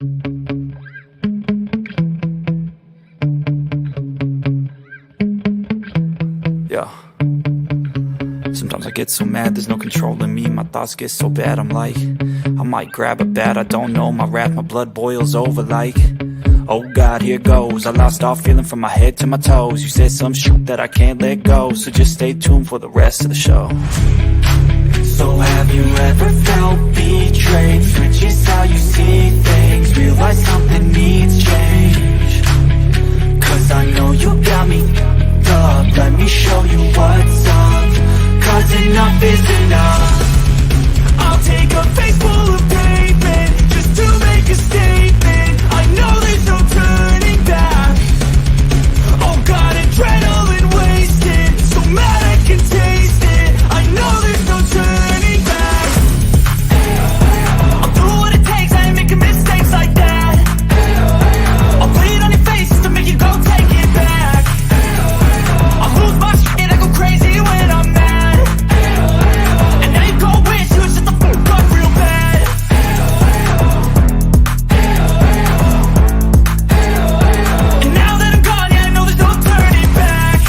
Yeah. Sometimes I get so mad, there's no controlling me. My thoughts get so bad, I'm like, I might grab a bat, I don't know. My wrath, my blood boils over like, oh God, here goes. I lost all feeling from my head to my toes. You said some shit that I can't let go, so just stay tuned for the rest of the show. So have you ever felt betrayed? Switches how you see things, realize something needs change. Cause I know you got me up, let me show you what's up. Cause enough is enough. I'll take a face full of pavement just to make a statement. I know there's no turning back. Oh God, adrenaline wasted, so mad I can taste it. I know there's no turning back. I'll do what it takes, I ain't making mistakes like that. I'll bleed on your face just to make you go take it back. I'll lose my shit, I go crazy when I'm mad. And now you go wish you shut the fuck up real bad. And now that I'm gone, yeah, I know there's no turning back.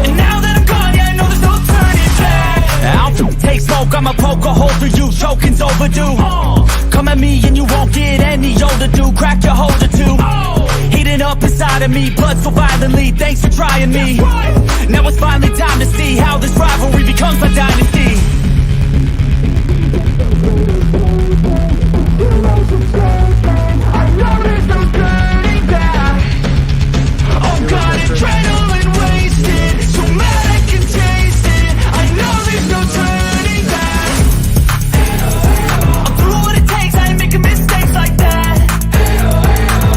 And now that I'm gone, yeah, I know there's no turning back. I'll take smoke, I'ma poke a hole through you, choking's overdue. Come at me and you won't get any older, dude. Crack your holder too. Heating up inside of me, blood so violently. Thanks for trying me. Now it's finally time to see how this rivalry becomes my dynasty. I know there's no turning back. Oh God, adrenaline wasted, so mad I can taste it. I know there's no turning back. I'll do what it takes, I ain't making mistakes like that.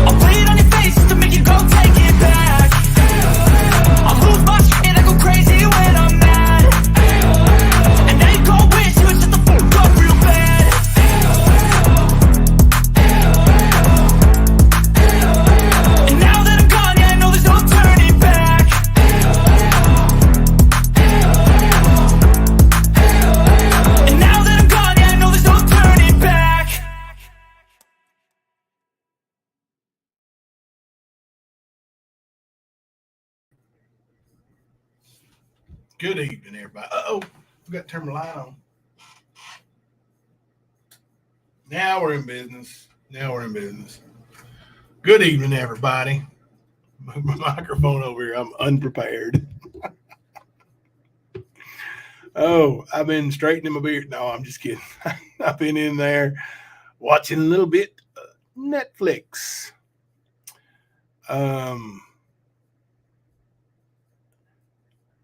I'll bleed on your face just to make you go take it back. I'll lose my shit, I go crazy when I'm mad. And now you go wish you would shut the fuck up real bad. And now that I'm gone, yeah, I know there's no turning back. And now that I'm gone, yeah, I know there's no turning back. Good evening, everybody. Uh-oh, forgot to turn my light on. Now we're in business. Good evening, everybody. Move my microphone over here. I'm unprepared. Oh, I've been straightening my beard. No, I'm just kidding. I've been in there watching a little bit of Netflix.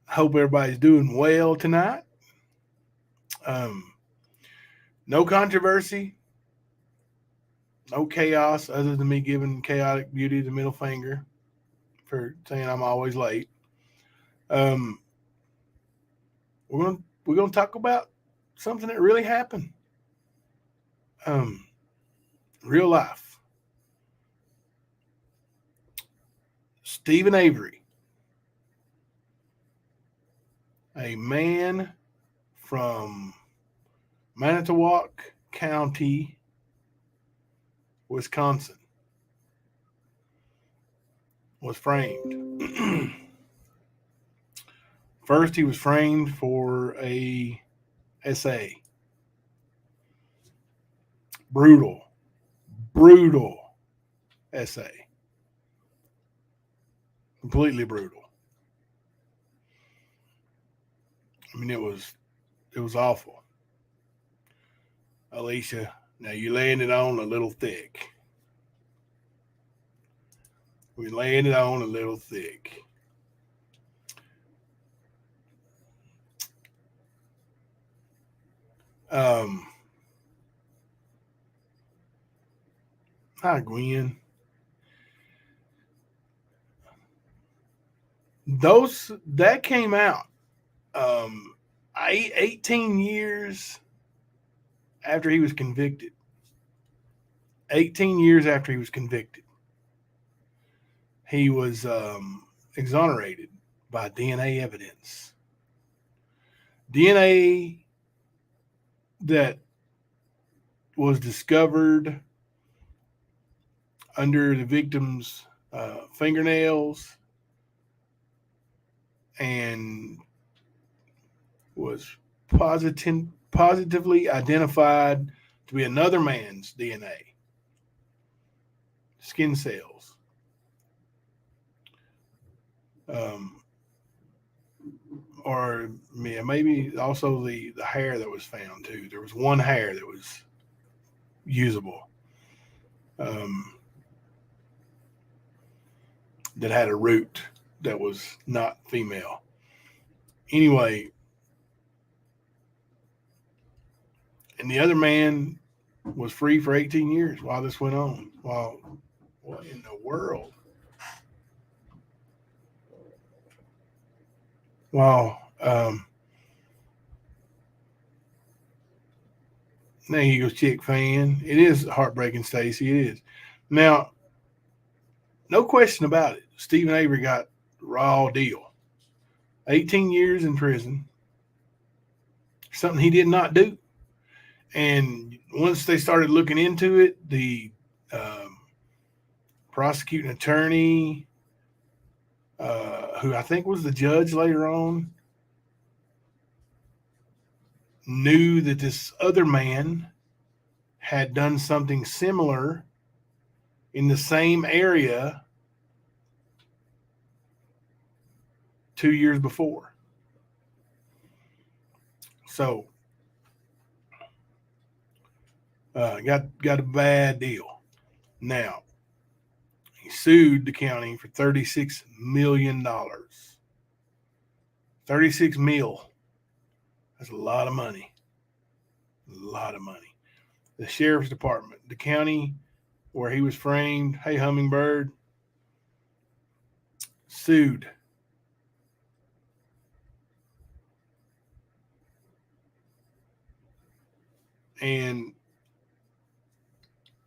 Hope everybody's doing well tonight. No controversy, no chaos, other than me giving Chaotic Beauty the middle finger for saying I'm always late. We're gonna talk about something that really happened. Real life. Stephen Avery, a man from Manitowoc County, Wisconsin, was framed. First, he was framed for a essay. Brutal essay. Completely brutal. I mean, it was awful. Alicia, now you laying it on a little thick. We're laying it on a little thick. Hi, Gwen. That came out 18 years after he was convicted. 18 years after he was convicted. He was exonerated by DNA evidence. DNA that was discovered under the victim's fingernails and was positively identified to be another man's DNA, skin cells. Or maybe also the hair that was found too. There was one hair that was usable, that had a root that was not female. Anyway, and the other man was free for 18 years while this went on. Wow, what in the world? Wow. There he goes, chick fan. It is heartbreaking, Stacy. It is. Now, no question about it. Steven Avery got raw deal. 18 years in prison. Something he did not do. And once they started looking into it, the prosecuting attorney, who I think was the judge later on, knew that this other man had done something similar in the same area 2 years before. So got a bad deal. Now, he sued the county for $36 million. 36 mil. That's a lot of money. A lot of money. The sheriff's department, the county where he was framed, hey, Hummingbird, sued. And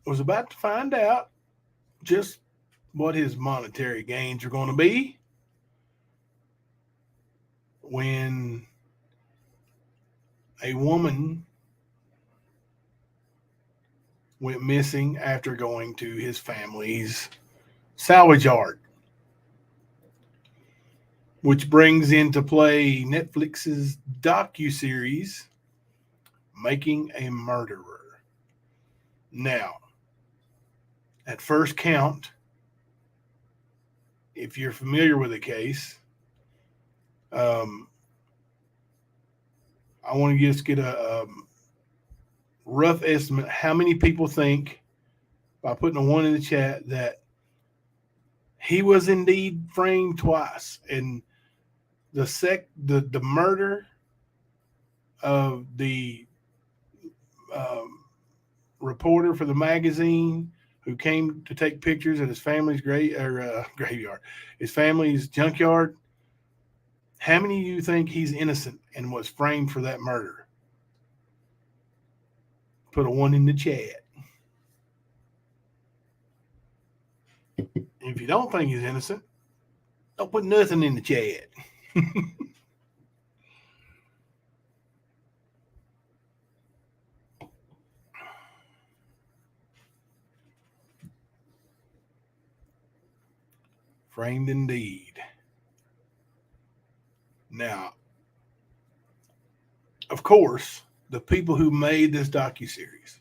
was about to find out just what his monetary gains are going to be when a woman went missing after going to his family's salvage yard, which brings into play Netflix's docuseries, Making a Murderer. Now, at first count, if you're familiar with the case, I want to just get a rough estimate how many people think, by putting a 1 in the chat, that he was indeed framed twice. And the murder of the reporter for the magazine who came to take pictures at his family's graveyard, his family's junkyard. How many of you think he's innocent and was framed for that murder? Put a 1 in the chat. If you don't think he's innocent, don't put nothing in the chat. Framed indeed. Now, of course, the people who made this docuseries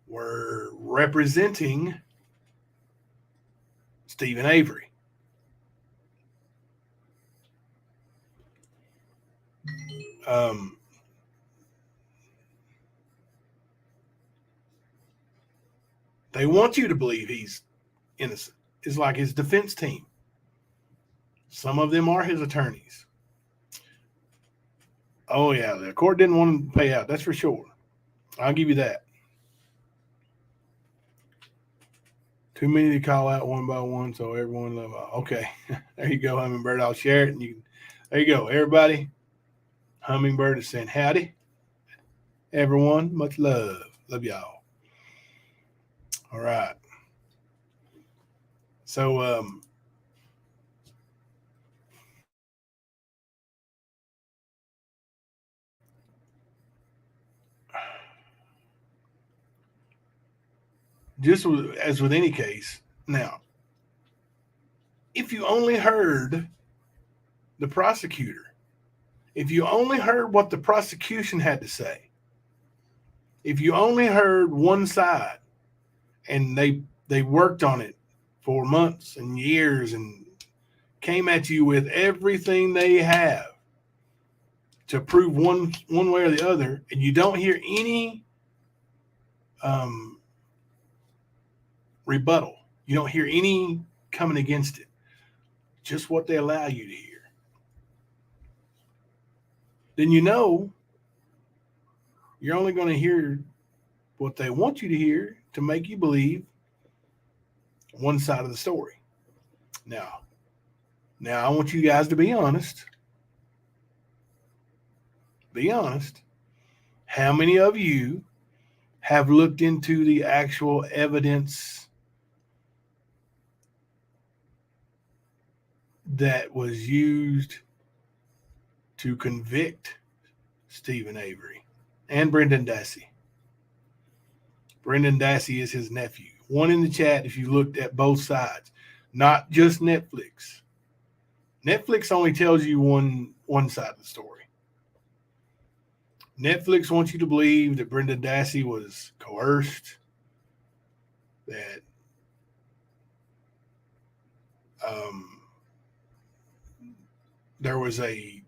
were representing Steven Avery. They want you to believe he's innocent. It's like his defense team. Some of them are his attorneys. Oh, yeah, the court didn't want him to pay out. That's for sure. I'll give you that. Too many to call out one by one, so everyone love all. Okay, there you go, Hummingbird. I'll share it, and there you go, everybody. Hummingbird is saying howdy, everyone. Much love. Love y'all. All right. So as with any case. Now, if you only heard the prosecutor, if you only heard what the prosecution had to say, if you only heard one side, and they worked on it for months and years and came at you with everything they have to prove one way or the other, and you don't hear any rebuttal, you don't hear any coming against it, just what they allow you to hear, then you know you're only going to hear what they want you to hear to make you believe one side of the story. Now, I want you guys to be honest. Be honest. How many of you have looked into the actual evidence that was used to convict Steven Avery and Brendan Dassey? Brendan Dassey is his nephew. One in the chat if you looked at both sides, not just Netflix. Netflix only tells you one side of the story. Netflix wants you to believe that Brendan Dassey was coerced, that there was a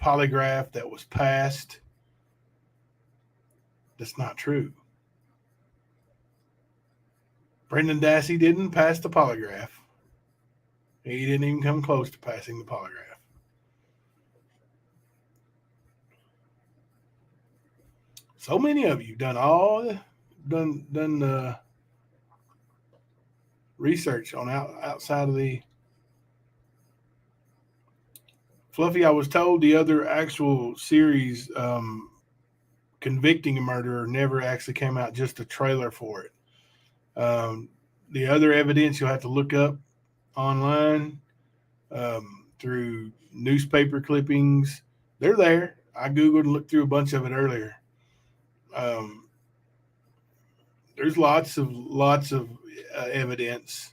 polygraph that was passed. That's not true. Brendan Dassey didn't pass the polygraph. He didn't even come close to passing the polygraph. So many of you done research on outside of the Fluffy. I was told the other actual series, Convicting a Murderer, never actually came out, just a trailer for it. The other evidence you'll have to look up online through newspaper clippings. They're there. I Googled and looked through a bunch of it earlier. There's lots of evidence.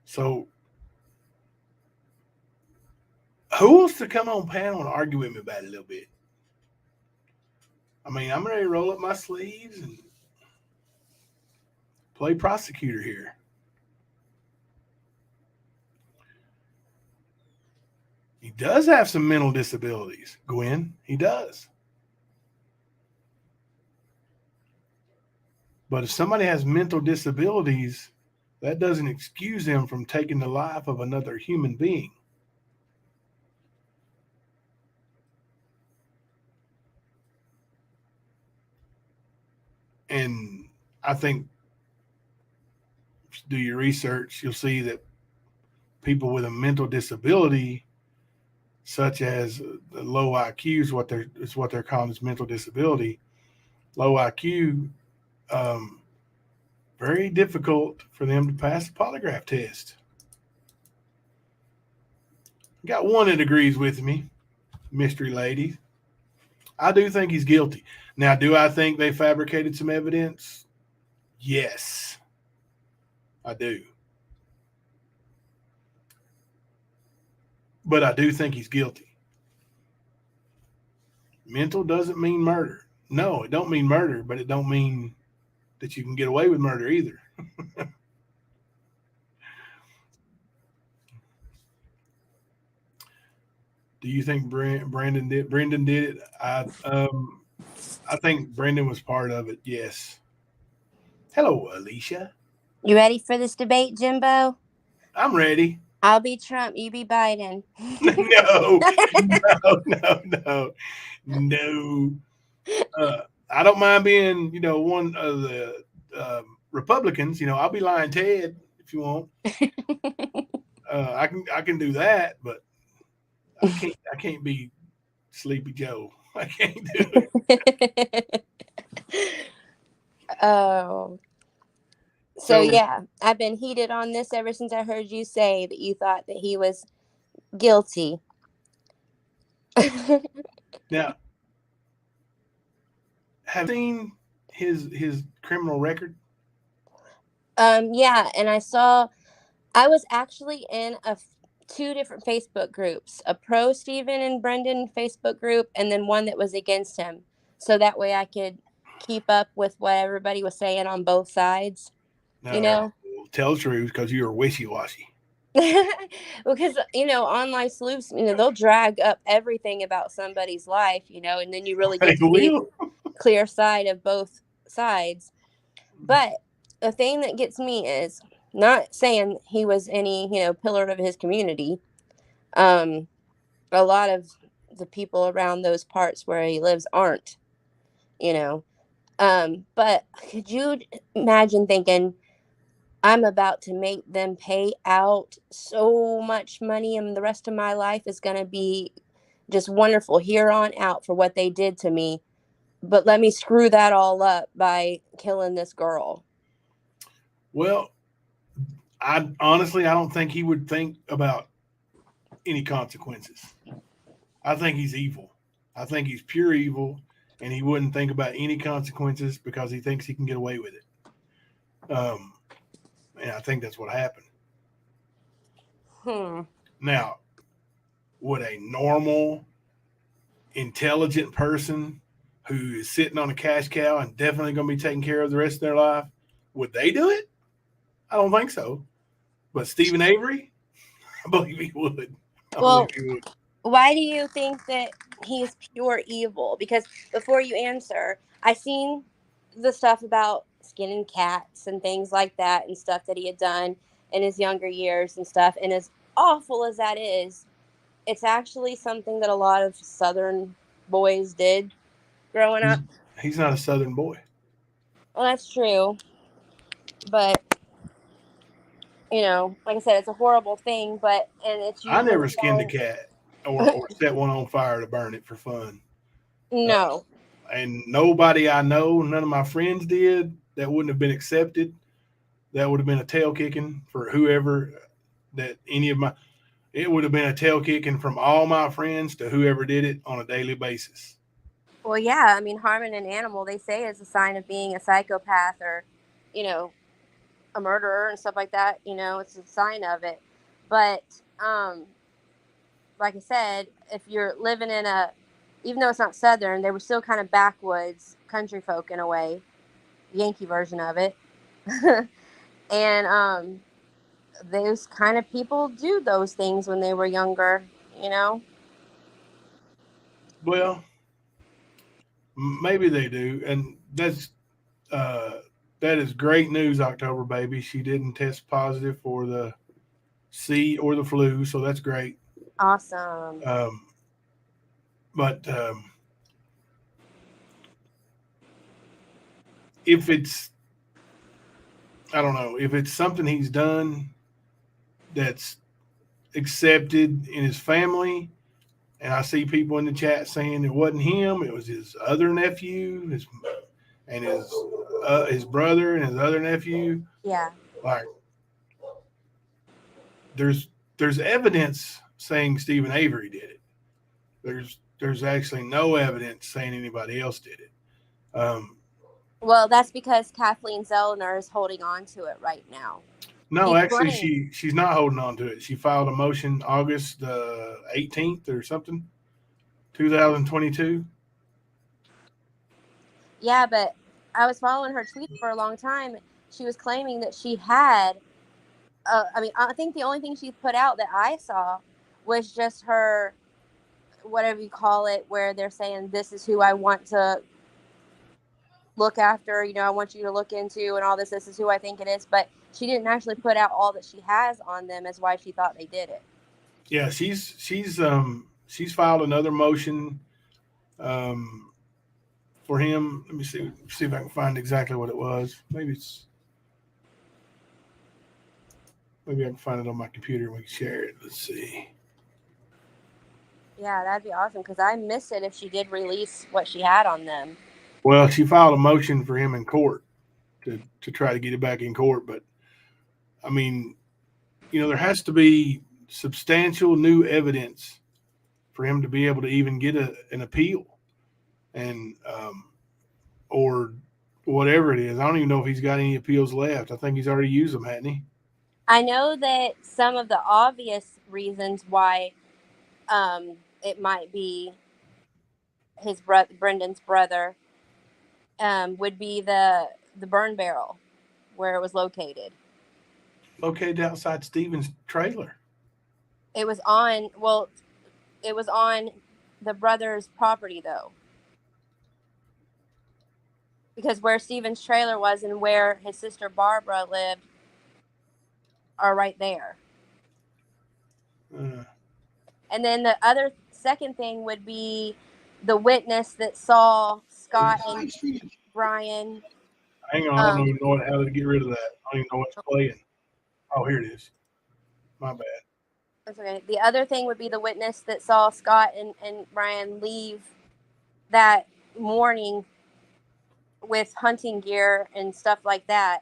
So who wants to come on panel and argue with me about it a little bit? I mean, I'm ready to roll up my sleeves and play prosecutor here. He does have some mental disabilities, Gwen. He does. But if somebody has mental disabilities, that doesn't excuse them from taking the life of another human being. And I think, do your research, you'll see that people with a mental disability, such as the low IQ, is what they're calling as mental disability. Low IQ, very difficult for them to pass the polygraph test. Got one that agrees with me, mystery lady. I do think he's guilty. Now, do I think they fabricated some evidence? Yes, I do. But I do think he's guilty. Mental doesn't mean murder. No, it don't mean murder, but it don't mean that you can get away with murder either. Do you think Brendan did it? I think Brendan was part of it. Yes. Hello, Alicia. You ready for this debate, Jimbo? I'm ready. I'll be Trump. You be Biden. No. I don't mind being, one of the Republicans. I'll be Lion Ted if you want. I can do that, but I can't be Sleepy Joe. I can't do it. Oh. So yeah, I've been heated on this ever since I heard you say that you thought that he was guilty. Now, have you seen his criminal record? Yeah, and I was actually in two different Facebook groups, a pro Stephen and Brendan Facebook group, and then one that was against him. So that way I could keep up with what everybody was saying on both sides, you No, know? tell the truth, because you are wishy-washy. Because, online sleuths, they'll drag up everything about somebody's life, and then you really They get to see will. clear side of both sides. But the thing that gets me is not saying he was any, pillar of his community. A lot of the people around those parts where he lives aren't, you know. But could you imagine thinking, I'm about to make them pay out so much money and the rest of my life is going to be just wonderful here on out for what they did to me. But let me screw that all up by killing this girl. Well, I honestly, I don't think he would think about any consequences. I think he's evil. I think he's pure evil, and he wouldn't think about any consequences because he thinks he can get away with it. And I think that's what happened. Now, would a normal, intelligent person who is sitting on a cash cow and definitely going to be taken care of the rest of their life, would they do it? I don't think so. But Stephen Avery, I believe he would. Well, why do you think that he's pure evil? Because before you answer, I seen the stuff about skinning cats and things like that and stuff that he had done in his younger years and stuff. And as awful as that is, it's actually something that a lot of Southern boys did growing up. He's not a Southern boy. Well, that's true. But, like I said, it's a horrible thing, and it's usually I never skinned a cat or set one on fire to burn it for fun. No. And nobody I know, none of my friends did. That wouldn't have been accepted. That would have been a tail kicking for whoever it would have been a tail kicking from all my friends to whoever did it on a daily basis. Well, yeah, harming an animal, they say, is a sign of being a psychopath or, a murderer and stuff like that. It's a sign of it. But, like I said, if you're living in even though it's not Southern, they were still kind of backwoods country folk in a way, Yankee version of it. And, those kind of people do those things when they were younger, Well, maybe they do, and that is great news, October baby. She didn't test positive for the C or the flu, so that's great. Awesome. But if it's, I don't know, if it's something he's done that's accepted in his family, and I see people in the chat saying it wasn't him, it was his other nephew, his brother and his other nephew. Yeah. Like, there's evidence saying Stephen Avery did it. There's actually no evidence saying anybody else did it. Well, that's because Kathleen Zellner is holding on to it right now. No, actually, she's not holding on to it. She filed a motion August 18th or something, 2022. Yeah, but I was following her tweet for a long time. She was claiming that she had, I think the only thing she put out that I saw was just her, whatever you call it, where they're saying, this is who I want to look after, I want you to look into and all this is who I think it is. But she didn't actually put out all that she has on them as why she thought they did it. Yeah, she's filed another motion for him. Let me see if I can find exactly what it was. Maybe I can find it on my computer and we can share it. Let's see. Yeah, that'd be awesome because I miss it if she did release what she had on them. Well, she filed a motion for him in court to try to get it back in court. But, there has to be substantial new evidence for him to be able to even get an appeal. And or whatever it is. I don't even know if he's got any appeals left. I think he's already used them, hadn't he? I know that some of the obvious reasons why it might be his Brendan's brother would be the burn barrel where it was located. Located outside Stephen's trailer. It was on the brother's property though. Because where Stephen's trailer was and where his sister Barbara lived are right there. And then the other second thing would be the witness that saw Scott and Brian. Hang on, I don't even know how to get rid of that. I don't even know what's playing. Oh, here it is. My bad. That's okay. The other thing would be the witness that saw Scott and Brian leave that morning with hunting gear and stuff like that.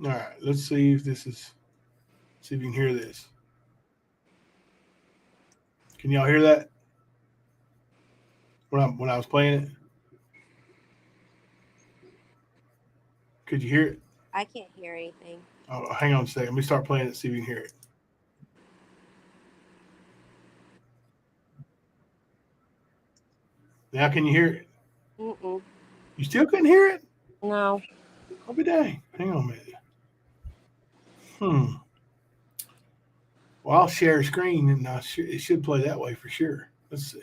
All right, let's see if see if you can hear this. Can y'all hear that? When I was playing it? Could you hear it? I can't hear anything. Oh, hang on a second. Let me start playing it, see if you can hear it. Now can you hear it? Mm-mm. You still couldn't hear it? No. I'll be dang. Hang on a minute. Well, I'll share a screen, and it should play that way for sure. Let's see.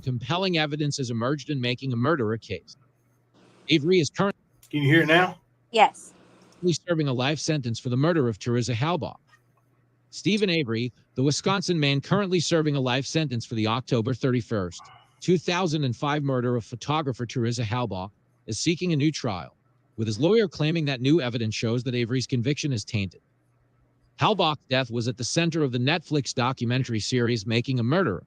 Compelling evidence has emerged in making a murder case. Avery is currently Can you hear it now? Yes. serving a life sentence for the murder of Teresa Halbach. Stephen Avery, the Wisconsin man currently serving a life sentence for the October 31st, 2005 murder of photographer Teresa Halbach, is seeking a new trial, with his lawyer claiming that new evidence shows that Avery's conviction is tainted. Halbach's death was at the center of the Netflix documentary series Making a Murderer.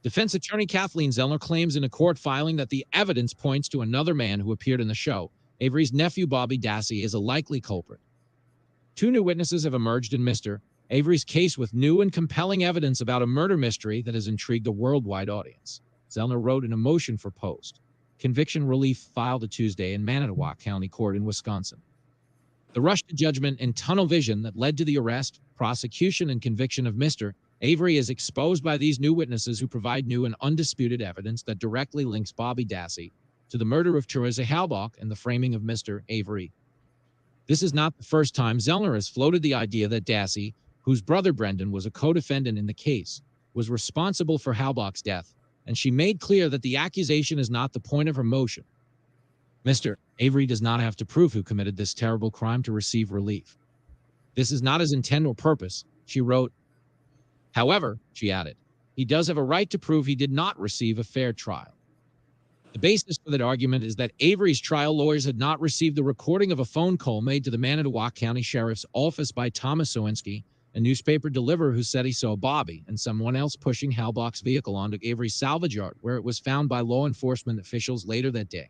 Defense attorney Kathleen Zellner claims in a court filing that the evidence points to another man who appeared in the show. Avery's nephew Bobby Dassey is a likely culprit. Two new witnesses have emerged in Mr. Avery's case with new and compelling evidence about a murder mystery that has intrigued a worldwide audience. Zellner wrote in a motion for post-conviction relief filed a Tuesday in Manitowoc County Court in Wisconsin. The rush to judgment and tunnel vision that led to the arrest, prosecution, and conviction of Mr. Avery is exposed by these new witnesses who provide new and undisputed evidence that directly links Bobby Dassey to the murder of Teresa Halbach and the framing of Mr. Avery. This is not the first time Zellner has floated the idea that Dassey, whose brother Brendan was a co-defendant in the case, was responsible for Halbach's death, and she made clear that the accusation is not the point of her motion. Mr. Avery does not have to prove who committed this terrible crime to receive relief. This is not his intent or purpose, she wrote. However, she added, he does have a right to prove he did not receive a fair trial. The basis for that argument is that Avery's trial lawyers had not received the recording of a phone call made to the Manitowoc County Sheriff's Office by Thomas Sowinski, a newspaper deliverer who said he saw Bobby and someone else pushing Halbach's vehicle onto Avery's salvage yard, where it was found by law enforcement officials later that day.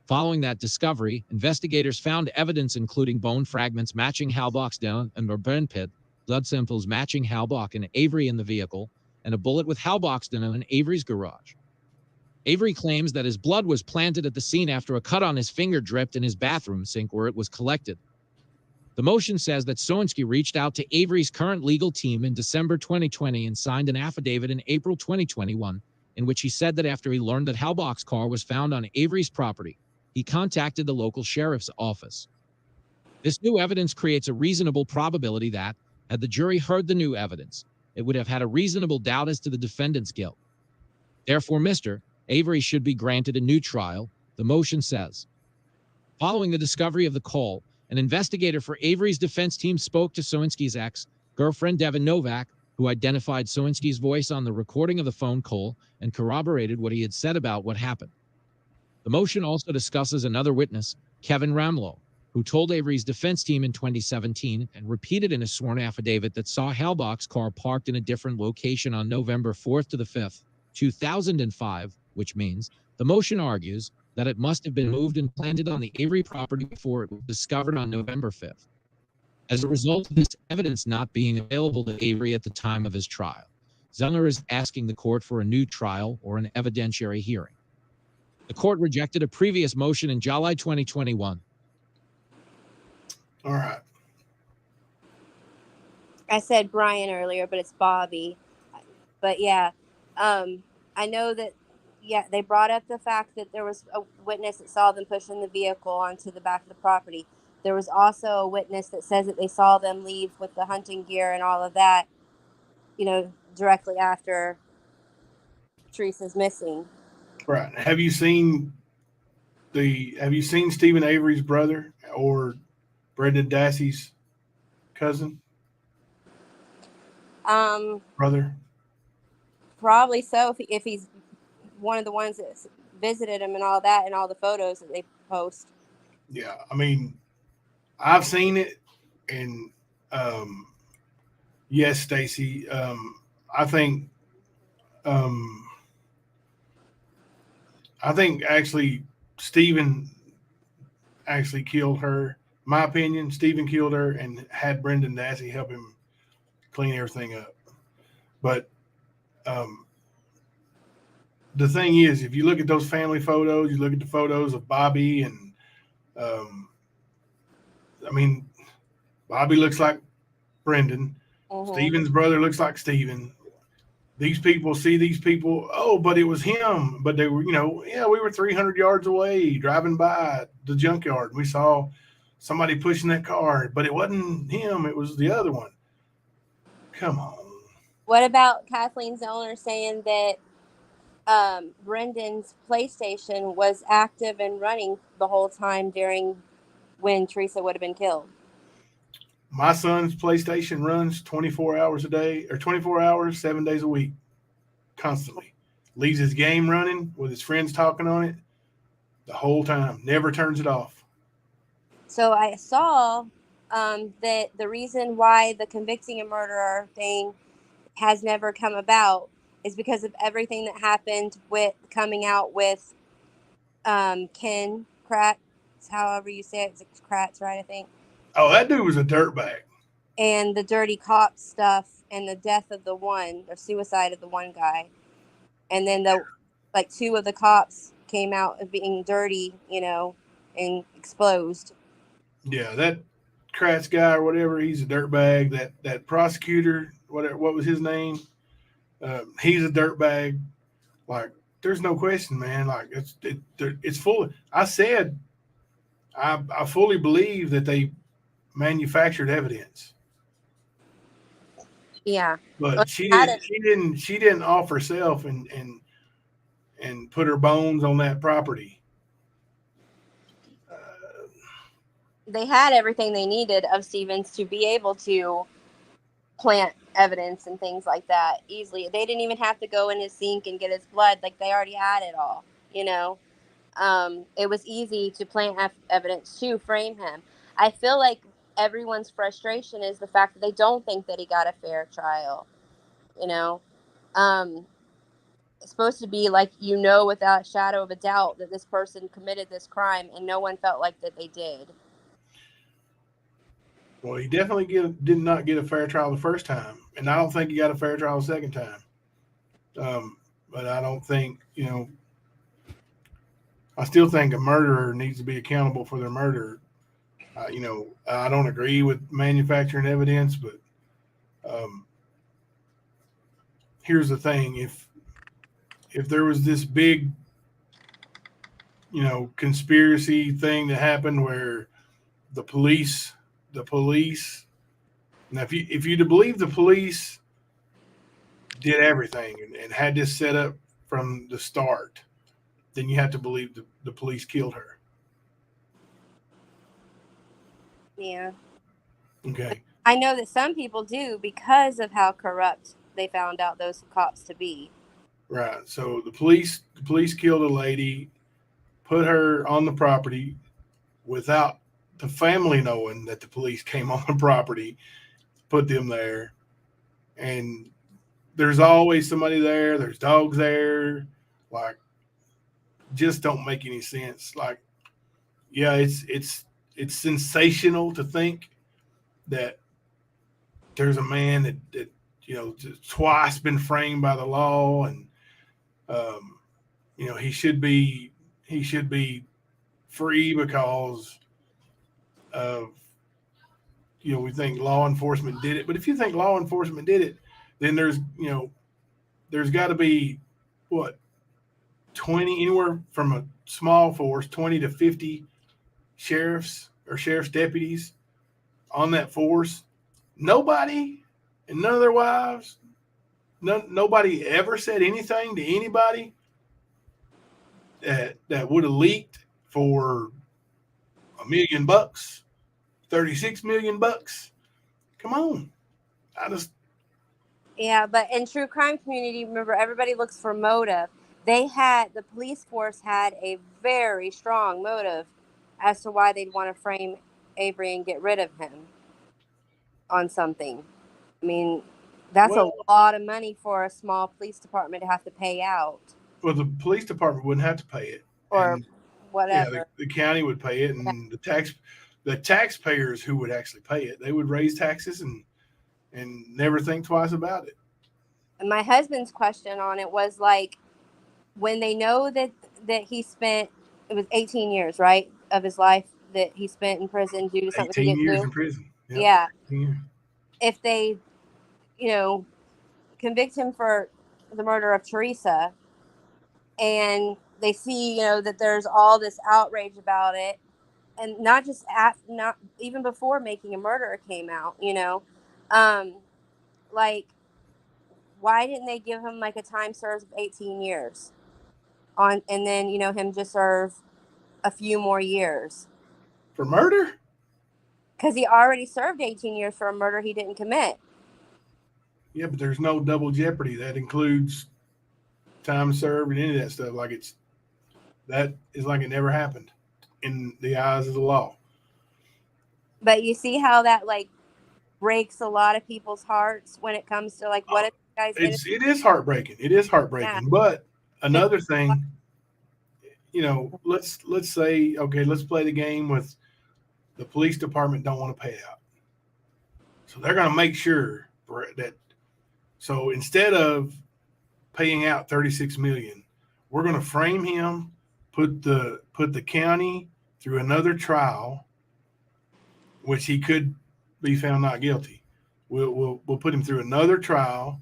Following that discovery, investigators found evidence including bone fragments matching Halbach's down and burn pit, blood samples matching Halbach and Avery in the vehicle, and a bullet with Halbach's DNA in Avery's garage. Avery claims that his blood was planted at the scene after a cut on his finger dripped in his bathroom sink where it was collected. The motion says that Sowinski reached out to Avery's current legal team in December 2020 and signed an affidavit in April 2021, in which he said that after he learned that Halbach's car was found on Avery's property, he contacted the local sheriff's office. This new evidence creates a reasonable probability that, had the jury heard the new evidence, it would have had a reasonable doubt as to the defendant's guilt. Therefore, Mr. Avery should be granted a new trial, the motion says. Following the discovery of the call, an investigator for Avery's defense team spoke to Sowinski's ex-girlfriend Devin Novak, who identified Sowinski's voice on the recording of the phone call and corroborated what he had said about what happened. The motion also discusses another witness, Kevin Ramlow, who told Avery's defense team in 2017 and repeated in a sworn affidavit that saw Halbach's car parked in a different location on November 4th to the 5th, 2005, which means the motion argues that it must have been moved and planted on the Avery property before it was discovered on November 5th. As a result of this evidence not being available to Avery at the time of his trial, Zellner is asking the court for a new trial or an evidentiary hearing. The court rejected a previous motion in July 2021. All right. I said Brian earlier, but it's Bobby. But yeah, I know that, yeah, they brought up the fact that there was a witness that saw them pushing the vehicle onto the back of the property. There was also a witness that says that they saw them leave with the hunting gear and all of that, you know, directly after Teresa's missing. Right. Have you seen Stephen Avery's brother or Brendan Dassey's cousin? Brother? Probably so, if he's one of the ones that visited him and all that, and all the photos that they post. Yeah, I mean, I've seen it, and yes, Stacy, I think actually Stephen actually killed her. My opinion, Stephen killed her and had Brendan Dassey help him clean everything up. But the thing is, if you look at those family photos, you look at the photos of Bobby, and I mean, Bobby looks like Brendan. Mm-hmm. Stephen's brother looks like Stephen. These people see these people, oh, but it was him. But they were, you know, yeah, we were 300 yards away driving by the junkyard. We saw somebody pushing that car, but it wasn't him. It was the other one. Come on. What about Kathleen Zellner saying that Brendan's PlayStation was active and running the whole time during when Teresa would have been killed? My son's PlayStation runs 24 hours a day, or 24 hours, 7 days a week, constantly. Leaves his game running with his friends talking on it the whole time. Never turns it off. So I saw that the reason why the convicting a murderer thing has never come about is because of everything that happened with coming out with Ken Kratz, however you say it. It's Kratz, right? I think. Oh, that dude was a dirtbag. And the dirty cop stuff and the death of the one, or suicide of the one guy. And then two of the cops came out of being dirty, you know, and exposed. Yeah, that Kratz guy or whatever, he's a dirtbag. That prosecutor, what was his name? He's a dirtbag. Like, there's no question, man. Like, it's full. I said, I fully believe that they manufactured evidence. Yeah, but she didn't off herself and put her bones on that property. They had everything they needed of Stevens to be able to plant evidence and things like that easily. They didn't even have to go in his sink and get his blood. Like, they already had it all, you know. It was easy to plant evidence to frame him. I feel like everyone's frustration is the fact that they don't think that he got a fair trial, you know. It's supposed to be like, you know, without a shadow of a doubt that this person committed this crime, and no one felt like that they did. Well, he definitely did not get a fair trial the first time, and I don't think he got a fair trial the second time. But I don't think, you know, I still think a murderer needs to be accountable for their murder. You know, I don't agree with manufacturing evidence, but here's the thing: if there was this big, you know, conspiracy thing that happened where the police. Now, if you to believe the police did everything and had this set up from the start, then you have to believe the police killed her. Yeah. Okay. I know that some people do because of how corrupt they found out those cops to be. Right. So the police killed a lady, put her on the property without the family knowing that the police came on the property, put them there, and there's always somebody there. There's dogs there. Like, just don't make any sense. Like, yeah, it's sensational to think that there's a man that twice been framed by the law, and he should be free because of we think law enforcement did it. But if you think law enforcement did it, then there's got to be what 20, anywhere from a small force, 20 to 50 sheriffs or sheriff's deputies on that force. Nobody and none of their wives, nobody ever said anything to anybody that would have leaked for $1 million, $36 million. Come on. Yeah, but in true crime community, remember, everybody looks for motive. The police force had a very strong motive as to why they'd want to frame Avery and get rid of him on something. I mean, that's a lot of money for a small police department to have to pay out. Well, the police department wouldn't have to pay it. Or whatever. Yeah, the county would pay it, and the taxpayers who would actually pay it, they would raise taxes and never think twice about it. And my husband's question on it was like, when they know that he spent, it was 18 years, right, of his life that he spent in prison due to something 18 years in prison. Yep. Yeah. If they, convict him for the murder of Teresa, and they see, that there's all this outrage about it, and not even before Making a Murderer came out, like, why didn't they give him like a time served of 18 years on, and then, him just serve a few more years for murder? Because he already served 18 years for a murder he didn't commit. Yeah, but there's no double jeopardy. That includes time served and any of that stuff. That is like it never happened in the eyes of the law. But you see how that like breaks a lot of people's hearts when it comes to like, what if guys? It is heartbreaking. It is heartbreaking. Yeah. But another thing, let's say, okay, let's play the game with the police department don't want to pay out, so they're going to make sure that. So instead of paying out $36 million, we're going to frame him, put the county through another trial, which he could be found not guilty. We'll put him through another trial,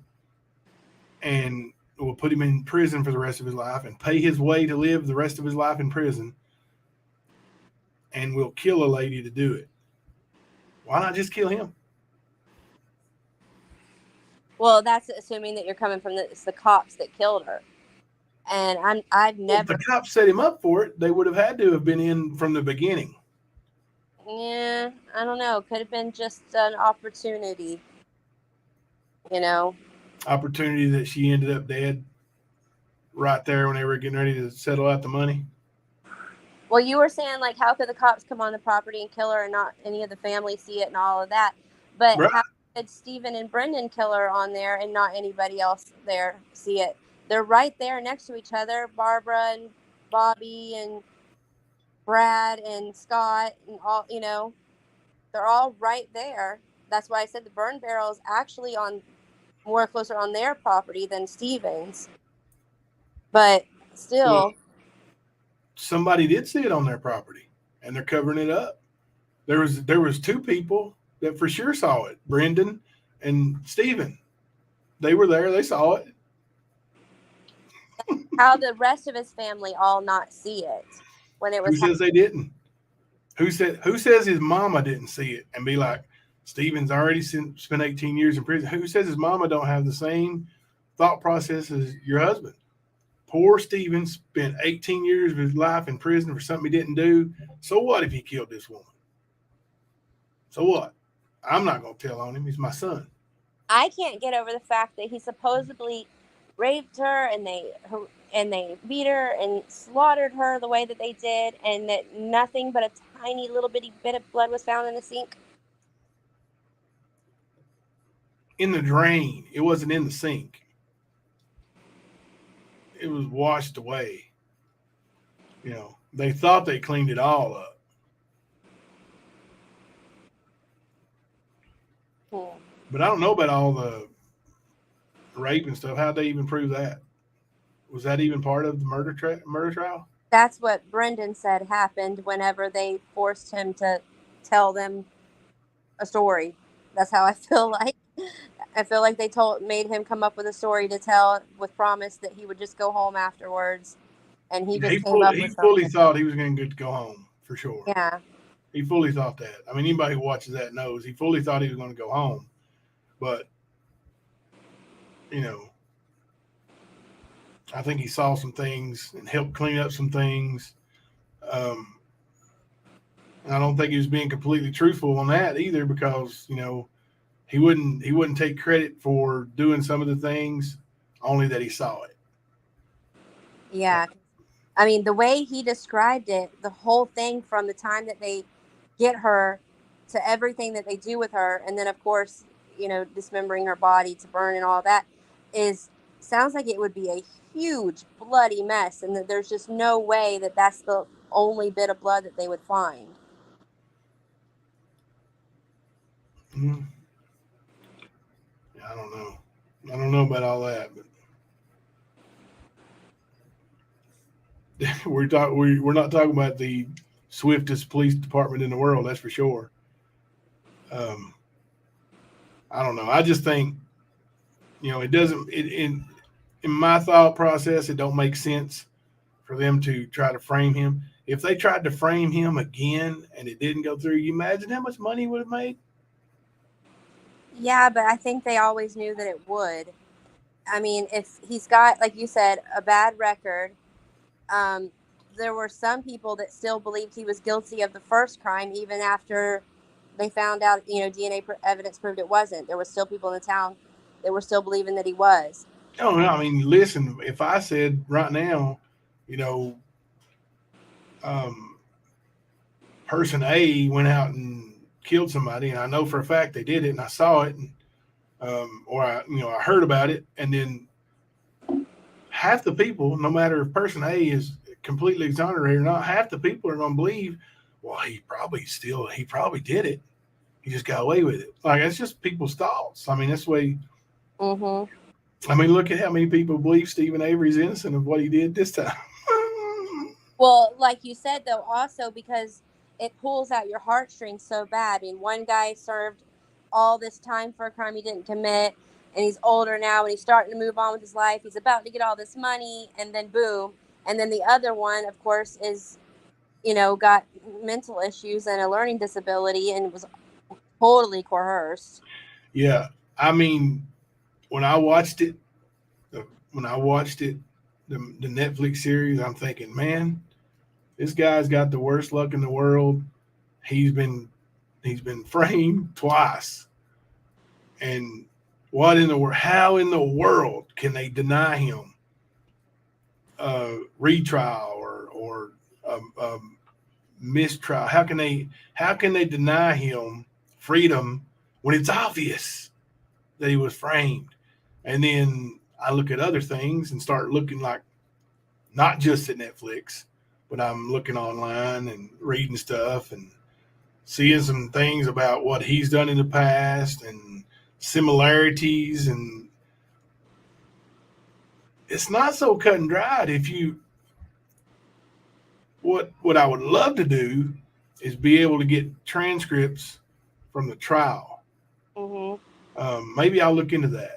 and we'll put him in prison for the rest of his life and pay his way to live the rest of his life in prison. And we'll kill a lady to do it. Why not just kill him? Well, that's assuming that you're coming from the cops that killed her. And I've never. If the cops set him up for it, they would have had to have been in from the beginning. Yeah, I don't know. Could have been just an opportunity. Opportunity that she ended up dead right there when they were getting ready to settle out the money. Well, you were saying, like, how could the cops come on the property and kill her and not any of the family see it and all of that? But right. How could Stephen and Brendan kill her on there and not anybody else there see it? They're right there next to each other. Barbara and Bobby and Brad and Scott and all, they're all right there. That's why I said the burn barrel is actually more closer on their property than Stephen's. But still. Well, somebody did see it on their property, and they're covering it up. There was two people that for sure saw it, Brendan and Stephen. They were there. They saw it. How the rest of his family all not see it when it was? Who says they didn't? Who says his mama didn't see it and be like, Stephen's already spent 18 years in prison? Who says his mama don't have the same thought process as your husband? Poor Stephen spent 18 years of his life in prison for something he didn't do. So what if he killed this woman? So what? I'm not going to tell on him. He's my son. I can't get over the fact that he supposedly raped her and they beat her and slaughtered her the way that they did, and that nothing but a tiny little bitty bit of blood was found in the sink. In the drain. It wasn't in the sink. it was washed away. You know, they thought they cleaned it all up. But I don't know about all the rape and stuff. How'd they even prove that? Was that even part of the murder trial? That's what Brendan said happened whenever they forced him to tell them a story. That's how I feel like. I feel like they made him come up with a story to tell with promise that he would just go home afterwards, and he just came up with He fully something. thought he was going to get to go home for sure. Yeah. He fully thought that. I mean, anybody who watches that knows he fully thought he was going to go home, but you know, I think he saw some things and helped clean up some things. And I don't think he was being completely truthful on that either, because you know he wouldn't take credit for doing some of the things, only that he saw it. Yeah. I mean, the way he described it, the whole thing from the time that they get her to everything that they do with her, and then of course, you know, dismembering her body to burn and all that, sounds like it would be a huge bloody mess, and that there's just no way that that's the only bit of blood that they would find. Mm-hmm. I don't know. I don't know about all that, but we're not talking about the swiftest police department in the world, that's for sure. I don't know. I just think, you know, it doesn't. In my thought process, it don't make sense for them to try to frame him. If they tried to frame him again and it didn't go through, you imagine how much money he would have made? Yeah, but I think they always knew that it would. I mean, if he's got, like you said, a bad record, there were some people that still believed he was guilty of the first crime, even after they found out, you know, DNA evidence proved it wasn't. There were still people in the town that were still believing that he was. Oh, no, I mean, listen, if I said right now, you know, person A went out and killed somebody, and I know for a fact they did it, and I saw it, and, or I heard about it, and then half the people, no matter if person A is completely exonerated or not, half the people are going to believe, well, he probably did it. He just got away with it. Like, that's just people's thoughts. I mean, that's the way. Mm-hmm. I mean, look at how many people believe Stephen Avery's innocent of what he did this time. Well, like you said, though, also because it pulls out your heartstrings so bad. I mean, one guy served all this time for a crime he didn't commit, and he's older now, and he's starting to move on with his life. He's about to get all this money, and then boom. And then the other one, of course, is, you know, got mental issues and a learning disability and was totally coerced. Yeah. I mean, when I watched it, the Netflix series, I'm thinking, man, this guy's got the worst luck in the world. He's been framed twice. And how in the world can they deny him retrial or mistrial? How can they deny him freedom when it's obvious that he was framed? And then I look at other things and start looking, like, not just at Netflix, but I'm looking online and reading stuff and seeing some things about what he's done in the past and similarities, and it's not so cut and dried. What I would love to do is be able to get transcripts from the trial. Mm-hmm. Maybe I'll look into that.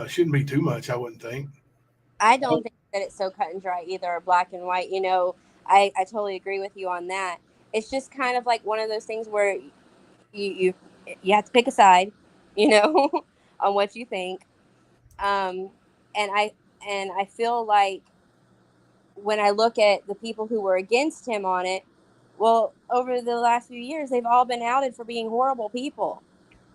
Shouldn't be too much, I wouldn't think. I don't think that it's so cut and dry either, or black and white. You know, I totally agree with you on that. It's just kind of like one of those things where you have to pick a side, you know, on what you think. And I feel like when I look at the people who were against him on it, well, over the last few years, they've all been outed for being horrible people.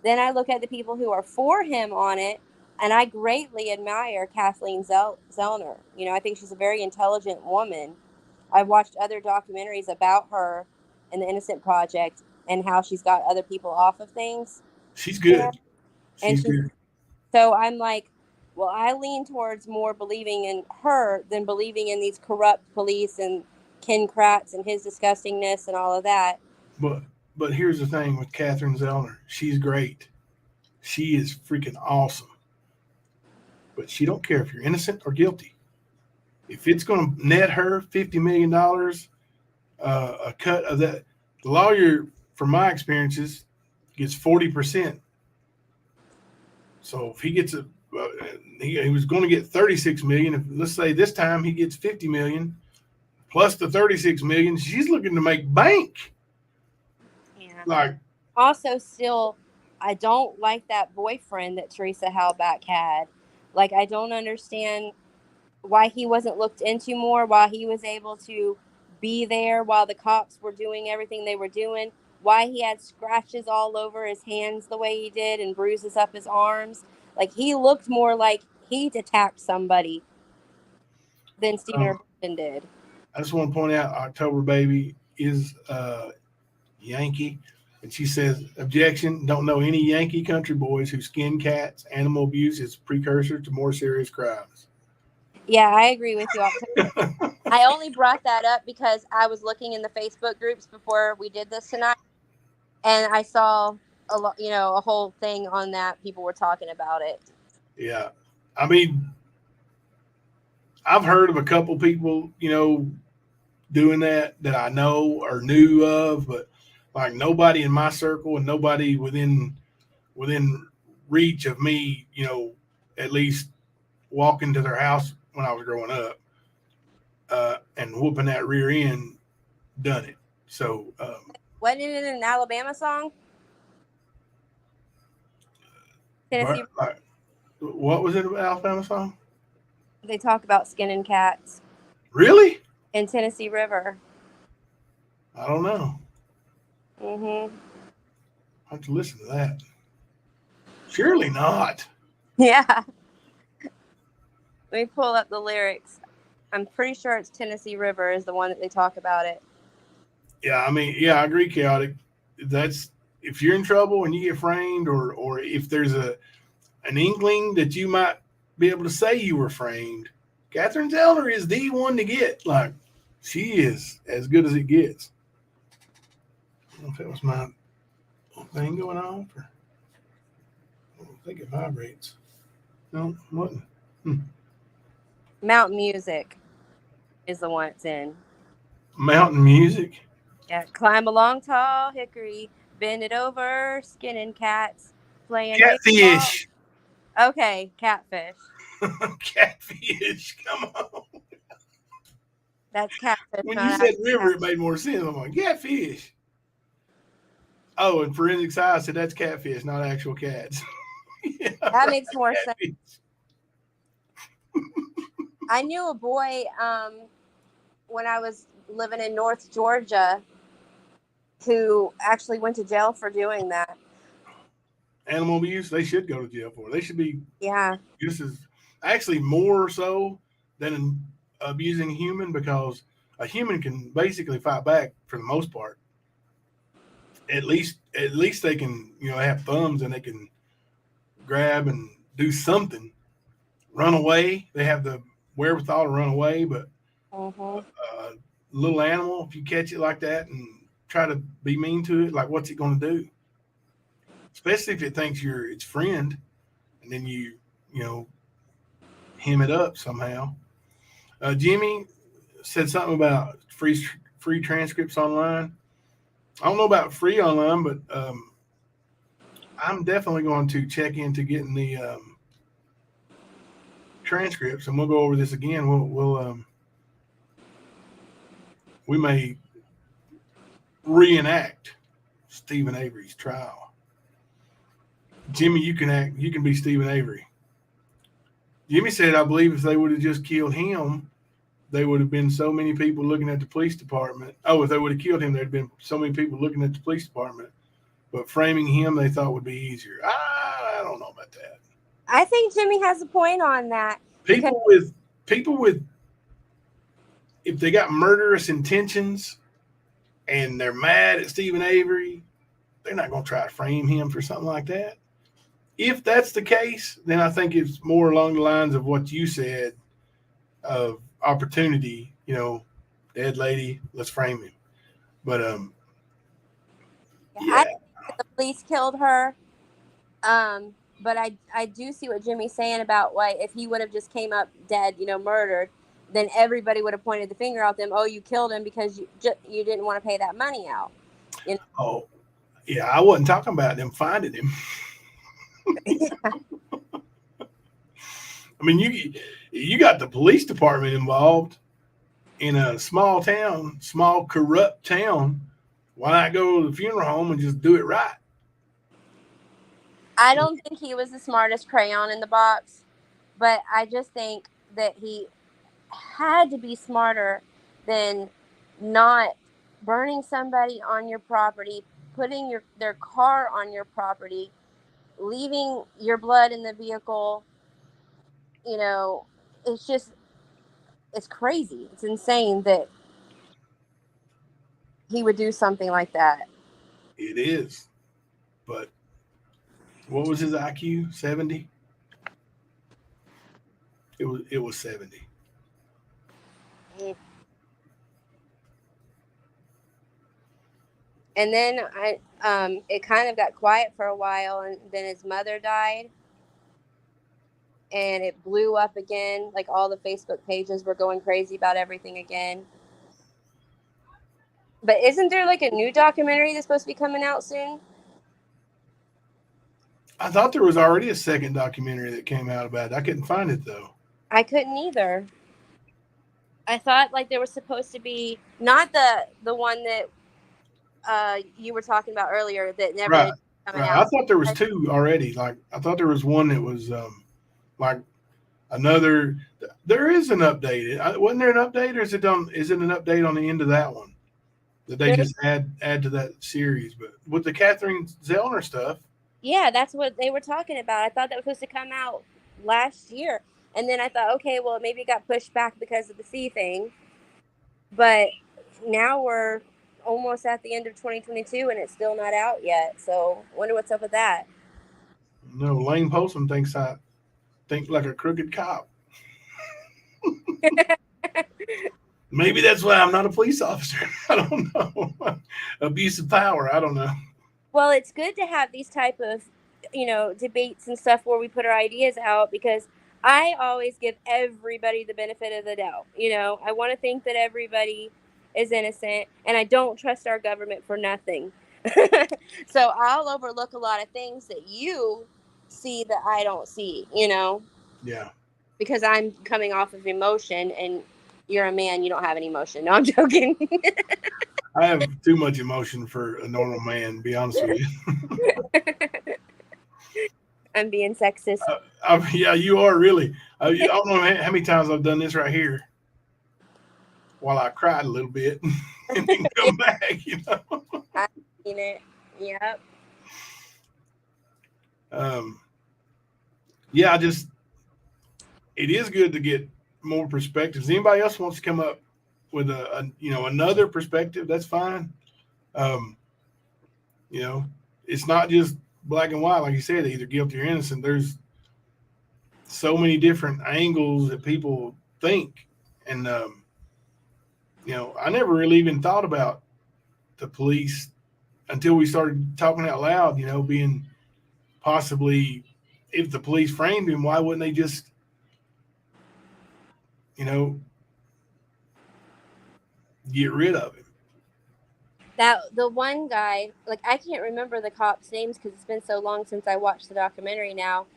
Then I look at the people who are for him on it, and I greatly admire Kathleen Zellner. You know, I think she's a very intelligent woman. I've watched other documentaries about her and the Innocent Project and how she's got other people off of things. She's good. You know? She's good. So I'm like, Well, I lean towards more believing in her than believing in these corrupt police and Ken Kratz and his disgustingness and all of that. But here's the thing with Catherine Zellner. She's great. She is freaking awesome. But she don't care if you're innocent or guilty. If it's going to net her $50 million, a cut of that, the lawyer, from my experiences, gets 40%. So if he gets he was going to get 36 million. If, let's say this time he gets 50 million plus the 36 million, she's looking to make bank. Yeah. Like, also, still, I don't like that boyfriend that Teresa Halbach had. Like, I don't understand why he wasn't looked into more, why he was able to be there while the cops were doing everything they were doing, why he had scratches all over his hands the way he did and bruises up his arms. Like, he looked more like he'd attacked somebody than Stephen Irwin did. I just want to point out October Baby is Yankee. And she says, objection, don't know any Yankee country boys who skin cats. Animal abuse is precursor to more serious crimes. Yeah, I agree with you. I only brought that up because I was looking in the Facebook groups before we did this tonight, and I saw a whole thing on that. People were talking about it. Yeah. I mean, I've heard of a couple people, doing that I know or knew of, but like nobody in my circle and nobody within reach of me, at least walking to their house when I was growing up and whooping that rear end done it. So wasn't it an Alabama song? Tennessee. What was it about Alabama song? They talk about skinning cats. Really? In Tennessee River. I don't know. Mm-hmm. I have to listen to that. Surely not. Yeah. Let me pull up the lyrics. I'm pretty sure it's Tennessee River is the one that they talk about it. Yeah, I mean, yeah, I agree, Chaotic. That's if you're in trouble and you get framed, or if there's an inkling that you might be able to say you were framed, Catherine Zellner is the one to get. Like, she is as good as it gets. I don't know if that was my thing going on. I think it vibrates. No, it wasn't. Mountain Music is the one it's in. Mountain Music? Yeah. Climb along tall hickory, bend it over, skinning cats, playing Catfish. baseball. Okay, Catfish. Catfish, come on. That's Catfish. When you said river, it made more sense. I'm like, catfish. Oh, and Forensic Science said that's catfish, not actual cats. Yeah, that makes more sense. I knew a boy when I was living in North Georgia who actually went to jail for doing that. Animal abuse, they should go to jail for it. They should be just as actually more so than abusing a human, because a human can basically fight back for the most part. At least they can, have thumbs and they can grab and do something. Run away. They have the wherewithal to run away, but a little animal, if you catch it like that and try to be mean to it, like, what's it going to do? Especially if it thinks you're its friend, and then you hem it up somehow. Jimmy said something about free transcripts online. I don't know about free online, but I'm definitely going to check into getting the transcripts, and we'll go over this again. We may reenact Stephen Avery's trial. Jimmy, you can be Stephen Avery. Jimmy said, I believe if they would have just killed him, there would have been so many people looking at the police department. Oh, if they would have killed him, there'd been so many people looking at the police department. But framing him, they thought would be easier. I don't know about that. I think Jimmy has a point on that. People with, if they got murderous intentions and they're mad at Stephen Avery, they're not going to try to frame him for something like that. if that's the case, then I think it's more along the lines of what you said of opportunity. You know, dead lady, let's frame him. But I yeah, think that the police killed her. But I do see what Jimmy's saying about why if he would have just came up dead, murdered, then everybody would have pointed the finger at them. Oh, you killed him because you didn't want to pay that money out. oh yeah, I wasn't talking about them finding him. I mean, you got the police department involved in a small town, small corrupt town. Why not go to the funeral home and just do it right? I don't think he was the smartest crayon in the box, but I just think that he had to be smarter than not burning somebody on your property, putting their car on your property, leaving your blood in the vehicle. It's just, it's crazy. It's insane that he would do something like that. It is, but what was his IQ? 70. It was 70. And then it kind of got quiet for a while, and then his mother died, and it blew up again. Like all the Facebook pages were going crazy about everything again. But isn't there like a new documentary that's supposed to be coming out soon? I thought there was already a second documentary that came out about it. I couldn't find it though. I couldn't either. I thought like there was supposed to be not the one that you were talking about earlier that never Right. coming Right. out. I thought there was two already. Like I thought there was one that was like another. There is an update. Wasn't there an update, or is it an update on the end of that one that they just add to that series? But with the Catherine Zellner stuff. Yeah, that's what they were talking about. I thought that was supposed to come out last year. And then I thought, okay, well, maybe it got pushed back because of the C thing. But now we're almost at the end of 2022 and it's still not out yet. So I wonder what's up with that. No, Lane Polson thinks I think like a crooked cop. Maybe that's why I'm not a police officer. I don't know. Abuse of power. I don't know. Well, it's good to have these type of, debates and stuff where we put our ideas out, because I always give everybody the benefit of the doubt. I want to think that everybody is innocent, and I don't trust our government for nothing. So I'll overlook a lot of things that you see that I don't see, Yeah. because I'm coming off of emotion, and you're a man, you don't have any emotion. No, I'm joking. I have too much emotion for a normal man, to be honest with you. I'm being sexist. Yeah, you are really. I don't know how many times I've done this right here while I cried a little bit and then come back, I've seen it. Yep. Yeah, it is good to get more perspectives. Anybody else wants to come up with another perspective, that's fine. It's not just black and white, like you said, either guilty or innocent. There's so many different angles that people think. And, I never really even thought about the police until we started talking out loud, being possibly, if the police framed him, why wouldn't they just, get rid of him? The one guy, like, I can't remember the cops' names because it's been so long since I watched the documentary now.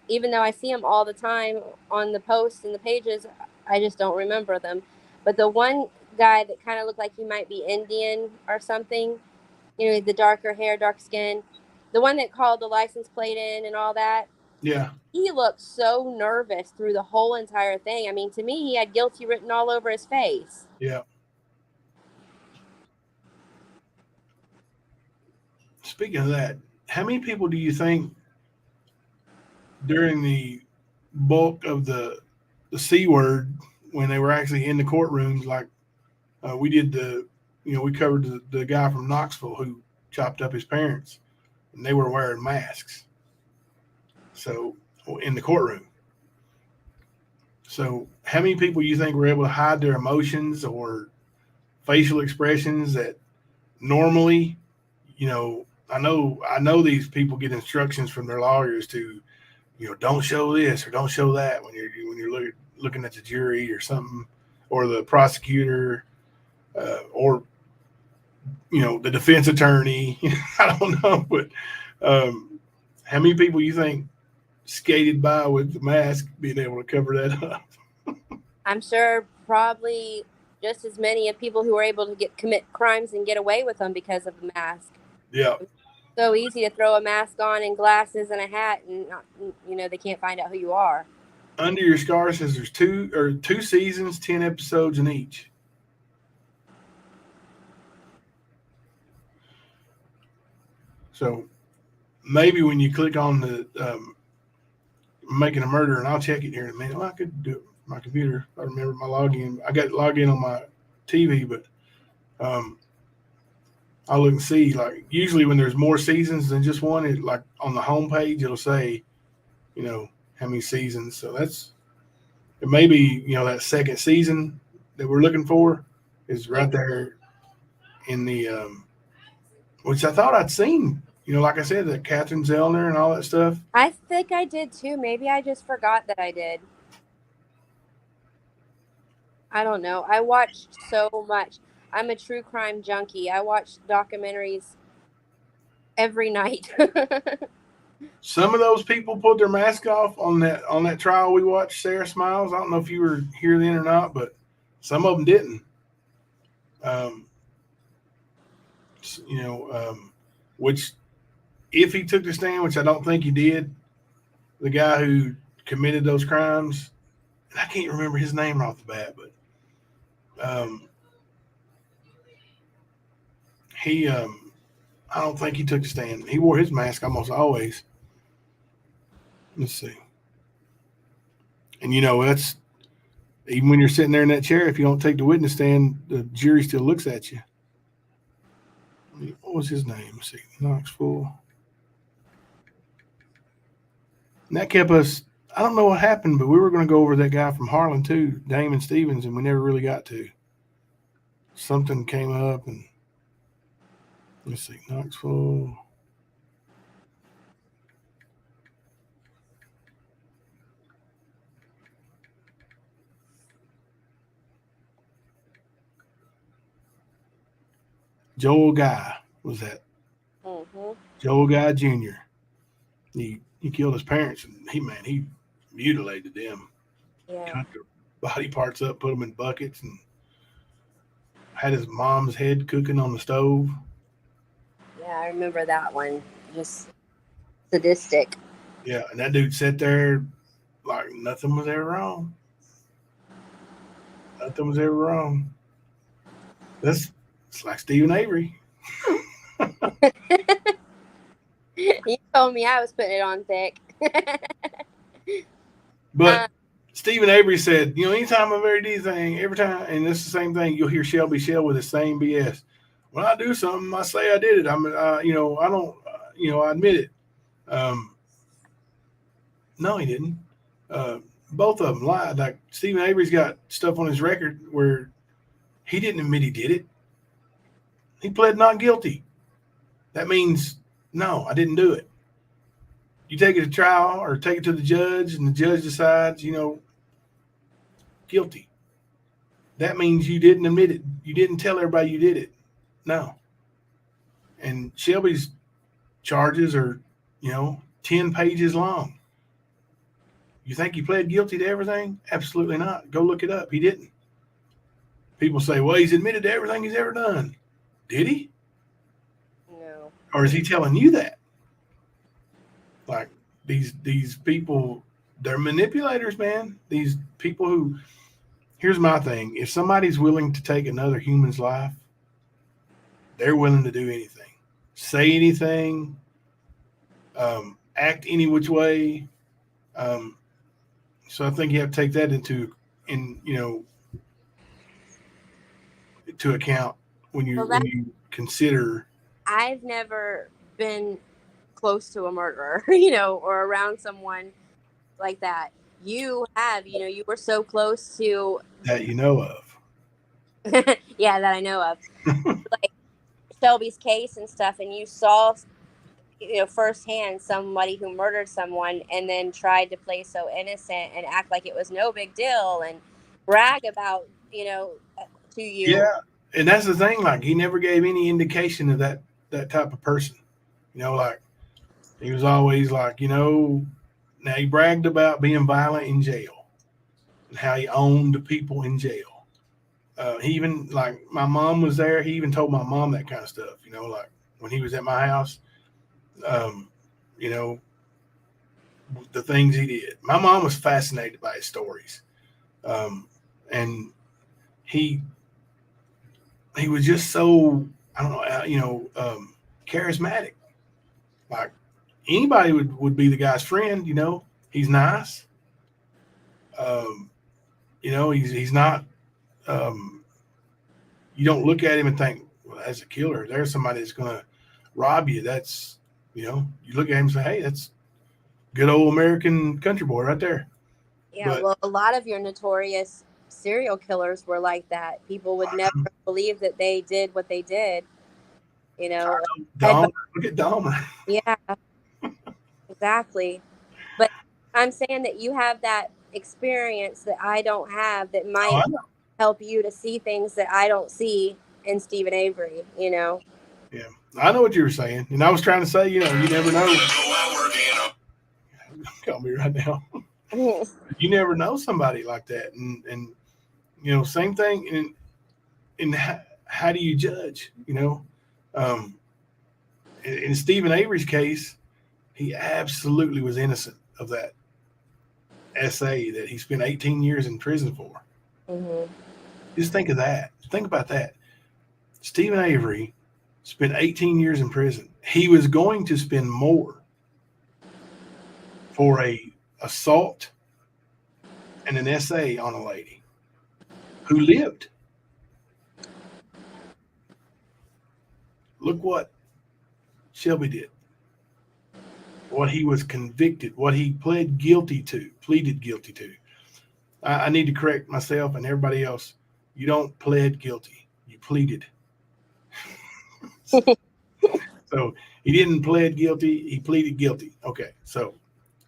Even though I see them all the time on the posts and the pages, I just don't remember them. But the one guy that kind of looked like he might be Indian or something, the darker hair, dark skin, the one that called the license plate in and all that. Yeah. He looked so nervous through the whole entire thing. I mean, to me, he had guilty written all over his face. Yeah. Speaking of that, how many people do you think during the bulk of the C word, when they were actually in the courtrooms, like we did we covered the guy from Knoxville who chopped up his parents, and they were wearing masks. So in the courtroom. So how many people you think were able to hide their emotions or facial expressions that normally, I know these people get instructions from their lawyers to, don't show this or don't show that when you're looking at the jury or something, or the prosecutor, or the defense attorney. I don't know, but how many people you think skated by with the mask being able to cover that up? I'm sure probably just as many of people who are able to commit crimes and get away with them because of the mask. Yeah. So easy to throw a mask on and glasses and a hat, and they can't find out who you are. Under Your Scar says there's two seasons, 10 episodes in each. So maybe when you click on the Making a Murder, and I'll check it here in a minute. Well, I could do it with my computer. I remember my login. I got logged in on my TV, but I'll look and see. Like usually when there's more seasons than just one, it like on the homepage it'll say, how many seasons. So it may be that second season that we're looking for is right there in the which I thought I'd seen. Like I said, that Catherine Zellner and all that stuff. I think I did too. Maybe I just forgot that I did. I don't know. I watched so much. I'm a true crime junkie. I watch documentaries every night. Some of those people put their mask off on that trial we watched, Sarah Smiles. I don't know if you were here then or not, but some of them didn't. Which if he took the stand, which I don't think he did, the guy who committed those crimes, and I can't remember his name right off the bat, but he I don't think he took the stand. He wore his mask almost always. Let's see. And that's even when you're sitting there in that chair, if you don't take the witness stand, the jury still looks at you. What was his name? Let's see. Knoxville. And that kept us, I don't know what happened, but we were going to go over that guy from Harlan too, Damon Stevens, and we never really got to. Something came up, and let's see, Knoxville. Joel Guy was that. Mm-hmm. Joel Guy Jr. He killed his parents, and he mutilated them. Yeah. Cut their body parts up, put them in buckets, and had his mom's head cooking on the stove. Yeah, I remember that one. Just sadistic. Yeah, and that dude sat there like nothing was ever wrong. Nothing was ever wrong. It's like Stephen Avery. You told me I was putting it on thick. But Stephen Avery said, anytime I've ever did anything, every time, and it's the same thing, you'll hear Shelby Shell with the same BS. When I do something, I say I did it. I don't, I admit it. No, he didn't. Both of them lied. Like Stephen Avery's got stuff on his record where he didn't admit he did it. He pled not guilty. That means, no, I didn't do it. You take it to trial or take it to the judge, and the judge decides, guilty. That means you didn't admit it. You didn't tell everybody you did it. No. And Shelby's charges are, 10 pages long. You think he pled guilty to everything? Absolutely not. Go look it up. He didn't. People say, well, he's admitted to everything he's ever done. Did he? No. Or is he telling you that? Like these people, they're manipulators, man. These people who, here's my thing. If somebody's willing to take another human's life, they're willing to do anything, say anything, act any which way. So I think you have to take that into account when you consider. I've never been close to a murderer, you know, or around someone like that. You have, you know, you were so close to, that you know of. yeah, that I know of, like Shelby's case and stuff, and you saw, you know, firsthand somebody who murdered someone and then tried to play so innocent and act like it was no big deal and brag about, you know, to you. Yeah, and that's the thing. Like, he never gave any indication of that type of person. You know, like, he was always like, you know, now he bragged about being violent in jail and how he owned the people in jail. He even, like, my mom was there. He even told my mom that kind of stuff. You know, like when he was at my house. You know, the things he did. My mom was fascinated by his stories, and he was just so, I don't know, you know, charismatic. Like, anybody would be the guy's friend. You know, he's nice. You know, he's not. You don't look at him and think, well, as a killer, there's somebody that's going to rob you. That's, you know, you look at him and say, hey, that's good old American country boy right there. Yeah, But, well, a lot of your notorious serial killers were like that. People would never believe that they did what they did. You know, Dahmer, look at Dahmer. yeah, exactly. But I'm saying that you have that experience that I don't have that might Oh, I know. help you to see things that I don't see in Stephen Avery, you know? Yeah, I know what you were saying, and I was trying to say, you know, you never know. Call me right now. You never know somebody like that, and you know, same thing. And how do you judge? You know, in Stephen Avery's case, he absolutely was innocent of that SA that he spent 18 years in prison for. Mm-hmm. Just think of that. Think about that. Stephen Avery spent 18 years in prison. He was going to spend more for a assault and an SA on a lady who lived. Look what Shelby did. What he was convicted, what he pleaded guilty to. I need to correct myself and everybody else. You don't plead guilty. You pleaded. So he didn't plead guilty. He pleaded guilty. Okay. So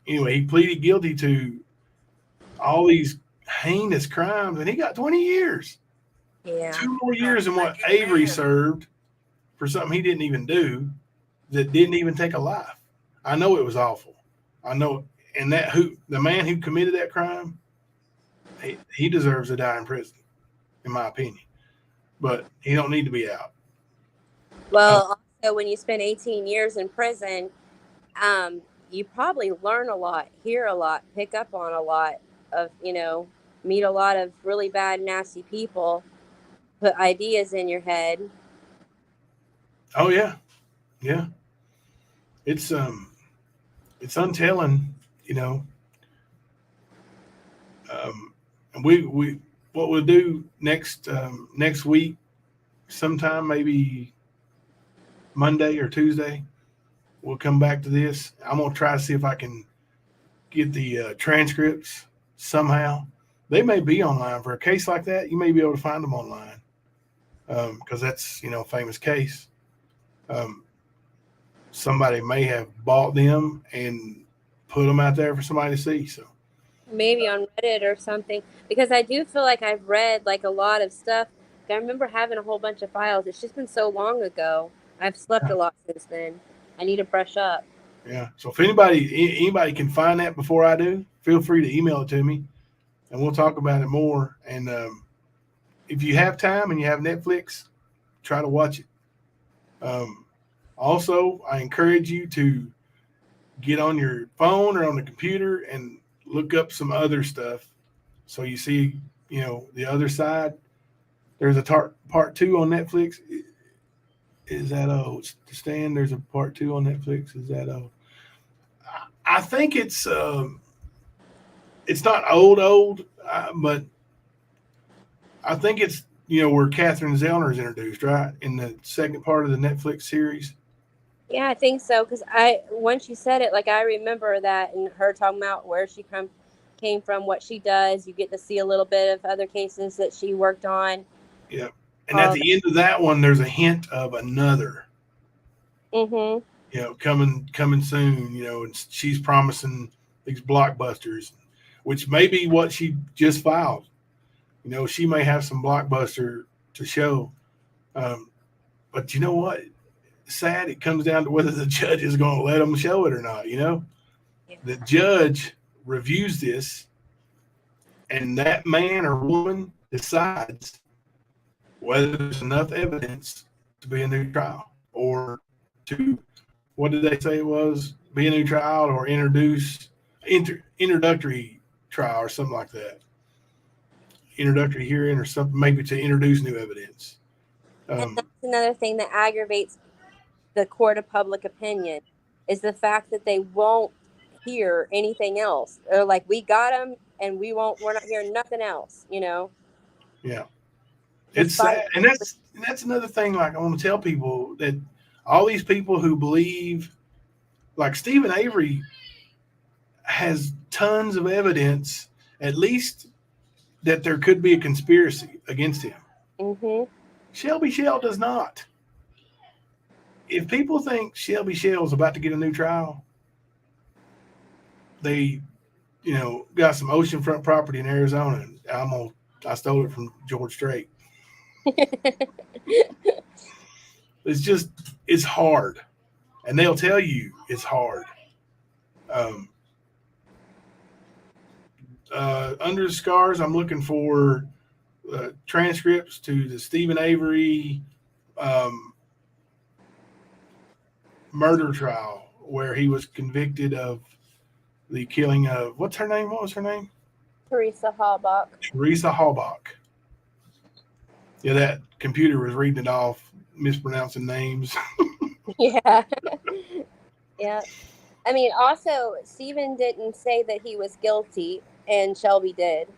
anyway, he pleaded guilty to all these heinous crimes, and he got 20 years. Yeah. 2 more years than what Avery served for something he didn't even do, that didn't even take a life. I know it was awful. I know, and the man who committed that crime, he deserves to die in prison, in my opinion. But he don't need to be out. Well, also, when you spend 18 years in prison, you probably learn a lot, hear a lot, pick up on a lot of, you know, meet a lot of really bad, nasty people, put ideas in your head. Oh yeah, yeah. It's untelling, you know. And we what we'll do next week, sometime maybe Monday or Tuesday, we'll come back to this. I'm gonna try to see if I can get the transcripts somehow. They may be online for a case like that. You may be able to find them online because that's, you know, a famous case. Somebody may have bought them and put them out there for somebody to see. So Maybe on Reddit or something, because I do feel like I've read like a lot of stuff. I remember having a whole bunch of files. It's just been so long ago. I've slept a lot since then. I need to brush up. yeah. So if anybody can find that before I do, feel free to email it to me, and we'll talk about it more. And if you have time and you have Netflix, try to watch it. Also, I encourage you to get on your phone or on the computer and look up some other stuff. So you see, you know, the other side. There's a part 2 on Netflix. Is that Stan? There's a part 2 on Netflix. Is that I think it's not old, but I think it's, you know, where Catherine Zellner is introduced, right, in the second part of the Netflix series. Yeah, I think so. Because once you said it, like I remember that, and her talking about where she came from, what she does. You get to see a little bit of other cases that she worked on. Yeah. And at All the end of that one, there's a hint of another, that. coming soon, and she's promising these blockbusters, which may be what she just filed. She may have some blockbuster to show. But you know what? Sad, it comes down to whether the judge is going to let them show it or not. Yeah. The judge reviews this, and that man or woman decides whether there's enough evidence to be a new trial or to, what did they say it was, be a new trial or introductory trial or something like that. Introductory hearing or something, maybe to introduce new evidence. And that's another thing that aggravates the court of public opinion is the fact that they won't hear anything else. They're like, we got them, and we're not hearing nothing else. Yeah, it's sad, and that's another thing. Like, I want to tell people that all these people who believe, like Stephen Avery, has tons of evidence, at least that there could be a conspiracy against him. Mm-hmm. Shelby Shell does not. If people think Shelby Shell is about to get a new trial, they, got some oceanfront property in Arizona. And I stole it from George Strait. It's hard, and they'll tell you it's hard. Under the scars, I'm looking for transcripts to the Stephen Avery murder trial where he was convicted of the killing of, what's her name? What was her name? Teresa Halbach. Teresa Halbach. Yeah, that computer was reading it off, mispronouncing names. Yeah. Yeah. I mean, also, Stephen didn't say that he was guilty, and Shelby did.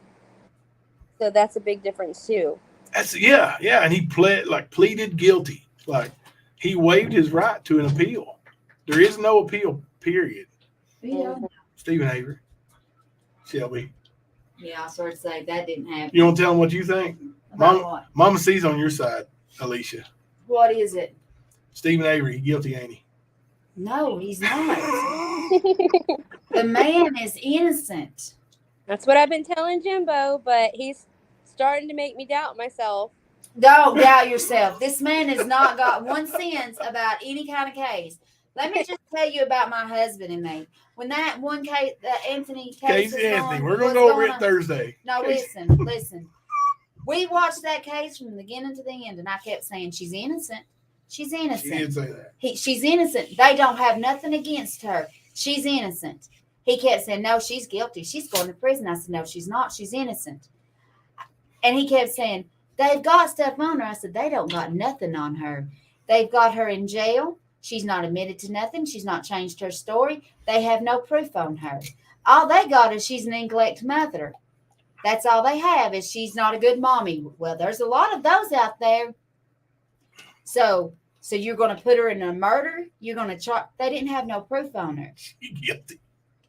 So that's a big difference too. Yeah, and he pleaded guilty. Like, he waived his right to an appeal. There is no appeal, period. Yeah. Stephen Avery. Shelby. Yeah, I sort of say that didn't happen. You want to tell them what you think? About what? Mama C's on your side, Alicia. What is it? Stephen Avery, guilty, ain't he? No, he's not. The man is innocent. That's what I've been telling Jimbo, but he's starting to make me doubt myself. Don't doubt yourself. This man has not got one sense about any kind of case. Let me just tell you about my husband and me. When that one case, the Anthony case, Casey Anthony, we're going to go over it Thursday. No, Casey. listen. We watched that case from the beginning to the end, and I kept saying she's innocent. She's innocent. She did say that. She's innocent. They don't have nothing against her. She's innocent. He kept saying, no, she's guilty. She's going to prison. I said, no, she's not. She's innocent. And he kept saying, they've got stuff on her. I said, they don't got nothing on her. They've got her in jail. She's not admitted to nothing. She's not changed her story. They have no proof on her. All they got is she's an neglect mother. That's all they have is she's not a good mommy. Well, there's a lot of those out there. So you're going to put her in a murder? You're going to charge? They didn't have no proof on her. She's guilty.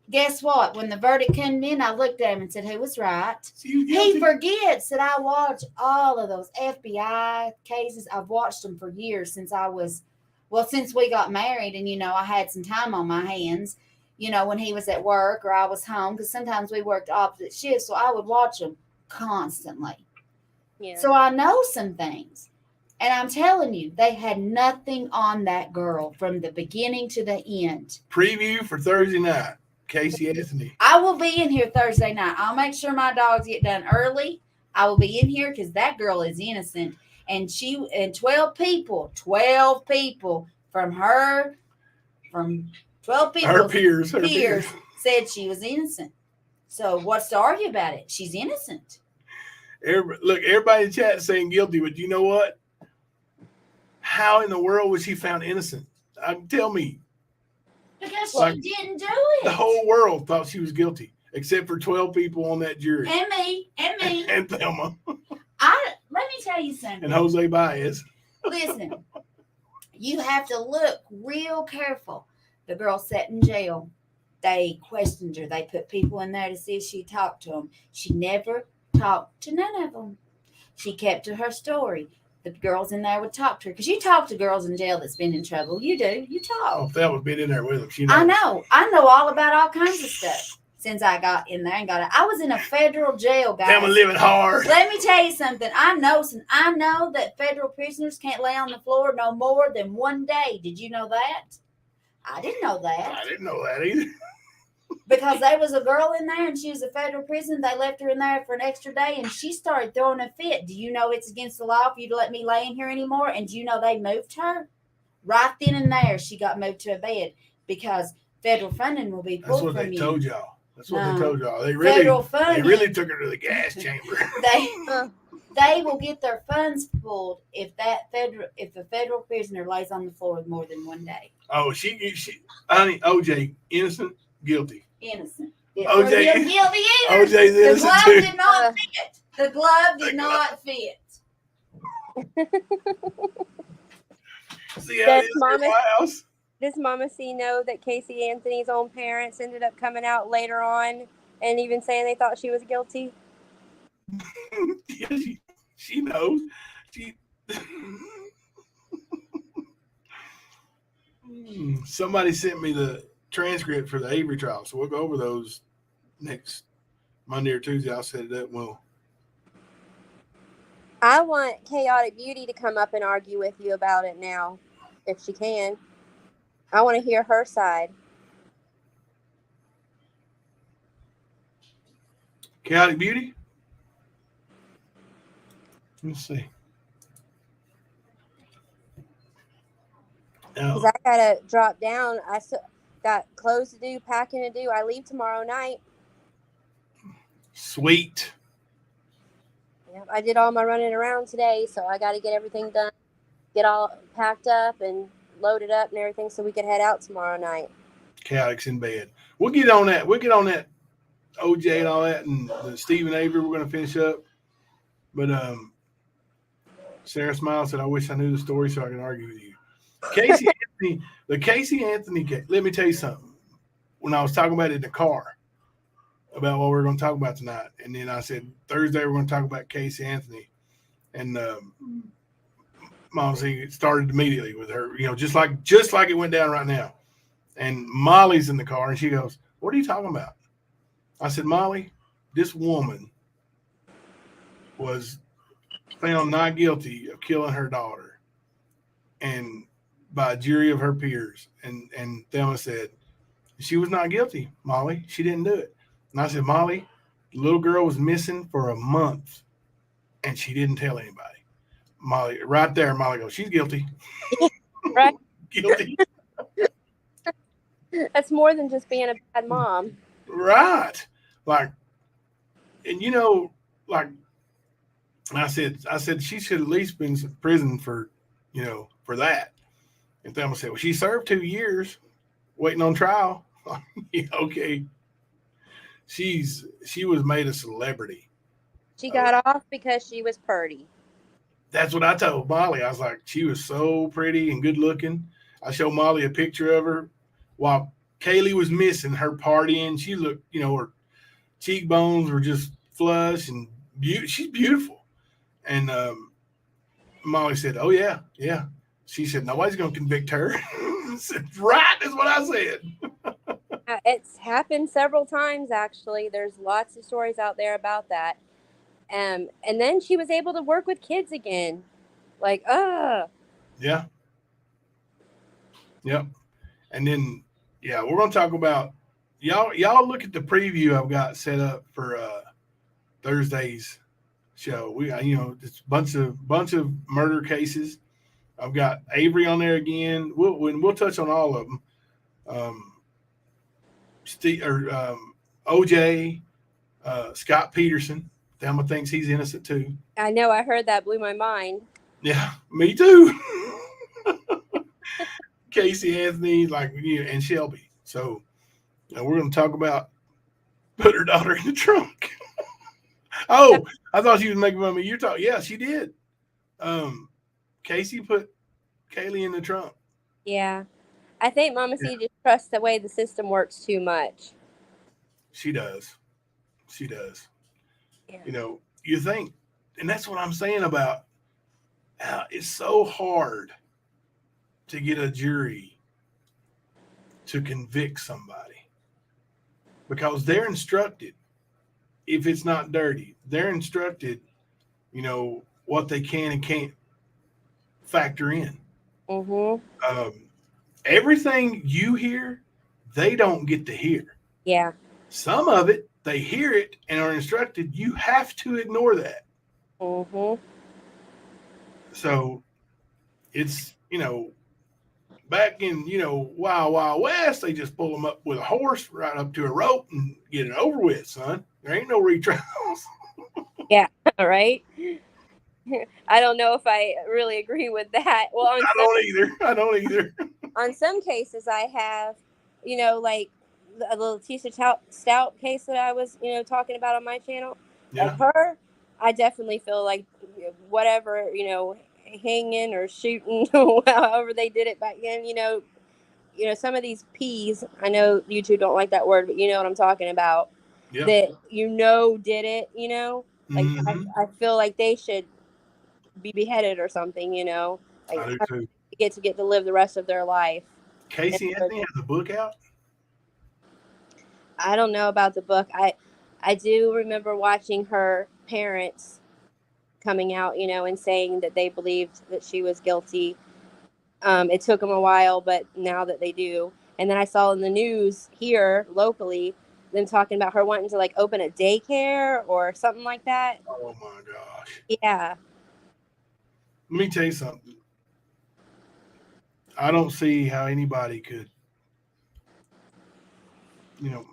Guess what? When the verdict came in, I looked at him and said, who was right? He forgets that I watch all of those FBI cases. I've watched them for years since we got married, and, I had some time on my hands, when he was at work or I was home, because sometimes we worked opposite shifts, so I would watch them constantly. Yeah. So I know some things. And I'm telling you, they had nothing on that girl from the beginning to the end. Preview for Thursday night. Casey Anthony. I will be in here Thursday night. I'll make sure my dogs get done early. I will be in here because that girl is innocent. And 12 people from 12 people, Her peers. said she was innocent. So what's to argue about it? She's innocent. Everybody in the chat is saying guilty, but you know what? How in the world was she found innocent? Tell me. Because Like, she didn't do it. The whole world thought she was guilty, except for 12 people on that jury. And me. And Thelma. Let me tell you something. And Jose Baez. Listen, You have to look real careful. The girl sat in jail. They questioned her. They put people in there to see if she talked to them. She never talked to none of them. She kept to her story. The girls in there would talk to her because you talk to girls in jail that's been in trouble. You do. You Oh, talk. if that was been in there with him, she knows. I know. I know all about all kinds of stuff since I got in there and got out. I was in a federal jail, guys. Them living hard. Let me tell you something. I know that federal prisoners can't lay on the floor no more than one day. Did you know that? I didn't know that. I didn't know that either. Because there was a girl in there and she was a federal prison. They left her in there for an extra day and she started throwing a fit. Do you know it's against the law for you to let me lay in here anymore? And do you know they moved her? Right then and there, she got moved to a bed because federal funding will be That's pulled what from they you. told y'all. That's what No. they told y'all. They Federal funding. took her to the gas chamber. They will get their funds pulled if a federal prisoner lays on the floor more than one day. Oh, honey, OJ, innocent, guilty. Innocent. OJ Guilty either. OJ's The innocent glove too. did not fit. The glove did not fit. See how Does it is in Mama- my house? Does Mama C know that Casey Anthony's own parents ended up coming out later on and even saying they thought she was guilty? Yeah, she knows. Somebody sent me the transcript for the Avery trial, so we'll go over those next Monday or Tuesday. I'll set it up. Well, I want Chaotic Beauty to come up and argue with you about it now, if she can. I want to hear her side. Chaotic Beauty. Let's see. Because I got to drop down. I got clothes to do, packing to do. I leave tomorrow night. Sweet. Yep, I did all my running around today, so I got to get everything done, get all packed up and loaded up and everything so we could head out tomorrow night. Chaotic's in bed. We'll get on that. We'll get on that OJ and all that, and the Stephen Avery. We're going to finish up. But Sarah Smile said, "I wish I knew the story so I could argue with you." Casey Anthony, the Casey Anthony case. Let me tell you something. When I was talking about it in the car, about what we're going to talk about tonight, and then I said Thursday we're going to talk about Casey Anthony, and Mom said started immediately with her, just like it went down right now. And Molly's in the car, and she goes, "What are you talking about?" I said, "Molly, this woman was found not guilty of killing her daughter, and by a jury of her peers." And Thelma said, "She was not guilty, Molly. She didn't do it." And I said, "Molly, the little girl was missing for a month, and she didn't tell anybody." Molly, right there, Molly goes, "She's guilty." Right. Guilty. That's more than just being a bad mom. Right. Like, and I said she should at least been in prison for that. And Thelma said, "Well, she served 2 years waiting on trial." Yeah, okay. She was made a celebrity. She got off because she was purty. That's what I told Molly. I was like, she was so pretty and good looking. I showed Molly a picture of her while Kaylee was missing, her partying. She looked, her cheekbones were just flush and she's beautiful. And Molly said, "Oh, yeah. She said, "Nobody's going to convict her." I said, "Right," is what I said. It's happened several times, actually. There's lots of stories out there about that. And then she was able to work with kids again. Like, Yeah. Yep. And then, we're going to talk about y'all look at the preview I've got set up for Thursday's show. We it's a bunch of murder cases. I've got Avery on there again. We'll touch on all of them. OJ, Scott Peterson. Thelma thinks he's innocent too. I know. I heard that, blew my mind. Yeah, me too. Casey Anthony, and Shelby. So we're going to talk about put her daughter in the trunk. Oh, I thought she was making fun of me. Yeah, she did. Casey put Kaylee in the trunk. Yeah. I think Mama C just trusts the way the system works too much. She does. She does. Yeah. You know, you think, and that's what I'm saying about how it's so hard to get a jury to convict somebody because they're instructed if it's not dirty. They're instructed, you know, what they can and can't factor in. Mm-hmm. Everything you hear, they don't get to hear. Yeah. Some of it, they hear it and are instructed. You have to ignore that. Mm-hmm. So it's, you know, back in, you know, Wild Wild West, they just pull them up with a horse right up to a rope and get it over with, son. There ain't no retrials. Yeah. Right. I don't know if I really agree with that. Well, I don't either. on some cases I have, you know, like the Letitia Stout case that I was, you know, talking about on my channel. Yeah. Like her, I definitely feel like whatever, you know, hanging or shooting, however they did it back then, you know, some of these P's, I know you two don't like that word, but you know what I'm talking about. Yeah. That, you know, did it, you know, like I feel like they should be beheaded or something, you know, like I do too. get to live the rest of their life. Casey Anthony has a book out. I don't know about the book. I do remember watching her parents coming out, you know, and saying that they believed that she was guilty. It took them a while, but now that they do. And then I saw in the news here locally them talking about her wanting to like open a daycare or something like that. Oh my gosh. Yeah. Let me tell you something. I don't see how anybody could, you know,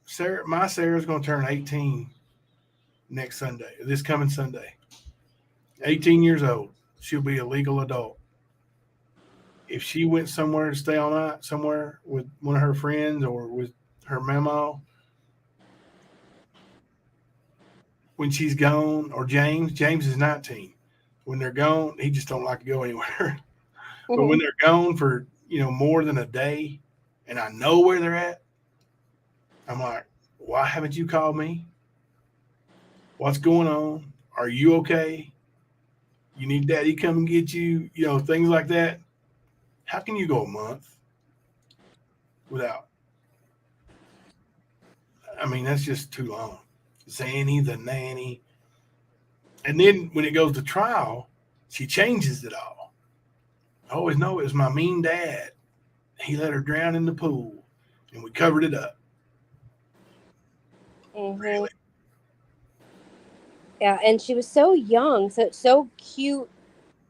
Sarah's going to turn 18 next Sunday, this coming Sunday. 18 years old. She'll be a legal adult. If she went somewhere to stay all night, somewhere with one of her friends or with her mama, when she's gone, or James is 19. When they're gone, he just don't like to go anywhere. But when they're gone for, you know, more than a day, and I know where they're at, I'm like, why haven't you called me? What's going on? Are you okay? You need daddy come and get you, you know, things like that. How can you go a month without? I mean, that's just too long. Zanny, the nanny. And then when it goes to trial, she changes it all. I always know it was my mean dad. He let her drown in the pool, and we covered it up. Mm-hmm. Really? Yeah, and she was so young, so cute,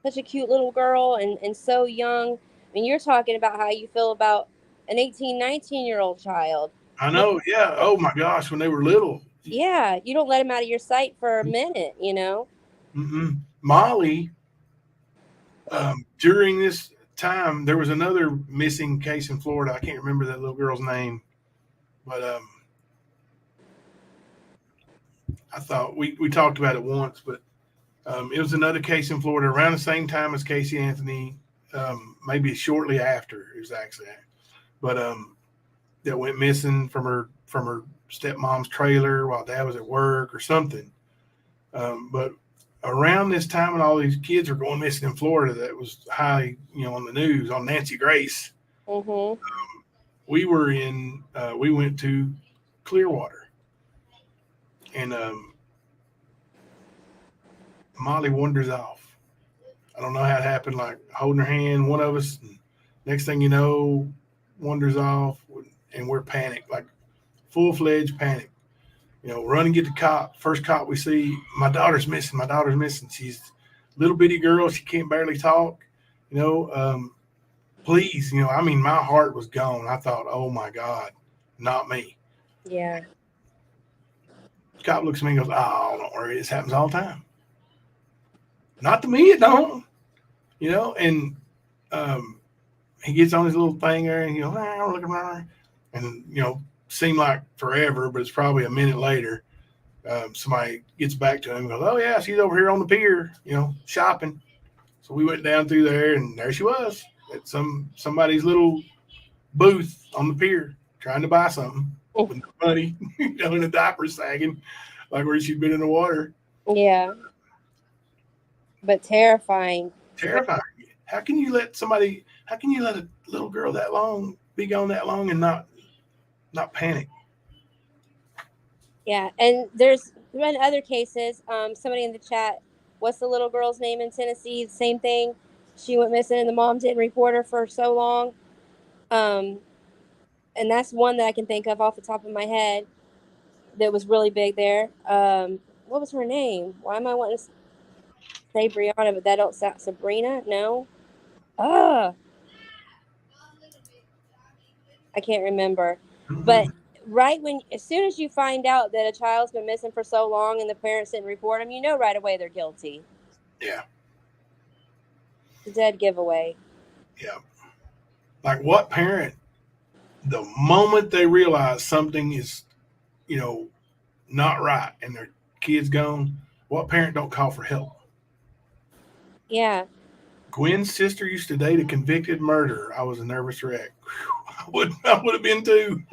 such a cute little girl, and so young. I mean, you're talking about how you feel about an 18, 19-year-old child. I know, yeah. Oh my gosh, when they were little. Yeah, you don't let them out of your sight for a minute, you know. Mm-mm. Molly, during this time, there was another missing case in Florida. I can't remember that little girl's name, but I thought we talked about it once, but it was another case in Florida around the same time as Casey Anthony, maybe shortly after it was actually, but that went missing from her stepmom's trailer while dad was at work or something. But around this time when all these kids were going missing in Florida, that was highly, you know, on the news on Nancy Grace. Mm-hmm. We went to Clearwater, and Molly wanders off. I don't know how it happened, like holding her hand, one of us, and next thing you know, wanders off, and we're panicked, like full-fledged panic. You know, run and get the cop. First cop we see, my daughter's missing. She's a little bitty girl. She can't barely talk. You know, please, you know, I mean, my heart was gone. I thought, oh my God, not me. Yeah. The cop looks at me and goes, oh, don't worry. This happens all the time. Not to me, it don't. You know, and he gets on his little thing there and he goes, look around. And, you know, seemed like forever, but it's probably a minute later. Somebody gets back to him and goes, oh, yeah, she's over here on the pier, you know, shopping. So we went down through there, and there she was at somebody's little booth on the pier trying to buy something with no money, in a diaper sagging, like where she'd been in the water. Yeah. But terrifying. Terrifying. How can you let a little girl be gone that long and not panic? Yeah, and there's been other cases. Somebody in the chat, what's the little girl's name in Tennessee? Same thing. She went missing, and the mom didn't report her for so long. And that's one that I can think of off the top of my head that was really big there. What was her name? Why am I wanting to say Brianna, but that don't sound Sabrina? No. I can't remember. But as soon as you find out that a child's been missing for so long and the parents didn't report them, you know right away they're guilty. Yeah. It's a dead giveaway. Yeah. Like what parent, the moment they realize something is, not right and their kid's gone, what parent don't call for help? Yeah. Gwen's sister used to date a convicted murderer. I was a nervous wreck. Whew, I would have been too.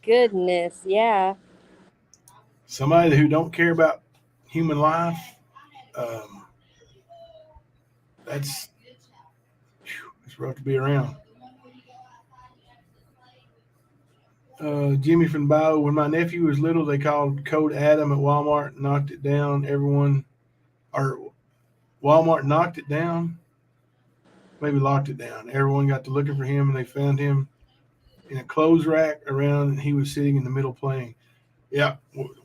Goodness, yeah. Somebody who don't care about human life, it's rough to be around. Jimmy from Bio, when my nephew was little, they called Code Adam at Walmart, knocked it down. Walmart knocked it down, maybe locked it down. Everyone got to looking for him, and they found him in a clothes rack around, and he was sitting in the middle playing. Yeah,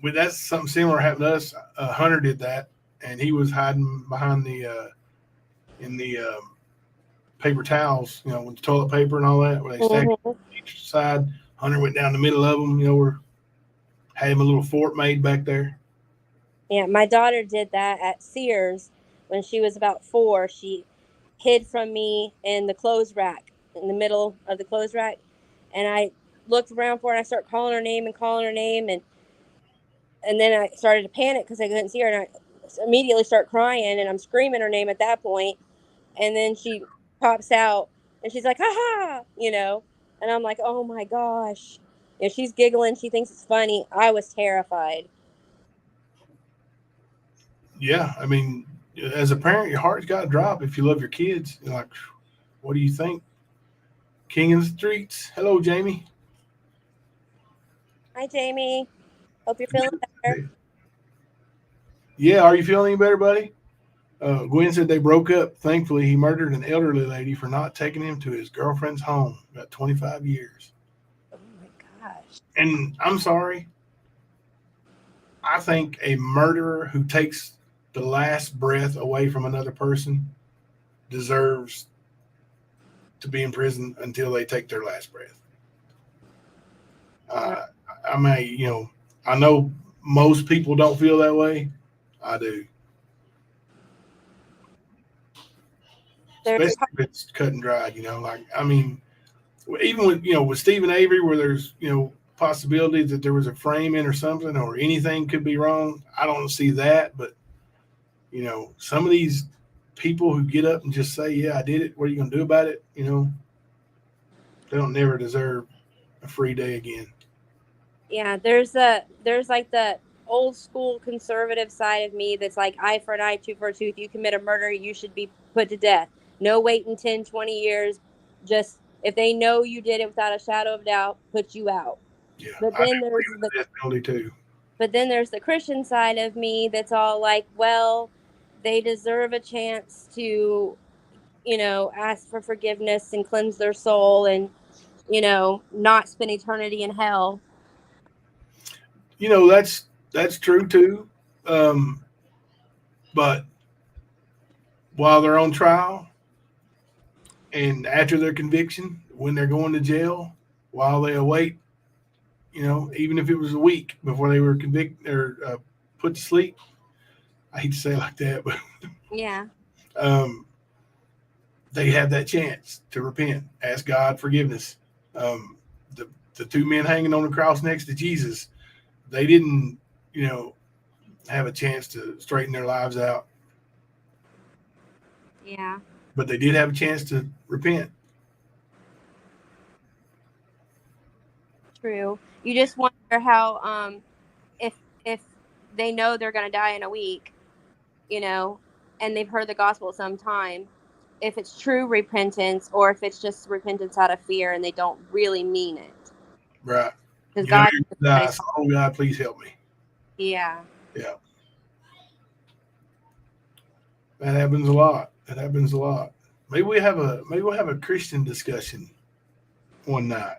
that's something similar happened to us. Hunter did that, and he was hiding behind in the paper towels, with the toilet paper and all that, where they stacked each side. Hunter went down the middle of them, had him a little fort made back there. Yeah, my daughter did that at Sears when she was about 4. She hid from me in the clothes rack, in the middle of the clothes rack. And I looked around for her, and I started calling her name. And then I started to panic because I couldn't see her. And I immediately start crying, and I'm screaming her name at that point. And then she pops out, and she's like, ha ha, And I'm like, oh, my gosh. She's giggling. She thinks it's funny. I was terrified. Yeah, I mean, as a parent, your heart's got to drop if you love your kids. You're like, what do you think? King of the streets. Hello, Jamie. Hi, Jamie. Hope you're feeling better. Yeah, are you feeling any better, buddy? Gwen said they broke up. Thankfully, he murdered an elderly lady for not taking him to his girlfriend's home. About 25 years. Oh, my gosh. And I'm sorry. I think a murderer who takes the last breath away from another person deserves to be in prison until they take their last breath. I know most people don't feel that way. I do. Especially if it's cut and dried, even with Stephen Avery, where there's, possibilities that there was a frame in or something, or anything could be wrong. I don't see that, but some of these people who get up and just say, yeah, I did it. What are you going to do about it? They don't never deserve a free day again. Yeah, there's like the old school conservative side of me that's like, eye for an eye, tooth for a tooth. You commit a murder, you should be put to death. No waiting 10, 20 years. Just if they know you did it without a shadow of doubt, put you out. Yeah, but then there's the death penalty too. But then there's the Christian side of me that's all like, well, they deserve a chance to, ask for forgiveness and cleanse their soul and, not spend eternity in hell. That's true too. But while they're on trial and after their conviction, when they're going to jail, while they await, even if it was a week before they were convicted or put to sleep, I hate to say it like that, but yeah, they have that chance to repent, ask God forgiveness. The two men hanging on the cross next to Jesus, they didn't, have a chance to straighten their lives out. Yeah. but they did have a chance to repent. True. You just wonder how if they know they're going to die in a week, you know, and they've heard the gospel at some time, if it's true repentance or if it's just repentance out of fear and they don't really mean it. Right. Because You know, God, you're gonna die, so, oh God, please help me. yeah, Yeah. That happens a lot. That happens a lot. Maybe we'll have a Christian discussion one night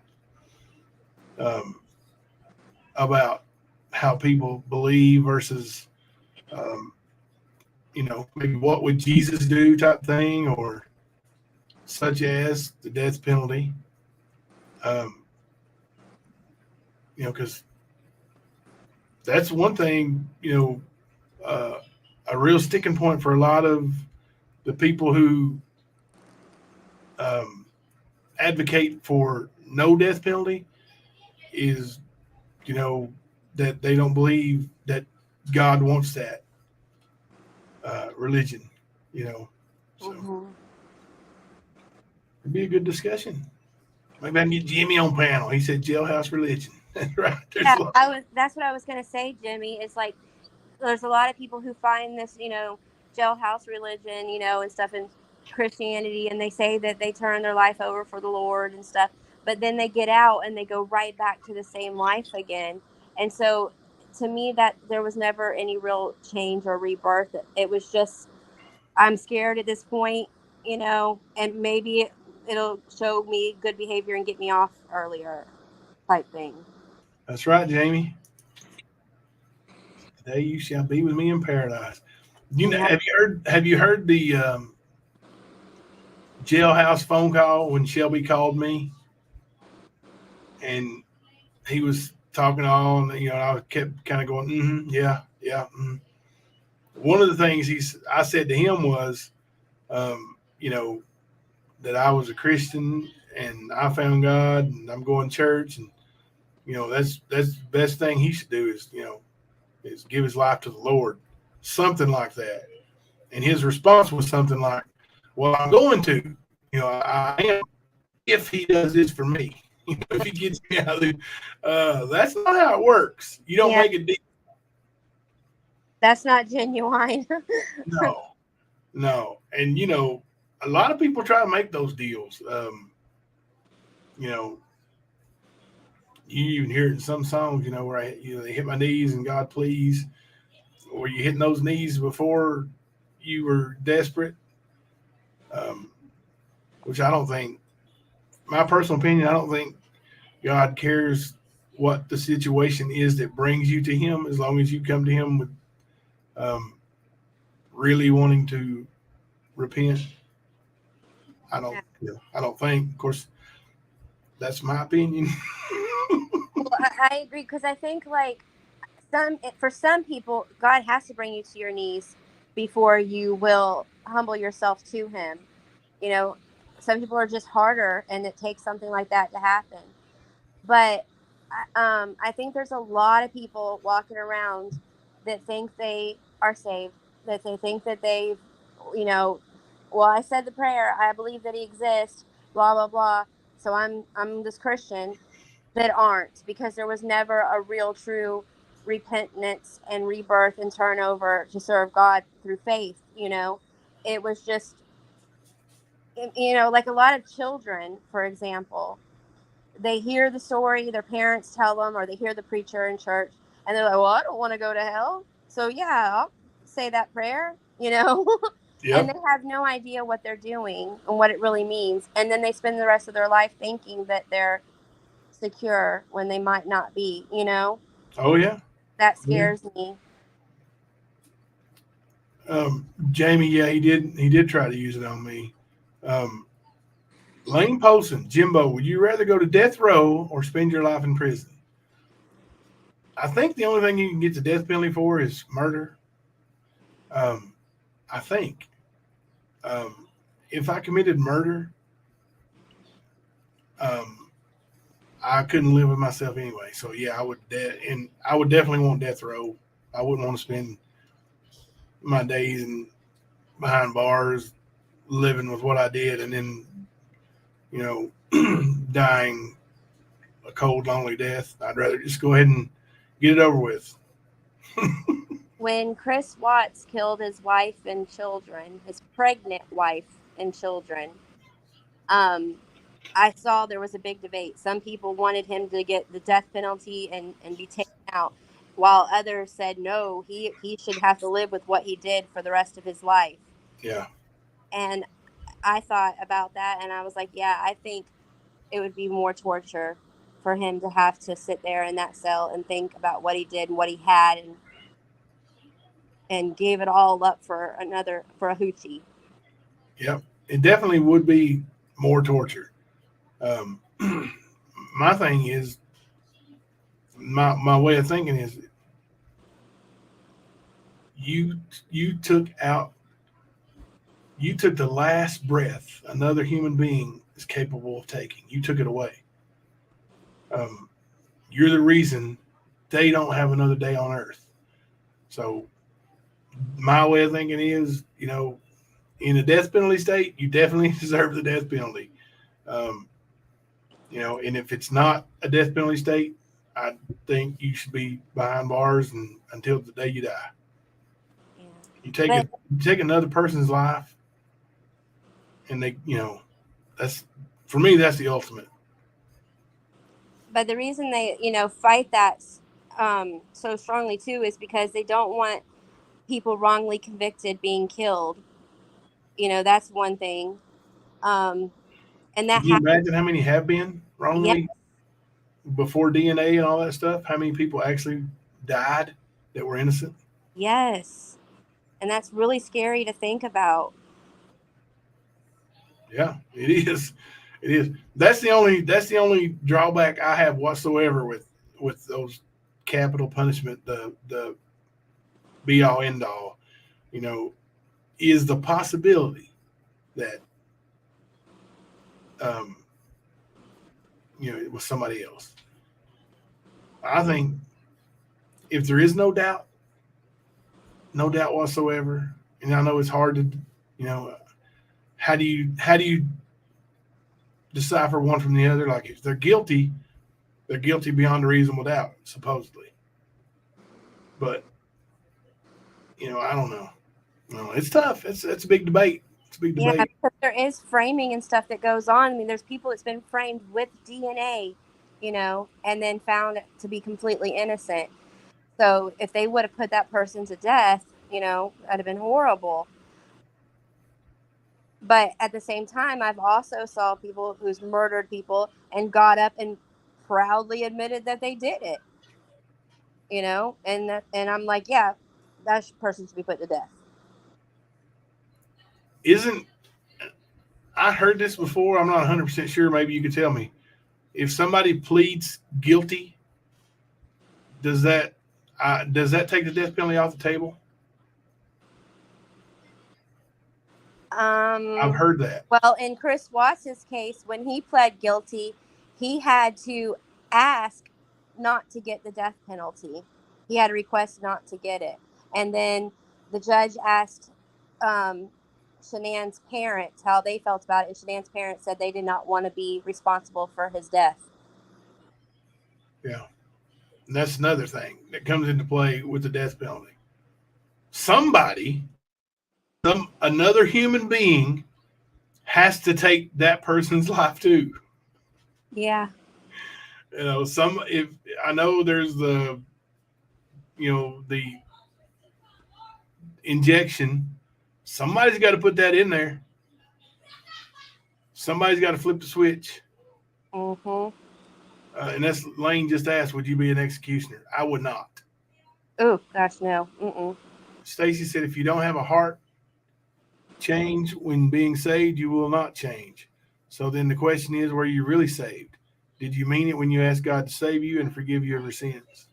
about how people believe versus, maybe what would Jesus do type thing, or such as the death penalty. Because that's one thing, a real sticking point for a lot of the people who advocate for no death penalty is, that they don't believe that God wants that religion, So mm-hmm. it'd be a good discussion. Maybe I can get Jimmy on panel. He said jailhouse religion. Right. Yeah, that's what I was going to say, Jimmy. It's like there's a lot of people who find this, jailhouse religion, and stuff in Christianity, and they say that they turn their life over for the Lord and stuff, but then they get out and they go right back to the same life again. And so to me, that there was never any real change or rebirth. It was just, I'm scared at this point, and maybe it'll show me good behavior and get me off earlier type thing. That's right, Jamie. Today you shall be with me in paradise. Yeah. Have you heard the jailhouse phone call when Shelby called me, and he was talking on, I kept kind of going, yeah. One of the things I said to him was, that I was a Christian and I found God and I'm going to church, and that's the best thing he should do is give his life to the Lord, something like that. And his response was something like, well, I'm going to, I am, if he does this for me, if he gets me out of the, that's not how it works. You don't make a deal. That's not genuine. No. And, a lot of people try to make those deals. You even hear it in some songs, where they hit my knees and God, please, or you hitting those knees before you were desperate. Which I don't think, my personal opinion, I don't think God cares what the situation is that brings you to him, as long as you come to him with really wanting to repent. I don't think, of course, that's my opinion. Well, I agree, because I think for some people, God has to bring you to your knees before you will humble yourself to him. Some people are just harder, and it takes something like that to happen. But I think there's a lot of people walking around that think they are saved, that they think that they've, well, I said the prayer, I believe that he exists, blah, blah, blah. So I'm this Christian, that aren't, because there was never a real true repentance and rebirth and turnover to serve God through faith. It was just, like a lot of children, for example, they hear the story, their parents tell them, or they hear the preacher in church, and they're like, well, I don't want to go to hell. So yeah, I'll say that prayer, Yep. And they have no idea what they're doing and what it really means. And then they spend the rest of their life thinking that they're secure when they might not be, Oh yeah. That scares me. Jamie, yeah, he did try to use it on me. Lane Polson, Jimbo, would you rather go to death row or spend your life in prison? I think the only thing you can get the death penalty for is murder. I think if I committed murder, I couldn't live with myself anyway. So yeah, I would definitely want death row. I wouldn't want to spend my days behind bars, living with what I did and then, dying a cold, lonely death. I'd rather just go ahead and get it over with. When Chris Watts killed his wife and children, his pregnant wife and children, I saw there was a big debate. Some people wanted him to get the death penalty and be taken out, while others said no, he should have to live with what he did for the rest of his life. Yeah. And I thought about that, and I was like, yeah, I think it would be more torture for him to have to sit there in that cell and think about what he did and what he had, and gave it all up for a hoochie. Yep. It definitely would be more torture. My thing is, my way of thinking is, you took the last breath another human being is capable of taking. You took it away. You're the reason they don't have another day on earth. So my way of thinking is, in a death penalty state, you definitely deserve the death penalty. And if it's not a death penalty state, I think you should be behind bars and until the day you die. Yeah. You take another person's life, and they, that's, for me, that's the ultimate. But the reason they, fight that so strongly too is because they don't want people wrongly convicted being killed. That's one thing. And that Can you imagine how many have been wrongly before DNA and all that stuff? How many people actually died that were innocent? Yes. And that's really scary to think about. Yeah, it is. It is. That's the only drawback I have whatsoever with those capital punishment, the be all end all, is the possibility that it was somebody else. I think if there is no doubt whatsoever, and I know it's hard to, how do you decipher one from the other? Like, if they're guilty beyond a reasonable doubt, supposedly. But I don't know. No, it's tough. It's a big debate. It's a big debate. Yeah, because there is framing and stuff that goes on. I mean, there's people that's been framed with DNA, and then found to be completely innocent. So if they would have put that person to death, that'd have been horrible. But at the same time, I've also saw people who's murdered people and got up and proudly admitted that they did it. And I'm like, yeah, that person should be put to death. I heard this before. I'm not 100% sure. Maybe you could tell me. If somebody pleads guilty, does that take the death penalty off the table? I've heard that. Well, in Chris Watts' case, when he pled guilty, he had to ask not to get the death penalty. He had a request not to get it. And then the judge asked Shanann's parents how they felt about it. And Shanann's parents said they did not want to be responsible for his death. Yeah. And that's another thing that comes into play with the death penalty. Another human being has to take that person's life too. Yeah. If I know there's the injection, somebody's got to put that in there. Somebody's got to flip the switch. Mm-hmm. And that's Lane just asked, would you be an executioner? I would not. Oh, gosh, no. Mm-mm. Stacy said, if you don't have a heart change when being saved, you will not change. So then the question is, were you really saved? Did you mean it when you asked God to save you and forgive you of your sins?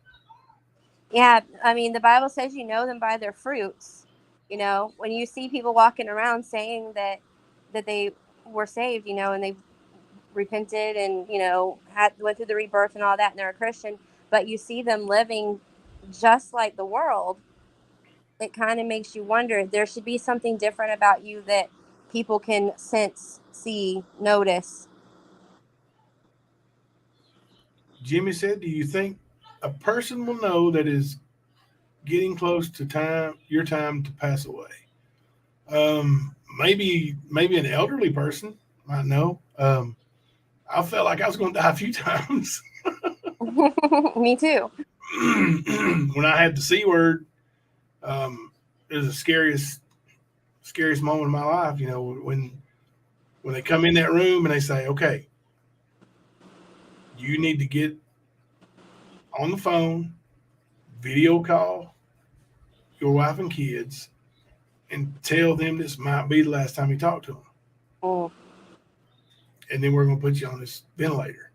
Yeah, I mean, the Bible says you know them by their fruits. When you see people walking around saying that they were saved, and they've repented and, went through the rebirth and all that, and they're a Christian, but you see them living just like the world, it kind of makes you wonder, there should be something different about you that people can sense, see, notice. Jimmy said, do you think a person will know that is getting close to your time to pass away? Maybe an elderly person might know. I felt like I was going to die a few times. Me too. When I had the C word, it was the scariest moment of my life. You know, when they come in that room and they say, okay, you need to get on the phone, video call your wife and kids, and tell them this might be the last time you talk to them. Mm. And then we're going to put you on this ventilator.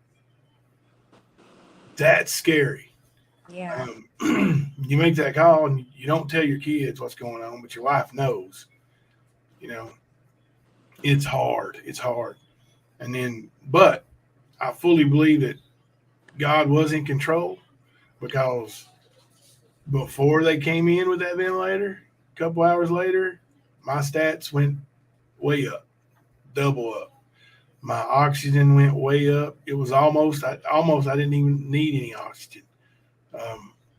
That's scary. Yeah. You make that call and you don't tell your kids what's going on, but your wife knows. You know, it's hard. It's hard. And then, but I fully believe that God was in control, because before they came in with that ventilator, a couple hours later, my stats went way up, double up. My oxygen went way up. It was almost I didn't even need any oxygen.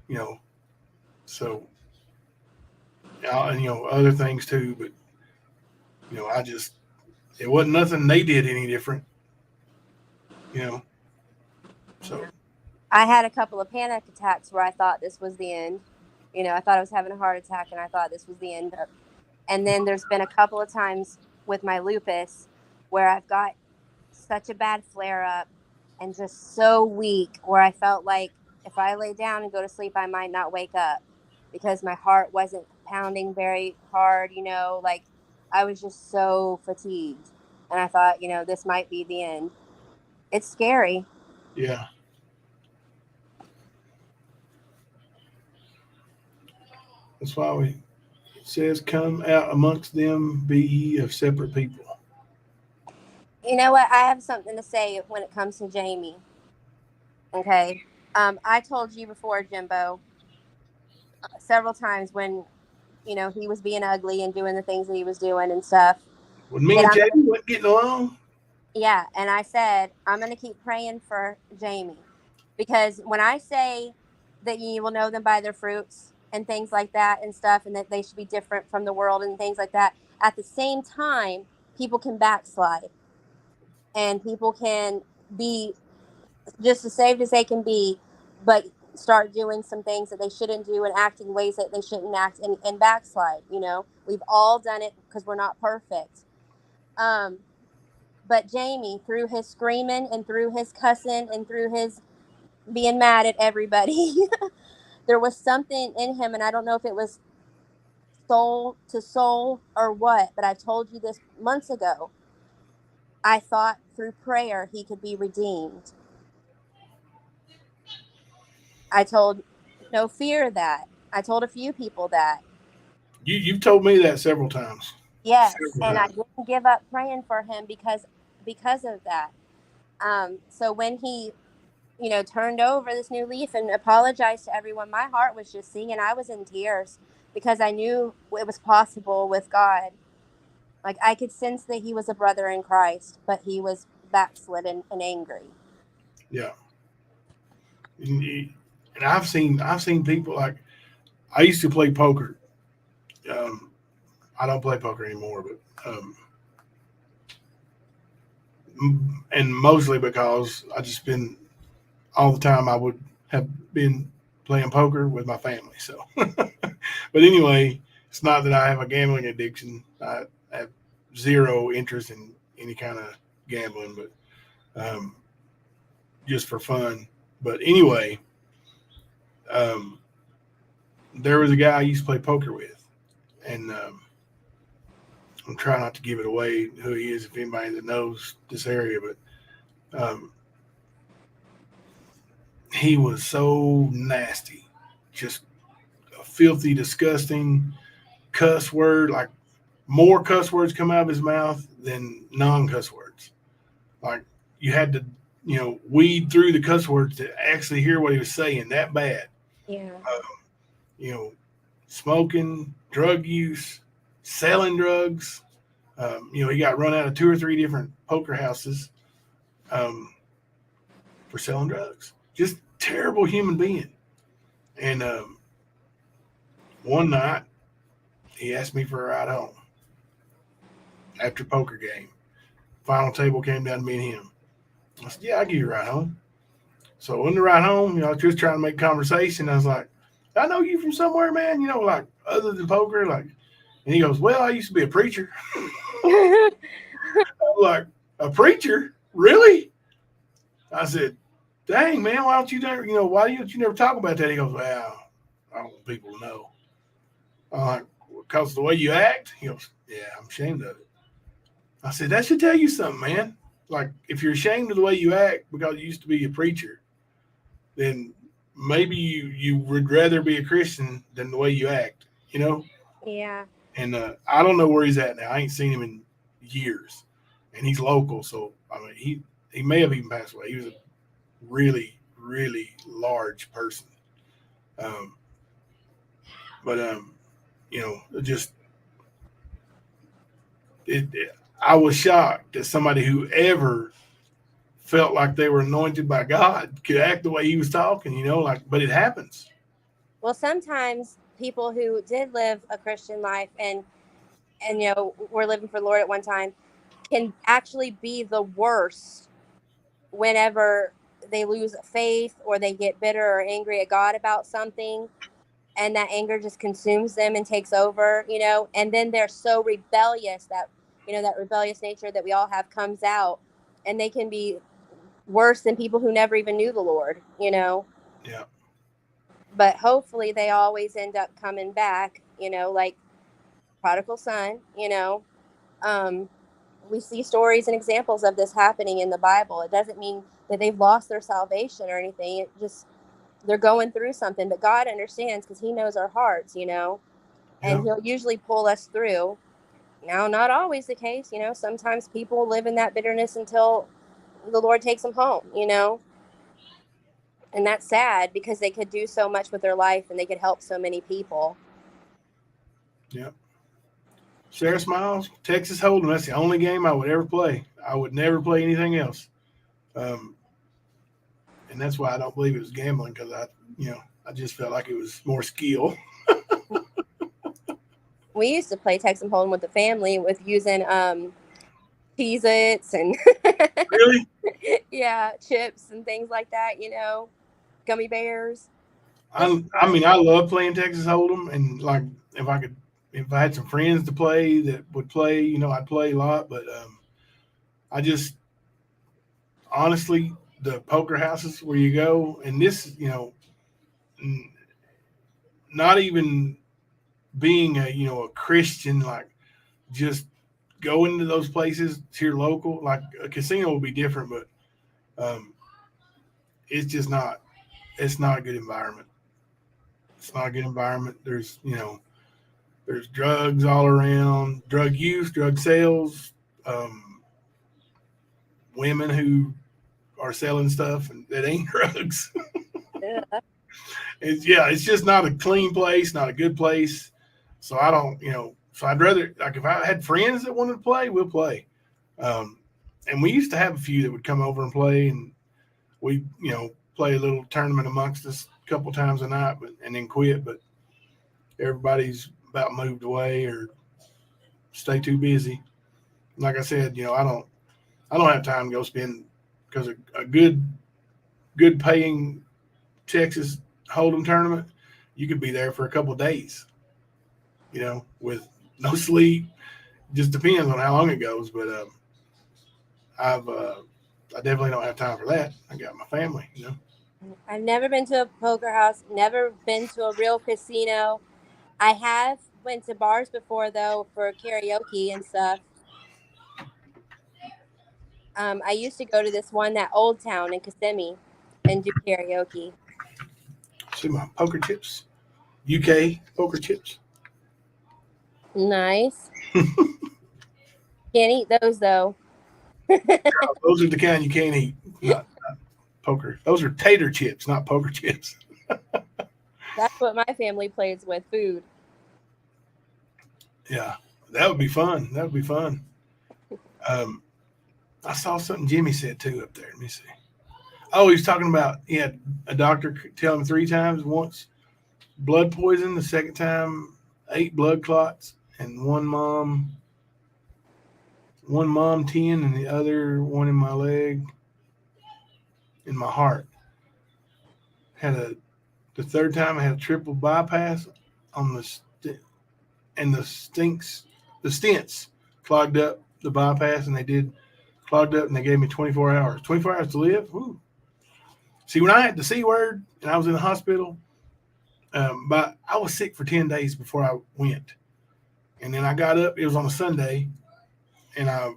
You know, so, and, you know, other things too, but, you know, it wasn't nothing they did any different, you know, so. I had a couple of panic attacks where I thought this was the end. You know, I thought I was having a heart attack and I thought this was the end. And then there's been a couple of times with my lupus where I've got such a bad flare up and just so weak where I felt like if I lay down and go to sleep, I might not wake up because my heart wasn't pounding very hard, you know, like I was just so fatigued. And I thought, you know, this might be the end. It's scary. Yeah. That's why it says, come out amongst them, be ye of separate people. You know what? I have something to say when it comes to Jamie. Okay. I told you before, Jimbo, several times when, you know, he was being ugly and doing the things that he was doing and stuff. When me and Jamie weren't getting along? Yeah. And I said, I'm going to keep praying for Jamie, because when I say that you will know them by their fruits and things like that and stuff, and that they should be different from the world and things like that, at the same time, people can backslide and people can be just as saved as they can be, but start doing some things that they shouldn't do and acting ways that they shouldn't act, and backslide. You know, we've all done it because we're not perfect. But Jamie, through his screaming and through his cussing and through his being mad at everybody, there was something in him, and I don't know if it was soul to soul or what, but I told you this months ago. I thought through prayer he could be redeemed. I told No Fear that. I told a few people that. You've told me that several times. Yes, and I didn't give up praying for him because of that. So when he, you know, turned over this new leaf and apologized to everyone, my heart was just singing. I was in tears because I knew it was possible with God. Like I could sense that he was a brother in Christ, but he was backslidden and angry. Yeah. And I've seen people, like, I used to play poker. I don't play poker anymore, but and mostly because I just been all the time I would have been playing poker with my family. So, but anyway, it's not that I have a gambling addiction. I have zero interest in any kind of gambling, but just for fun. But anyway, there was a guy I used to play poker with, and I'm trying not to give it away who he is if anybody that knows this area, but he was so nasty, just a filthy, disgusting cuss word. Like more cuss words come out of his mouth than non-cuss words. Like you had to, you know, weed through the cuss words to actually hear what he was saying. That bad. Yeah. You know, smoking, drug use, selling drugs, He got run out of 2 or 3 different poker houses for selling drugs. Just terrible human being. And one night, he asked me for a ride home after poker game. Final table came down to me and him. I said, yeah, I'll give you a ride home. So on the ride home, I was just trying to make conversation. I was like, I know you from somewhere, man, like other than poker. And he goes, well, I used to be a preacher. I'm like, a preacher? Really? I said, dang, man, why don't you never talk about that? He goes, well, I don't want people to know. I'm like, because of the way you act? He goes, yeah, I'm ashamed of it. I said, that should tell you something, man. Like, if you're ashamed of the way you act because you used to be a preacher, then maybe you would rather be a Christian than the way you act, Yeah. And I don't know where he's at now. I ain't seen him in years. And he's local, so, he may have even passed away. He was a really, really large person. I was shocked that somebody who ever felt like they were anointed by God could act the way he was talking, but it happens. Well, sometimes people who did live a Christian life and were living for the Lord at one time can actually be the worst whenever they lose faith or they get bitter or angry at God about something, and that anger just consumes them and takes over, and then they're so rebellious that, that rebellious nature that we all have comes out, and they can be worse than people who never even knew the Lord, Yeah. But hopefully they always end up coming back, like prodigal son, we see stories and examples of this happening in the Bible. It doesn't mean that they've lost their salvation or anything. It just, they're going through something, but God understands because he knows our hearts, and he'll usually pull us through. Now, not always the case, sometimes people live in that bitterness until the Lord takes them home, and that's sad because they could do so much with their life and they could help so many people. Yep. Sarah Smiles, Texas Hold'em. That's the only game I would ever play. I would never play anything else. And that's why I don't believe it was gambling, because I just felt like it was more skill. We used to play Texas Hold'em with the family with using Cheez-Its and Really? yeah, chips and things like that, gummy bears. I love playing Texas Hold'em, and like if I had some friends to play that would play, I'd play a lot. But I just honestly, the poker houses where you go, and this, not even being a Christian, like just going to those places here local, like a casino will be different, but it's just not. It's not a good environment. It's not a good environment. There's drugs all around, drug use, drug sales, women who are selling stuff and that ain't drugs. Yeah. It's just not a clean place, not a good place. So I don't, so I'd rather, like, if I had friends that wanted to play, we'll play. And we used to have a few that would come over and play, and we, play a little tournament amongst us a couple times a night, and then quit. But everybody's about moved away or stay too busy. Like I said, I don't have time to go spend, because a good paying Texas Hold'em tournament, you could be there for a couple of days, with no sleep. Just depends on how long it goes. But I definitely don't have time for that. I got my family, I've never been to a poker house, never been to a real casino. I have went to bars before, though, for karaoke and stuff. I used to go to this one, that Old Town in Kissimmee, and do karaoke. See my poker chips, UK poker chips. Nice. Can't eat those, though. Those are the kind you can't eat. Not poker. Those are tater chips, not poker chips. That's what my family plays with, food. Yeah, that would be fun. That would be fun. I saw something Jimmy said too up there. Let me see. Oh, he's talking about he had a doctor tell him 3 times. Once blood poison, the second time 8 blood clots, and one mom 10, and the other one in my leg, in my heart. The third time I had a triple bypass on and the stents clogged up the bypass, and they did clogged up, and they gave me 24 hours. 24 hours to live. Woo. See, when I had the C word and I was in the hospital, but I was sick for 10 days before I went. And then I got up, it was on a Sunday, and I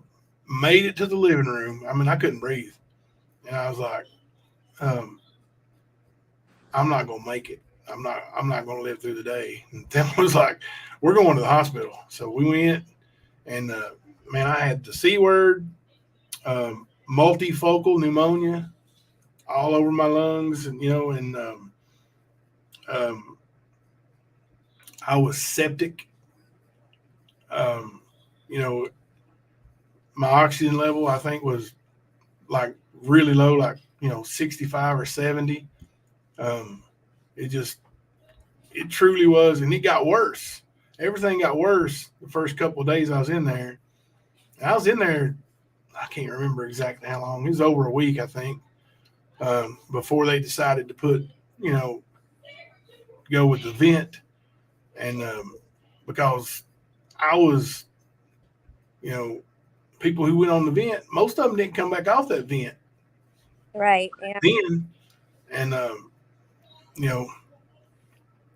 made it to the living room. I mean, I couldn't breathe. And I was like, I'm not going to make it. I'm not going to live through the day. And Tim was like, we're going to the hospital. So we went, and man, I had the C word, multifocal pneumonia all over my lungs, and I was septic. My oxygen level, I think, was like really low, like 65 or 70. It truly was, and it got worse. Everything got worse the first couple of days I was in there. And I was in there, I can't remember exactly how long. It was over a week, I think, before they decided to go with the vent. And because I was, people who went on the vent, most of them didn't come back off that vent. Right. Yeah. Then, and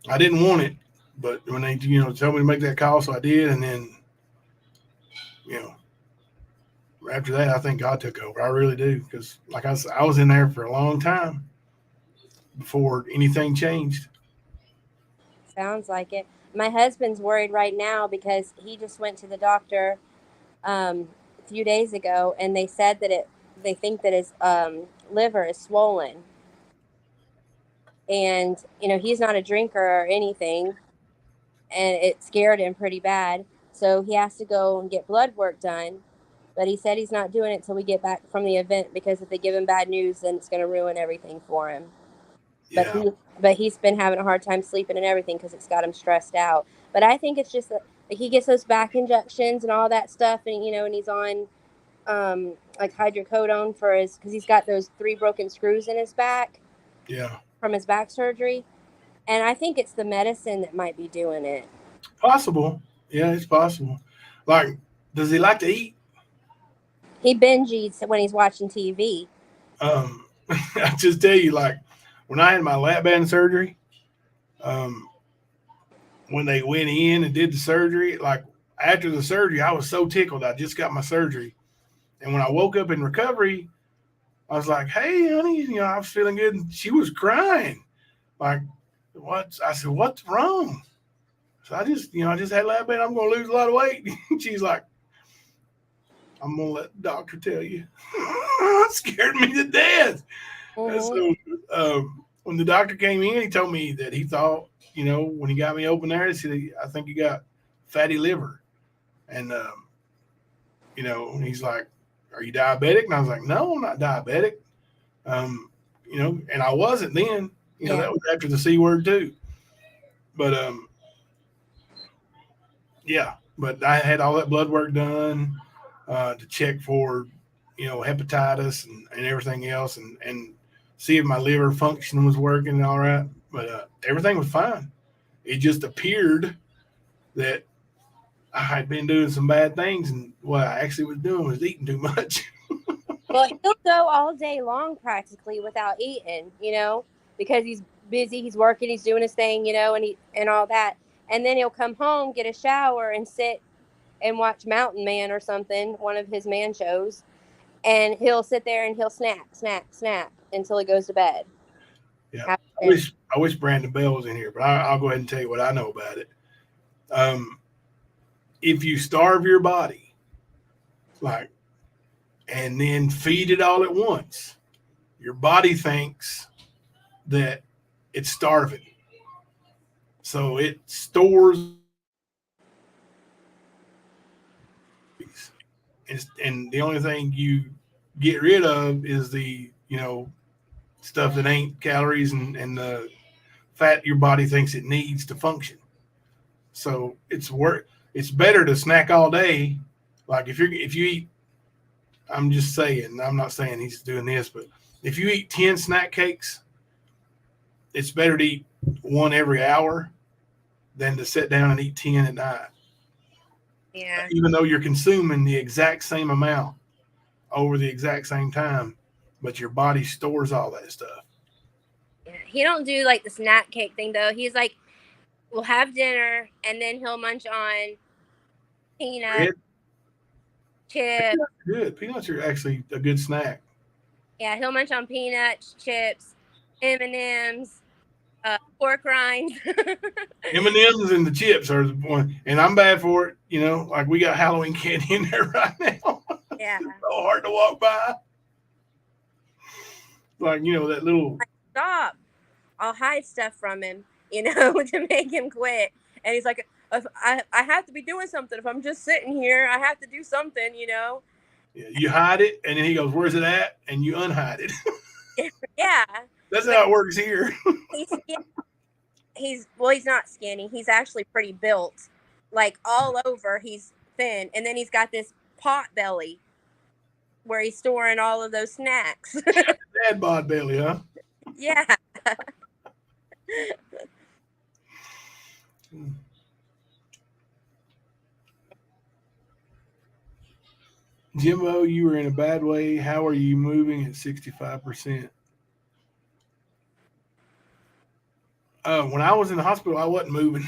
I didn't want it, but when they told me to make that call, so I did. And then after that, I think God took over. I really do, because like I said, I was in there for a long time before anything changed. Sounds like it. My husband's worried right now because he just went to the doctor a few days ago, and they said that they think that his liver is swollen. And he's not a drinker or anything, and it scared him pretty bad. So he has to go and get blood work done. But he said he's not doing it until we get back from the event, because if they give him bad news, then it's going to ruin everything for him. Yeah. But he's been having a hard time sleeping and everything because it's got him stressed out. But I think it's just that, like, he gets those back injections and all that stuff, and and he's on like hydrocodone because he's got those 3 broken screws in his back. Yeah. From his back surgery, and I think it's the medicine that might be doing it. Possible. Yeah, it's possible. Like, does he like to eat? He binge eats when he's watching TV. I just tell you, like, when I had my lap band surgery, when they went in and did the surgery, like after the surgery, I was so tickled. I just got my surgery. And when I woke up in recovery, I was like, hey, honey, I was feeling good. And she was crying. Like, what? I said, what's wrong? So I just had lap band. I'm going to lose a lot of weight. She's like, I'm going to let the doctor tell you. It scared me to death. Mm-hmm. So when the doctor came in, he told me that he thought, when he got me open there, he said, I think you got fatty liver. And, he's like, are you diabetic? And I was like, no, I'm not diabetic. And I wasn't then. That was after the C word too. But but I had all that blood work done to check for, hepatitis and everything else, and see if my liver function was working all right. But everything was fine. It just appeared that I had been doing some bad things, and what I actually was doing was eating too much. Well, he'll go all day long practically without eating, because he's busy, he's working, he's doing his thing, and all that. And then he'll come home, get a shower, and sit and watch Mountain Man or something, one of his man shows. And he'll sit there and he'll snap until he goes to bed. Yeah, I wish Brandon Bell was in here, but I'll go ahead and tell you what I know about it. If you starve your body, and then feed it all at once, your body thinks that it's starving. So it stores and the only thing you get rid of is the stuff that ain't calories and the fat your body thinks it needs to function. So it's better to snack all day. Like if you eat, I'm just saying, I'm not saying he's doing this, but if you eat 10 snack cakes, it's better to eat one every hour than to sit down and eat 10 at night. Yeah. Even though you're consuming the exact same amount over the exact same time, but your body stores all that stuff. Yeah. He don't do like the snack cake thing though. He's like, we'll have dinner and then he'll munch on peanuts, Bread? chips. Good. Peanuts are actually a good snack. Yeah, he'll munch on peanuts, chips, M&Ms, pork rinds. M&Ms and the chips are the one, and I'm bad for it. Like we got Halloween candy in there right now. Yeah. It's so hard to walk by. Like that little. Stop. I'll hide stuff from him, to make him quit. And he's like, I have to be doing something. If I'm just sitting here, I have to do something, Yeah, you hide it, and then he goes, "Where's it at?" And you unhide it. Yeah. That's how it works here. He's not skinny. He's actually pretty built. Like all over, he's thin. And then he's got this pot belly where he's storing all of those snacks. Dad bod belly, huh? Yeah. Jimbo, you were in a bad way. How are you moving at 65%? When I was in the hospital, I wasn't moving.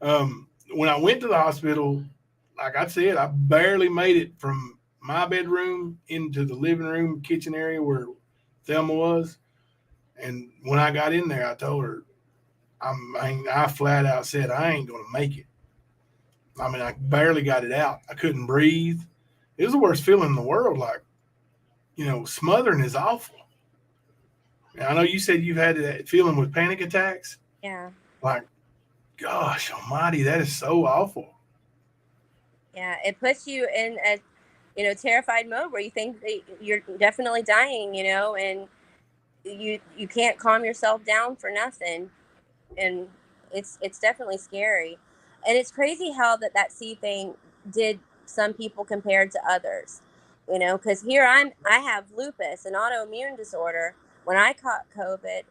When I went to the hospital, like I said, I barely made it from my bedroom into the living room, kitchen area where Thelma was. And when I got in there, I told her, I flat out said, I ain't going to make it. I mean, I barely got it out. I couldn't breathe. It was the worst feeling in the world. Like, smothering is awful. And I know you said you've had that feeling with panic attacks. Yeah. Like, gosh almighty, that is so awful. Yeah. It puts you in a, terrified mode where you think that you're definitely dying, and you can't calm yourself down for nothing. And it's definitely scary. And it's crazy how that C thing did some people compared to others, because here I have lupus, an autoimmune disorder. When I caught COVID,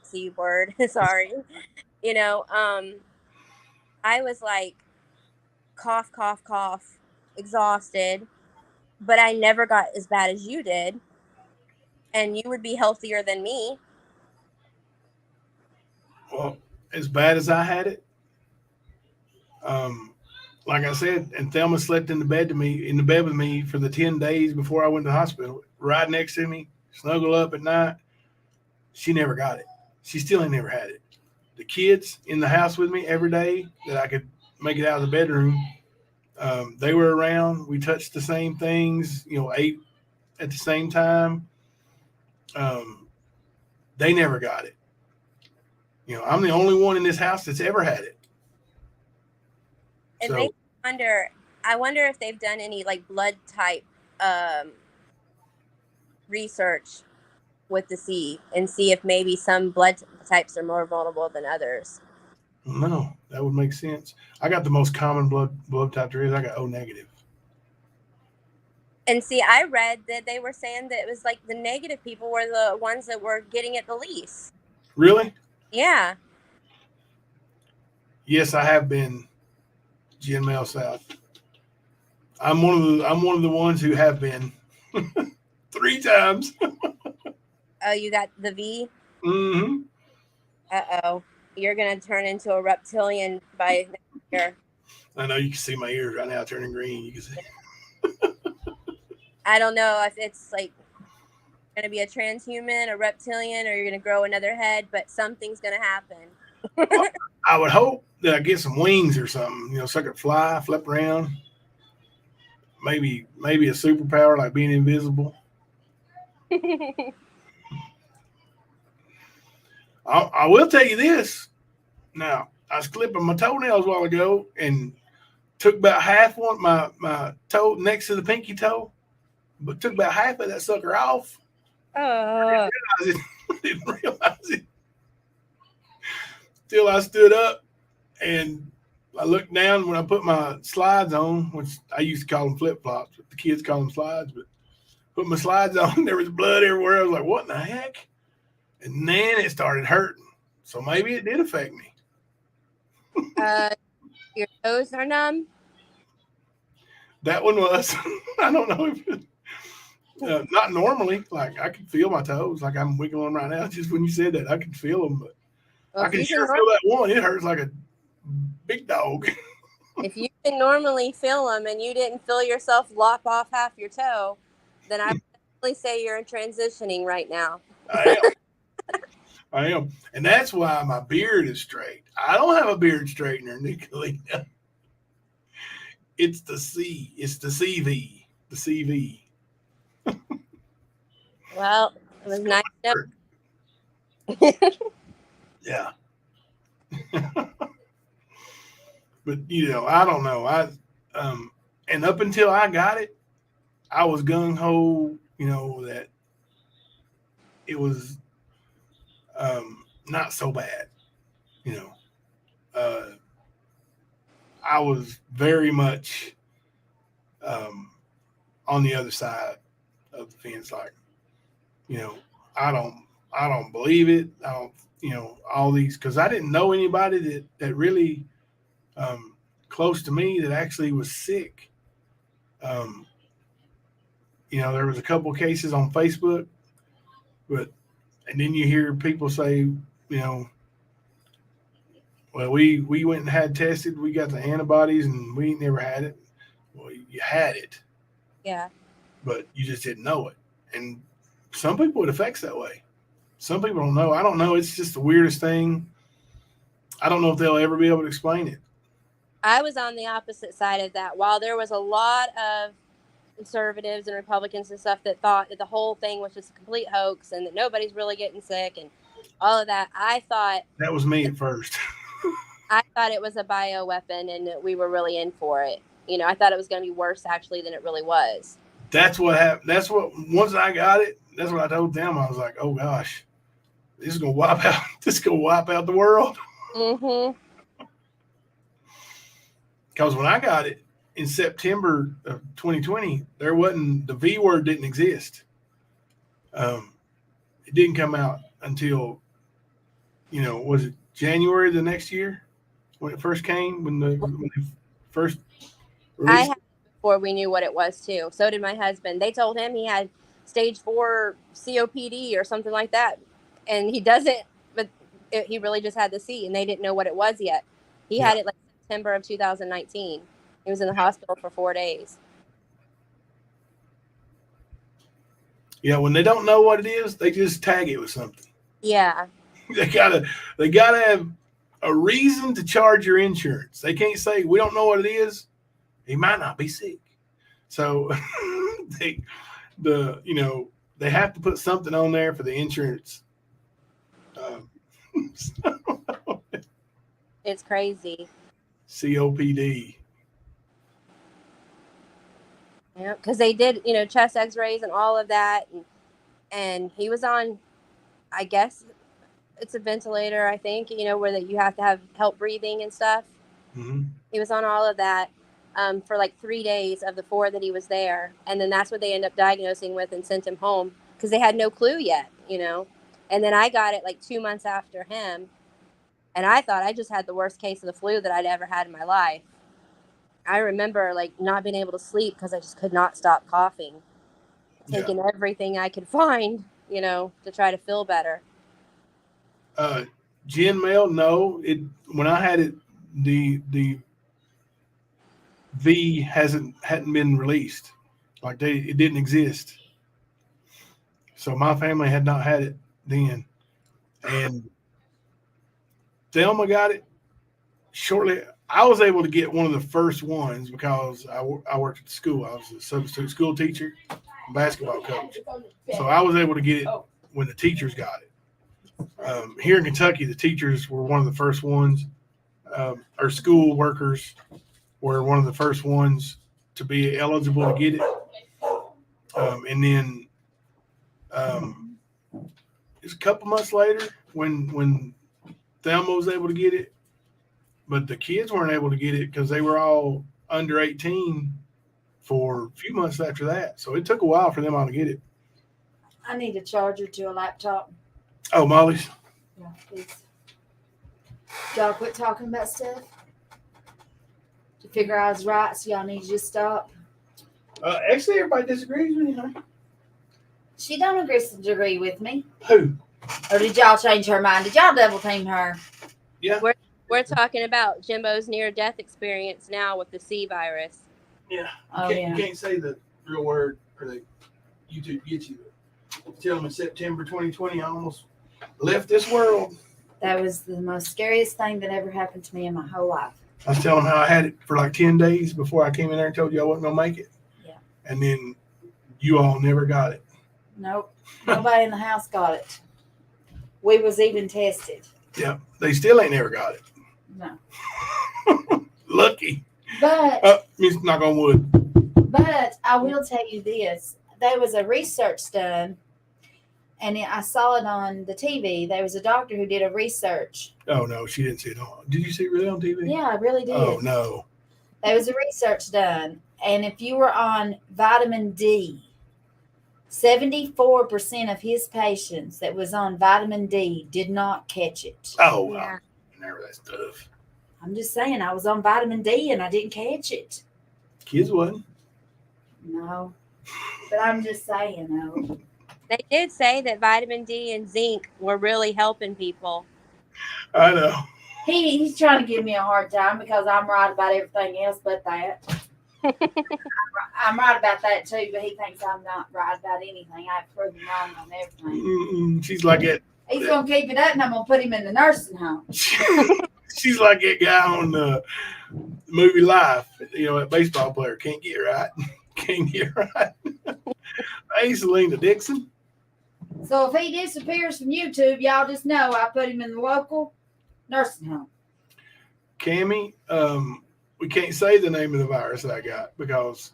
C word, sorry, I was like cough, cough, cough, exhausted, but I never got as bad as you did. And you would be healthier than me. Well, as bad as I had it, like I said, and Thelma slept in the bed with me for the 10 days before I went to the hospital, right next to me, snuggle up at night. She never got it. She still ain't never had it. The kids in the house with me every day that I could make it out of the bedroom, they were around. We touched the same things, ate at the same time. They never got it. I'm the only one in this house that's ever had it. It makes me wonder. I wonder if they've done any like blood type research with the C and see if maybe some blood types are more vulnerable than others. No, that would make sense. I got the most common blood type there is. I got O negative. And see, I read that they were saying that it was like the negative people were the ones that were getting it the least. Really? Yeah. Yes, I have been Jen Mel South. I'm one of the ones who have been 3 times. Oh, you got the V? Mm-hmm. Uh-oh. You're going to turn into a reptilian by next year. I know you can see my ears right now turning green. You can see. I don't know if it's like going to be a transhuman, a reptilian, or you're going to grow another head, but something's going to happen. Well, I would hope that I get some wings or something, so I could fly, flip around. Maybe a superpower like being invisible. I will tell you this. Now, I was clipping my toenails a while ago, and took about half one my toe next to the pinky toe, but took about half of that sucker off. Oh, Didn't realize it. Till I stood up and I looked down when I put my slides on, which I used to call them flip flops, but the kids call them slides. But put my slides on, there was blood everywhere. I was like, what in the heck? And then it started hurting. So maybe it did affect me. your toes are numb. That one was. I don't know if it, not normally. Like I can feel my toes, like I'm wiggling them right now. Just when you said that, I could feel them, but Well, I can sure feel that one. It hurts like a big dog. if you can normally feel them and you didn't feel yourself lop off half your toe, then I would definitely say you're transitioning right now. I am. And that's why my beard is straight. I don't have a beard straightener, Nicolina. It's the C. It's the CV. The CV. Well, it was nice. Yeah. But I don't know. And up until I got it, I was gung ho, that it was not so bad. I was very much on the other side of the fence. Like, I don't believe it. I don't, all these, because I didn't know anybody that really close to me that actually was sick. There was a couple of cases on Facebook, and then you hear people say, well, we went and had tested, we got the antibodies, and we never had it. Well, you had it. Yeah. But you just didn't know it. And some people it affects that way. Some people don't know. I don't know. It's just the weirdest thing. I don't know if they'll ever be able to explain it. I was on the opposite side of that. While there was a lot of conservatives and Republicans and stuff that thought that the whole thing was just a complete hoax and that nobody's really getting sick and all of that, I thought that was me at first. I thought it was a bioweapon and that we were really in for it. I thought it was going to be worse actually than it really was. That's what happened. That's what, once I got it, that's what I told them. I was like, oh gosh, this is going to wipe out the world. Mm-hmm. Because when I got it in September of 2020, the V word didn't exist. It didn't come out until, was it January the next year when it first came, when they first released? I had it before we knew what it was too. So did my husband. They told him he had stage 4 COPD or something like that. And he doesn't, but he really just had the C and they didn't know what it was yet. He had it like September of 2019. He was in the hospital for 4 days. Yeah, when they don't know what it is, they just tag it with something. Yeah. They gotta have a reason to charge your insurance. They can't say we don't know what it is. He might not be sick. So they have to put something on there for the insurance. It's crazy. COPD. Yeah, because they did, chest x-rays and all of that. And he was on, I guess it's a ventilator, I think, where that you have to have help breathing and stuff. Mm-hmm. He was on all of that for like 3 days of the 4 that he was there. And then that's what they ended up diagnosing with and sent him home because they had no clue yet, And then I got it like 2 months after him. And I thought I just had the worst case of the flu that I'd ever had in my life. I remember like not being able to sleep because I just could not stop coughing, taking everything I could find, to try to feel better. Gen Mail, no. When I had it, the V hadn't been released. Like it didn't exist. So my family had not had it then. And Thelma got it shortly. I was able to get one of the first ones because I worked at the school. I was a substitute school teacher, basketball coach. So I was able to get it when the teachers got it. Here in Kentucky, the teachers were one of the first ones. Our school workers were one of the first ones to be eligible to get it. And then it's a couple months later when Thelma was able to get it, but the kids weren't able to get it because they were all under 18 for a few months after that. So it took a while for them all to get it. I need a charger to a laptop. Oh, Molly's. Yeah, please. Y'all quit talking about stuff. To figure I was right, so y'all need to just stop. Actually, everybody disagrees with you, huh? She don't agree with me. Who? Or did y'all change her mind? Did y'all double team her? Yeah. We're talking about Jimbo's near-death experience now with the C virus. Yeah. Oh, You can't say the real word or the YouTube gets you. Tell them in September 2020, I almost left this world. That was the most scariest thing that ever happened to me in my whole life. I was telling them how I had it for like 10 days before I came in there and told you I wasn't going to make it. Yeah. And then you all never got it. Nope. Nobody in the house got it. We was even tested. Yeah. They still ain't never got it. No. Lucky. But Means knock on wood. But I will tell you this. There was a research done, and I saw it on the TV. There was a doctor who did a research. Oh, no, she didn't see it on. Did you see it really on TV? Yeah, I really did. Oh, no. There was a research done, and if you were on vitamin D, 74% of his patients that was on vitamin D did not catch it. Oh, Yeah. never that stuff. I'm just saying, I was on vitamin D and I didn't catch it. Kids wasn't. No. But I'm just saying, no. They did say that vitamin D and zinc were really helping people. I know. He's trying to give me a hard time because I'm right about everything else but that. I'm right about that too, but he thinks I'm not right about anything. I've proven wrong on everything. She's like that. He's going to keep it up and I'm going to put him in the nursing home. She's like that guy on the movie Life. You know, that baseball player can't get right. Can't get right. Hey, Selena Dixon. So if he disappears from YouTube, y'all just know I put him in the local nursing home. Cammie, we can't say the name of the virus I got because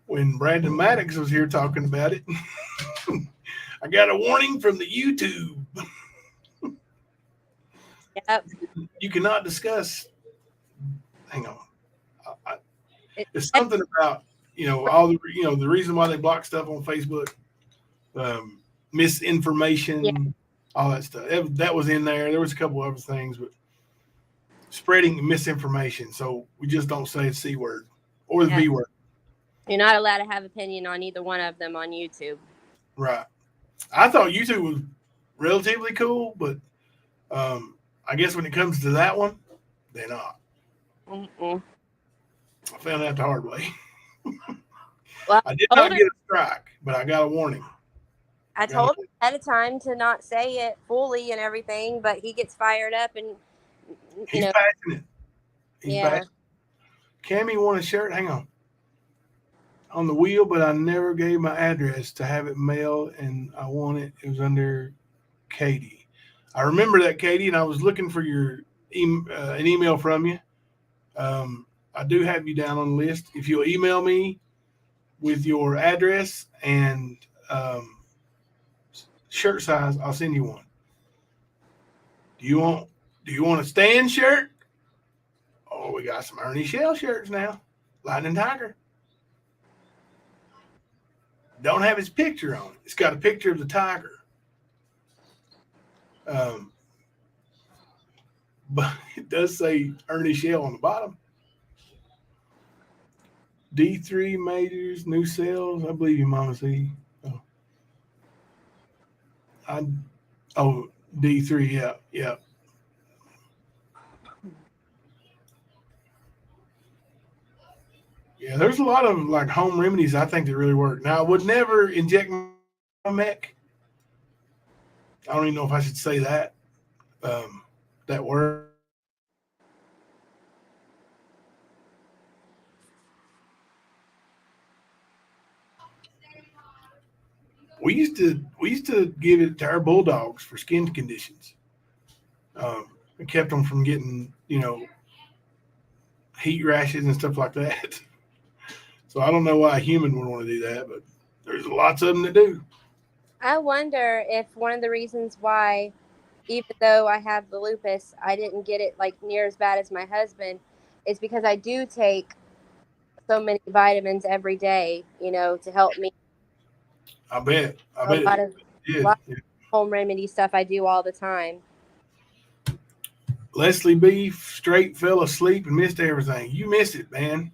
when Brandon Maddox was here talking about it, I got a warning from the YouTube. Yep. You cannot discuss. Hang on. It's something about all the the reason why they block stuff on Facebook, misinformation, all that stuff. That was in there. There was a couple other things, but spreading misinformation. So we just don't say the C word or the B word. You're not allowed to have opinion on either one of them on YouTube. Right. I thought YouTube was relatively cool, but I guess when it comes to that one, they're not. Mm-mm. I found out the hard way. Well, I did not get a strike, but I got a warning. I told him ahead of time to not say it fully and everything, but he gets fired up and He's passionate. He's passionate. Cammie won a shirt. Hang on the wheel, but I never gave my address to have it mailed, and I want it. It was under Katie. I remember that, Katie, and I was looking for your an email from you. I do have you down on the list. If you'll email me with your address and shirt size, I'll send you one. Do you want a stand shirt? Oh, we got some Ernie Shell shirts now. Lightning Tiger. Don't have his picture on it. It's got a picture of the tiger. But it does say Ernie Shell on the bottom. D3 majors, new sales. I believe you, Mama C. D3, yeah. Yeah, there's a lot of like home remedies I think that really work. Now, I would never inject my mech. I don't even know if I should say that. That word. We used to give it to our bulldogs for skin conditions. It kept them from getting, heat rashes and stuff like that. So I don't know why a human would want to do that, but there's lots of them that do. I wonder if one of the reasons why, even though I have the lupus, I didn't get it like near as bad as my husband, is because I do take so many vitamins every day, to help me. I bet. I A bet lot it of is. lot of home remedy stuff I do all the time. Leslie B straight fell asleep and missed everything. You missed it, man.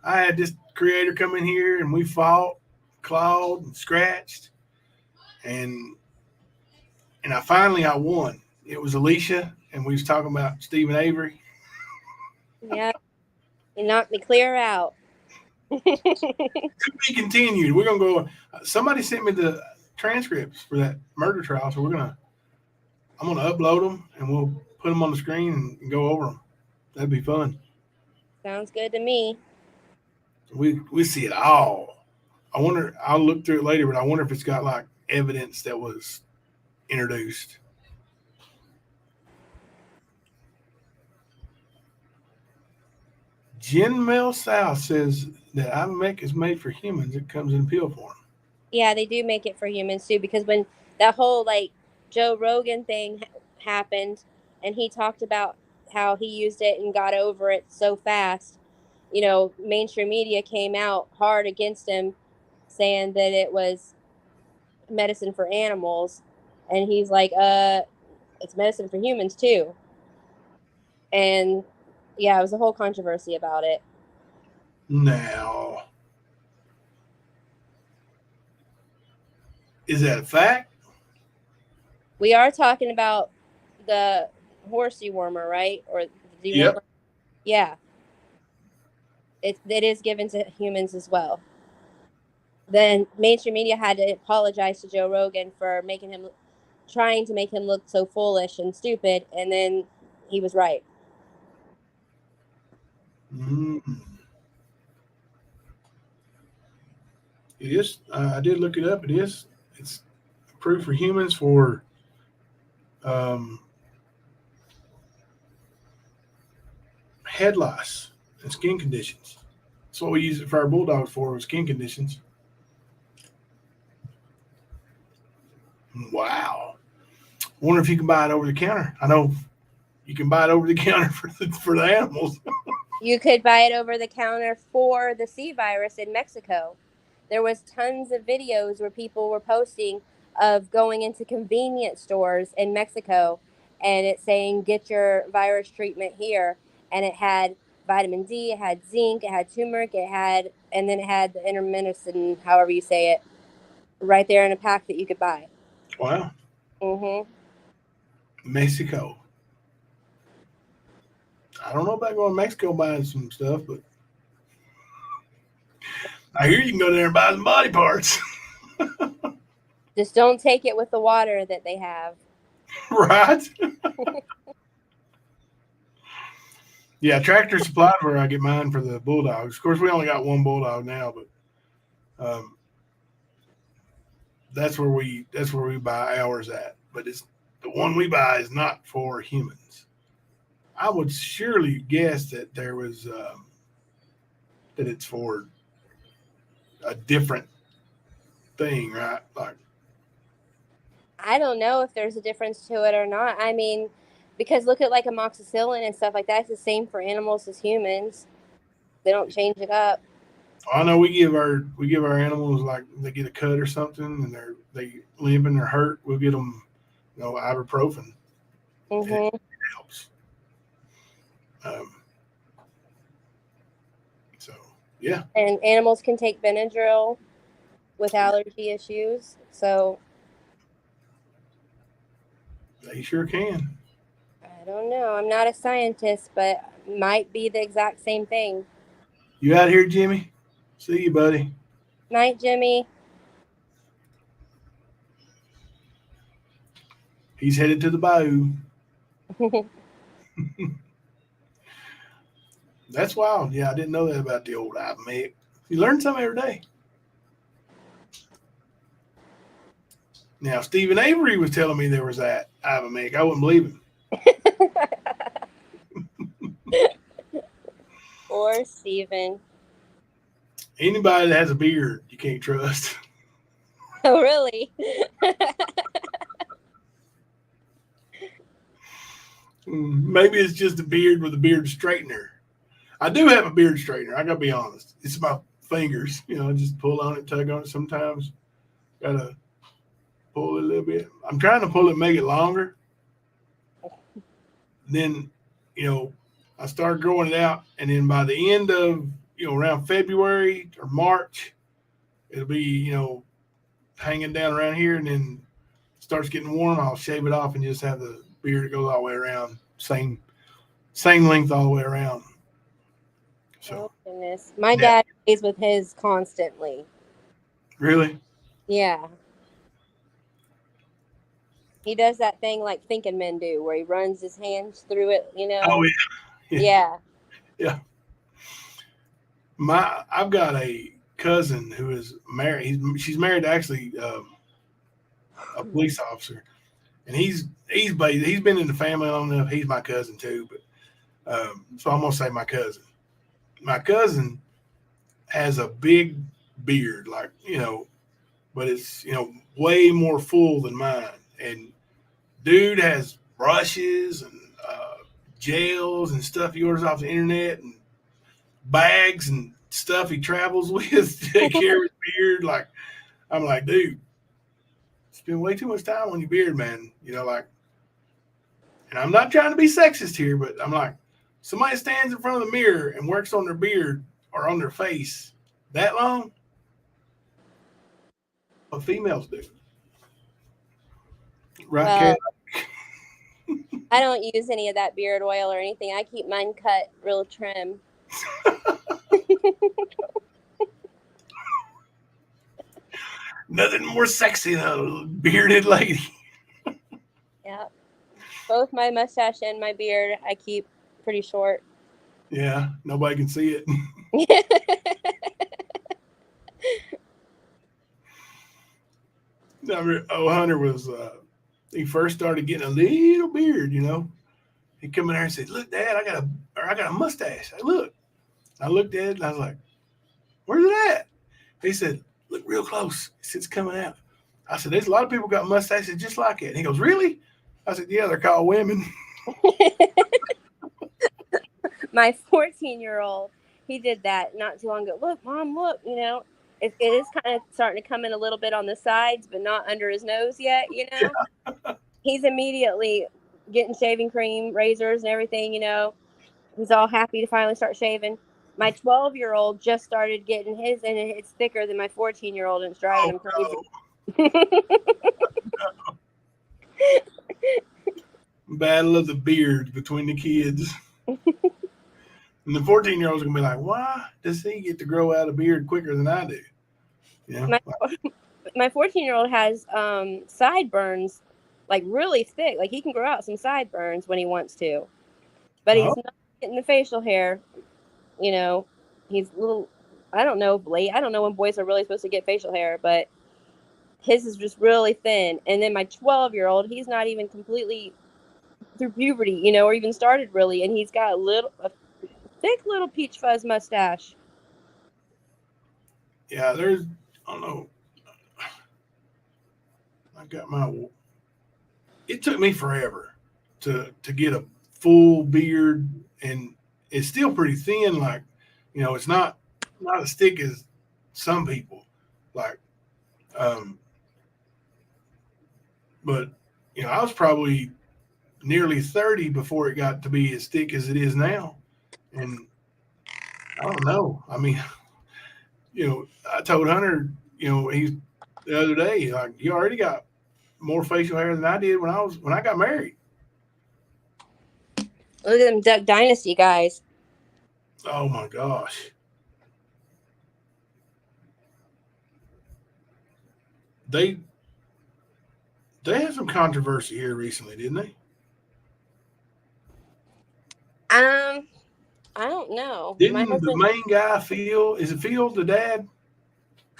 I had this creator come in here and we fought, clawed, and scratched, and I won. It was Alicia, and we was talking about Stephen Avery. Yeah, you knocked me clear out. To be continued. We're gonna go. Somebody sent me the transcripts for that murder trial, so I'm gonna upload them and we'll put them on the screen and go over them. That'd be fun. Sounds good to me. We see it all. I wonder. I'll look through it later, but I wonder if it's got like evidence that was introduced. Jen Mel South says that Ivermectin is made for humans. It comes in pill form. Yeah, they do make it for humans too, because when that whole Joe Rogan thing happened, and he talked about how he used it and got over it so fast, mainstream media came out hard against him, saying that it was medicine for animals, and he's like, it's medicine for humans too. And yeah, it was a whole controversy about it. Now, is that a fact? We are talking about the horse dewormer, right? Or the dewormer? Yep. Yeah. It is given to humans as well. Then mainstream media had to apologize to Joe Rogan for trying to make him look so foolish and stupid, and then he was right. It is. I did look it up. It is. It's approved for humans for head loss and skin conditions. That's what we use it for our bulldogs for, with skin conditions. Wow. I wonder if you can buy it over the counter. I know you can buy it over the counter for the animals. You could buy it over the counter for the C virus in Mexico. There was tons of videos where people were posting of going into convenience stores in Mexico, and it's saying, get your virus treatment here. And it had vitamin D, it had zinc, it had turmeric, and then it had the intermedicine, however you say it, right there in a pack that you could buy. Wow. Mm-hmm. Mexico. I don't know about going to Mexico buying some stuff, but I hear you can go there and buy some body parts. Just don't take it with the water that they have. Right? Yeah, Tractor Supply where I get mine for the bulldogs. Of course, we only got one bulldog now, but that's where we buy ours at. But it's the one we buy is not for humans. I would surely guess that there was that it's for a different thing, right? Like, I don't know if there's a difference to it or not. I mean, because look at amoxicillin and stuff like that. It's the same for animals as humans. They don't change it up. I know we give our animals, like they get a cut or something and they limp and they're hurt. We'll get them, ibuprofen. Mm-hmm. It helps. So yeah. And animals can take Benadryl with allergy issues. So They sure can. I don't know. I'm not a scientist, but might be the exact same thing. You out here, Jimmy? See you, buddy. Night, Jimmy. He's headed to the bayou. That's wild. Yeah, I didn't know that about the old Ivermectin. You learn something every day. Now, Stephen Avery was telling me there was that Ivermectin. I wouldn't believe him. Or Steven. Anybody that has a beard, you can't trust. Oh, really? Maybe it's just a beard with a beard straightener. I do have a beard straightener. I gotta be honest. It's my fingers. I just pull on it, tug on it sometimes. Gotta pull it a little bit. I'm trying to pull it, make it longer. Then, I start growing it out, and then by the end of around February or March, it'll be hanging down around here, and then starts getting warm. I'll shave it off and just have the beard that goes all the way around, same length all the way around. So, oh, goodness. My dad plays with his constantly. really, Yeah. He does that thing like thinking men do, where he runs his hands through it, oh Yeah. I've got a cousin who is married. She's married to actually a police officer, and he's been in the family long enough. He's my cousin too, but so I'm gonna say my cousin. My cousin has a big beard, but it's way more full than mine. And dude has brushes and gels and stuff he orders off the internet and bags and stuff he travels with to take care of his beard. I'm like, dude, spend way too much time on your beard, man. And I'm not trying to be sexist here, but I'm like, somebody stands in front of the mirror and works on their beard or on their face that long, what females do. Right, Kate? I don't use any of that beard oil or anything. I keep mine cut real trim. Nothing more sexy than a bearded lady. Yeah. Both my mustache and my beard, I keep pretty short. Yeah, nobody can see it. Hunter was, he first started getting a little beard, He'd come in there and say, "Look, Dad, I got a mustache." Look. I looked at it and I was like, "Where's it at?" He said, "Look real close. It's coming out." I said, "There's a lot of people got mustaches just like it." And he goes, "Really?" I said, "Yeah, they're called women." My 14-year-old, he did that not too long ago. Look, Mom, look, it is kind of starting to come in a little bit on the sides, but not under his nose yet, He's immediately getting shaving cream, razors, and everything, He's all happy to finally start shaving. My 12-year-old just started getting his, and it's thicker than my 14-year-old, and it's driving him crazy. No. Battle of the beards between the kids. And the 14-year-old's going to be like, "Why does he get to grow out a beard quicker than I do?" My 14-year-old has sideburns, like really thick. Like he can grow out some sideburns when he wants to. But he's not getting the facial hair. He's a little, I don't know when boys are really supposed to get facial hair, but his is just really thin. And then my 12-year-old, he's not even completely through puberty, or even started really, and he's got a thick little peach fuzz mustache. Yeah, I don't know. It took me forever to get a full beard, and it's still pretty thin. It's not as thick as some people. But I was probably nearly 30 before it got to be as thick as it is now. And I don't know. I mean, I told Hunter, he's the other day, like, you already got more facial hair than I did when I got married. Look at them Duck Dynasty guys. Oh my gosh. They had some controversy here recently, didn't they? I don't know. Didn't the main guy, Phil, is it Phil, the dad?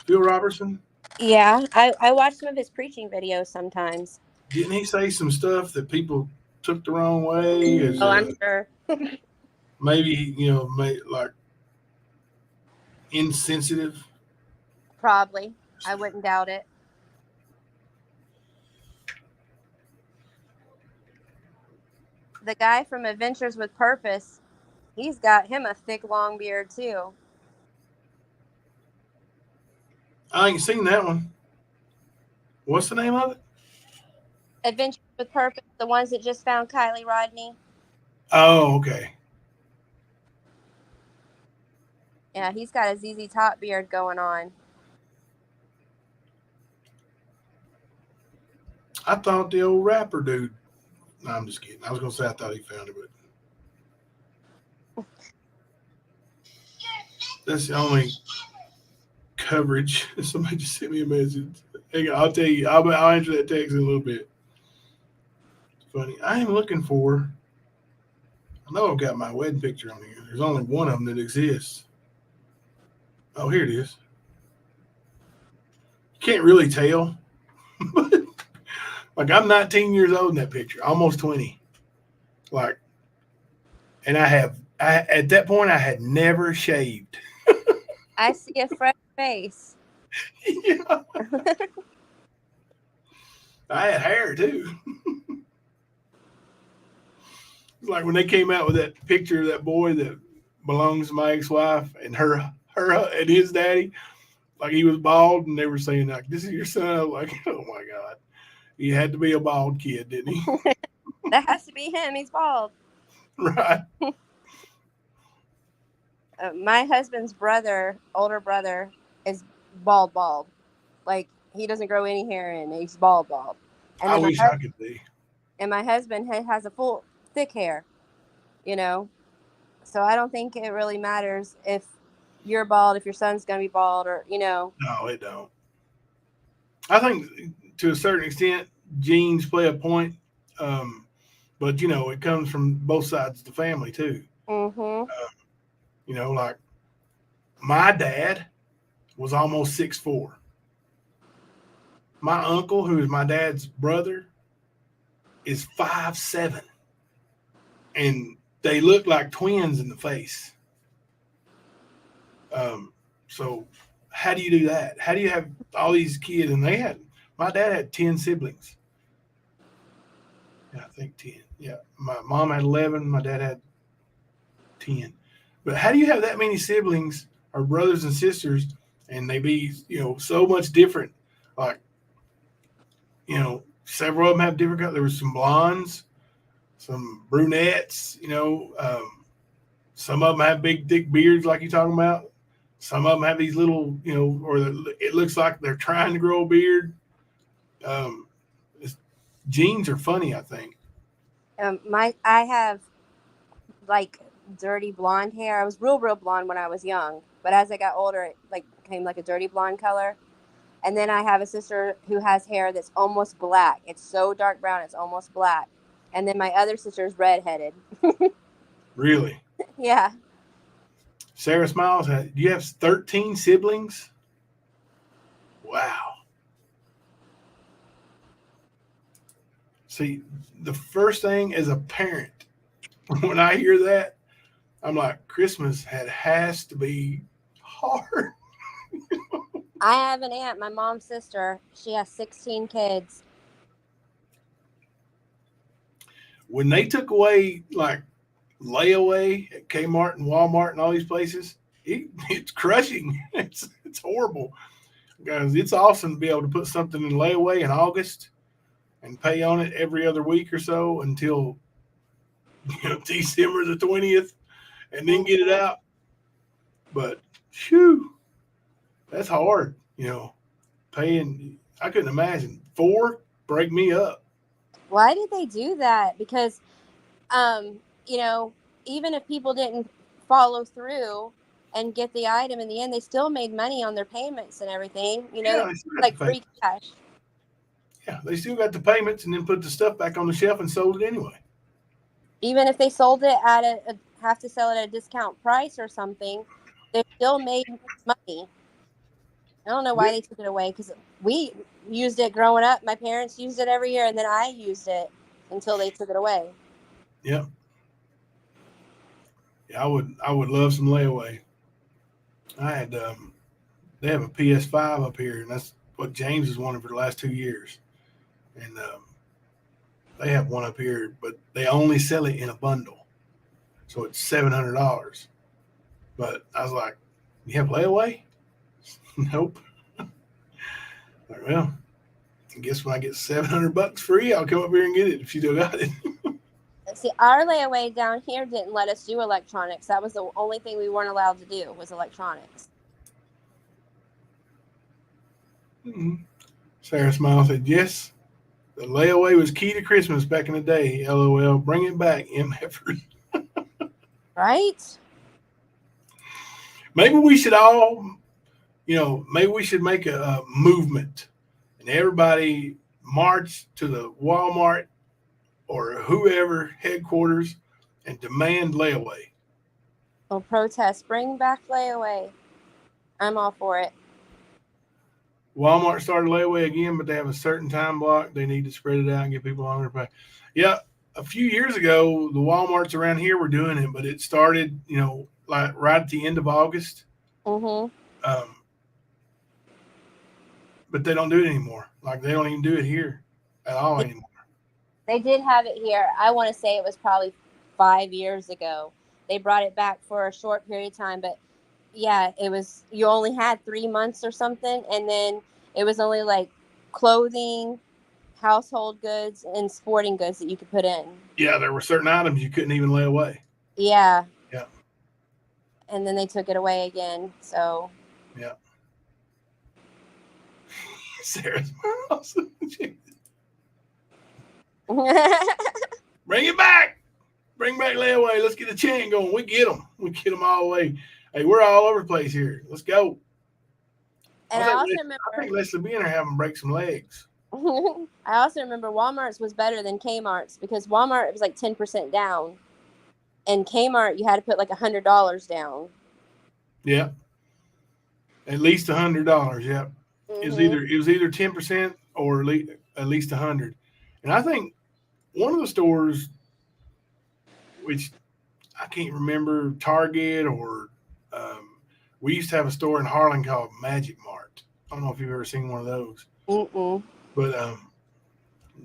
Phil Robertson? Yeah, I watch some of his preaching videos sometimes. Didn't he say some stuff that people took the wrong way? I'm sure. Maybe, insensitive. Probably. I wouldn't doubt it. The guy from Adventures with Purpose, he's got him a thick, long beard, too. I ain't seen that one. What's the name of it? Adventures with Purpose, the ones that just found Kylie Rodney. Oh, okay. Yeah, he's got a ZZ Top beard going on. I thought the old rapper dude. No, I'm just kidding. I was gonna say I thought he found it, but that's the only coverage. Somebody just sent me a message. Hang on, I'll tell you. I'll answer that text in a little bit. It's funny. I am looking for. I know I've got my wedding picture on here. There's only one of them that exists. Oh, here it is. You can't really tell. Like, I'm 19 years old in that picture, almost 20. Like, and at that point, I had never shaved. I see a fresh face. Yeah. I had hair too. It's like when they came out with that picture of that boy that belongs to my ex-wife and her and his daddy, like he was bald, and they were saying like, "This is your son." I was like, oh my God, he had to be a bald kid, didn't he? That has to be him. He's bald. Right. My husband's older brother, is bald. Like, he doesn't grow any hair in. He's bald. And I then wish I could be. And my husband has a full, thick hair, you know? So I don't think it really matters if you're bald, if your son's going to be bald, or, you know. No, it don't. I think to a certain extent, genes play a point. But, you know, it comes from both sides of the family, too. Mm-hmm. You know, like my dad was almost 6'4". My uncle, who is my dad's brother, is 5'7". And they look like twins in the face. So how do you do that? How do you have all these kids? And my dad had 10 siblings. Yeah, I think 10. Yeah. My mom had 11. My dad had 10. But how do you have that many siblings or brothers and sisters and they be, you know, so much different? Like, you know, several of them have different colors. There was some blondes, some brunettes, you know, some of them have big, thick beards like you're talking about. Some of them have these little, you know, or it looks like they're trying to grow a beard. Genes are funny, I think. I have, like, dirty blonde hair. I was real blonde when I was young, but as I got older, it like became like a dirty blonde color. And then I have a sister who has hair that's almost black. It's so dark brown, it's almost black. And then my other sister is redheaded. Really? Yeah. Sarah Smiles, do you have 13 siblings? Wow. See, the first thing as a parent, when I hear that, I'm like, Christmas has to be hard. I have an aunt, my mom's sister. She has 16 kids. When they took away like layaway at Kmart and Walmart and all these places, it's crushing. It's horrible. Guys, it's awesome to be able to put something in layaway in August and pay on it every other week or so until, you know, December the 20th and then get it out. But shoo, that's hard, you know, paying. I couldn't imagine. 4 break me up. Why did they do that? Because, you know, even if people didn't follow through and get the item in the end, they still made money on their payments and everything. You know, Yeah, like free cash. Yeah, they still got the payments and then put the stuff back on the shelf and sold it anyway. Even if they sold it at have to sell it at a discount price or something, they still made money. I don't know why they took it away, because we used it growing up. My parents used it every year, and then I used it until they took it away. Yeah. Yeah, I would love some layaway. I had they have a PS5 up here, and that's what James has wanted for the last 2 years. And they have one up here, but they only sell it in a bundle, so it's $700. But I was like, "You have layaway?" Nope. Like, well, I guess when I get $700 free, I'll come up here and get it if you still got it. See, our layaway down here didn't let us do electronics. That was the only thing we weren't allowed to do was electronics. Mm-hmm. Sarah Smile said, "Yes, the layaway was key to Christmas back in the day. LOL. Bring it back, M. Effort." Right? Maybe we should all, maybe we should make a movement and everybody march to the Walmart or whoever headquarters and demand layaway. Or protest. Bring back layaway. I'm all for it. Walmart started layaway again, but they have a certain time block. They need to spread it out and get people longer to pay. Yeah, a few years ago, the Walmarts around here were doing it, but it started, like right at the end of August. Mm-hmm. But they don't do it anymore. Like they don't even do it here at all anymore. They did have it here. I want to say it was probably 5 years ago. They brought it back for a short period of time, but yeah, it was, you only had 3 months or something. And then it was only like clothing, household goods, and sporting goods that you could put in. Yeah, there were certain items you couldn't even lay away. Yeah. Yeah. And then they took it away again. So. Yeah. Sarah's awesome. Bring it back. Bring back layaway. Let's get the chant going. We get them. We get them all the way. Hey, we're all over the place here. Let's go. And I also remember. I think Leslie being there having break some legs. I also remember Walmart's was better than Kmart's because Walmart was like 10% down, and Kmart you had to put like $100 down. Yeah. At least $100. Yeah. Mm-hmm. It was either 10% or at least 100. And I think one of the stores, which I can't remember, Target or we used to have a store in Harlan called Magic Mart. I don't know if you've ever seen one of those. Mm-mm. But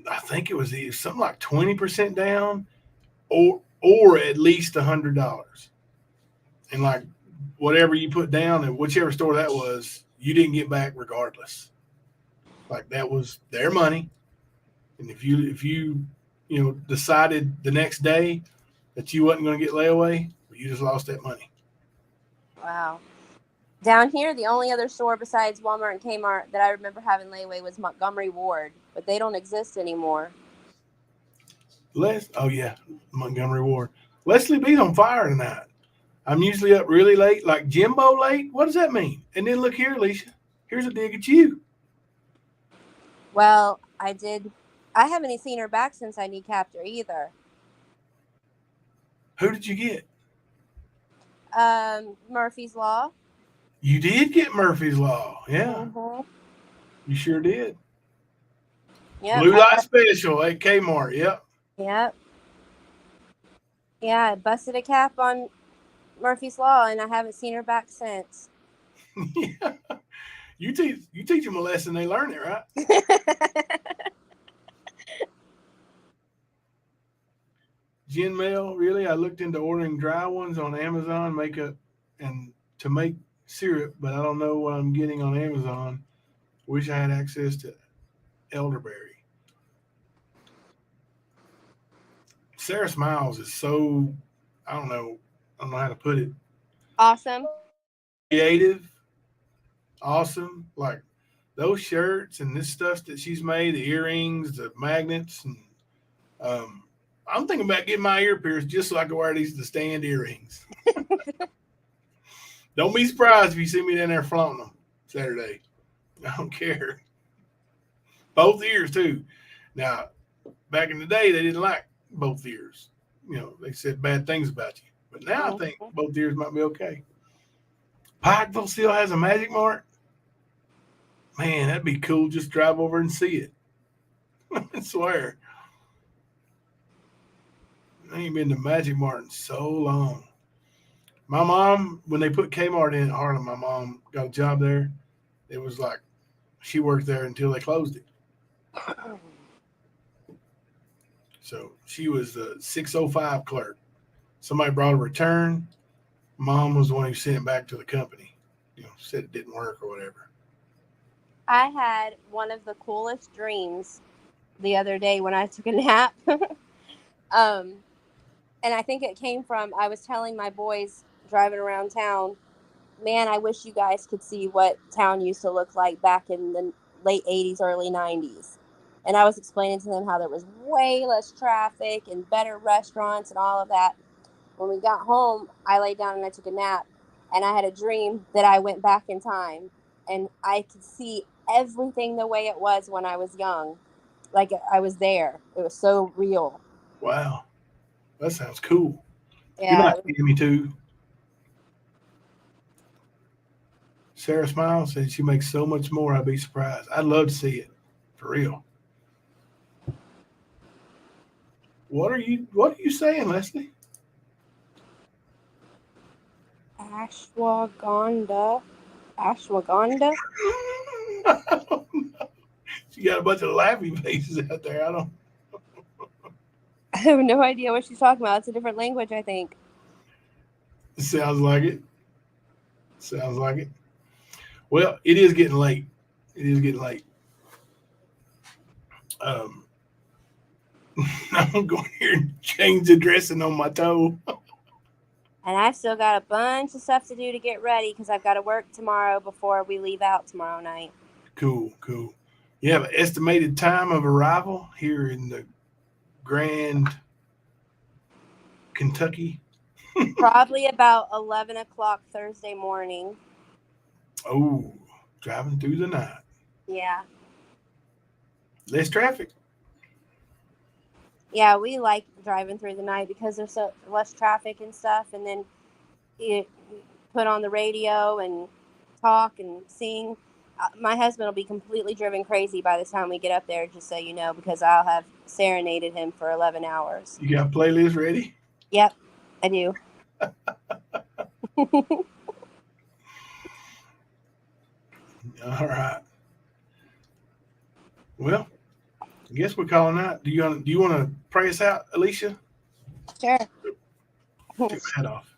I think it was something like 20% down or at least $100. And like whatever you put down at whichever store that was, you didn't get back regardless. Like that was their money. And if you decided the next day that you wasn't going to get layaway, you just lost that money. Wow. Down here, the only other store besides Walmart and Kmart that I remember having layaway was Montgomery Ward, but they don't exist anymore. Oh yeah, Montgomery Ward. Leslie B's on fire tonight. I'm usually up really late, like Jimbo late. What does that mean? And then look here, Alicia. Here's a dig at you. Well, I haven't seen her back since I kneecapped her either. Who did you get? Murphy's Law. You did get Murphy's Law. Yeah. Mm-hmm. You sure did. Yeah. Blue Light Special at Kmart. Yep. Yep. Yeah, I busted a cap on Murphy's Law, and I haven't seen her back since. Yeah. You teach them a lesson, they learn it, right? Jen Mail, really? I looked into ordering dry ones on Amazon, makeup, and to make syrup, but I don't know what I'm getting on Amazon. Wish I had access to elderberry. Sarah Smiles is so, I don't know how to put it. Awesome. Creative. Awesome. Like those shirts and this stuff that she's made, the earrings, the magnets, and I'm thinking about getting my ear pierced just so I can wear the stand earrings. Don't be surprised if you see me down there flaunting them Saturday. I don't care. Both ears too. Now, back in the day, they didn't like both ears. They said bad things about you. But now I think both ears might be okay. Pikeville still has a Magic Mart. Man, that'd be cool. Just drive over and see it. I swear. I ain't been to Magic Mart in so long. My mom, when they put Kmart in Harlem, my mom got a job there. It was like she worked there until they closed it. So she was the 605 clerk. Somebody brought a return. Mom was the one who sent it back to the company. Said it didn't work or whatever. I had one of the coolest dreams the other day when I took a nap. And I think it came from, I was telling my boys driving around town, man, I wish you guys could see what town used to look like back in the late 80s, early 90s. And I was explaining to them how there was way less traffic and better restaurants and all of that. When we got home, I laid down and I took a nap. And I had a dream that I went back in time. And I could see everything the way it was when I was young. Like I was there. It was so real. Wow. That sounds cool. Yeah. You might get me too. Sarah Smile said she makes so much more, I'd be surprised. I'd love to see it. For real. What are you saying, Leslie? Ashwagandha. She got a bunch of laughing faces out there. I have no idea what she's talking about. It's a different language, I think. Sounds like it. Well, it is getting late. I'm going here and change the dressing on my toe. And I've still got a bunch of stuff to do to get ready because I've got to work tomorrow before we leave out tomorrow night. Cool. You have an estimated time of arrival here in the Grand Kentucky? Probably about 11 o'clock Thursday morning. Oh, driving through the night. Yeah. Less traffic. Yeah, we like driving through the night because there's so less traffic and stuff. And then you put on the radio and talk and sing. My husband will be completely driven crazy by the time we get up there, just so you know, because I'll have serenaded him for 11 hours. You got a playlist ready? Yep, I do. All right. Well, I guess we're calling out. Do you want to pray us out, Alicia? Sure. Take my hat off.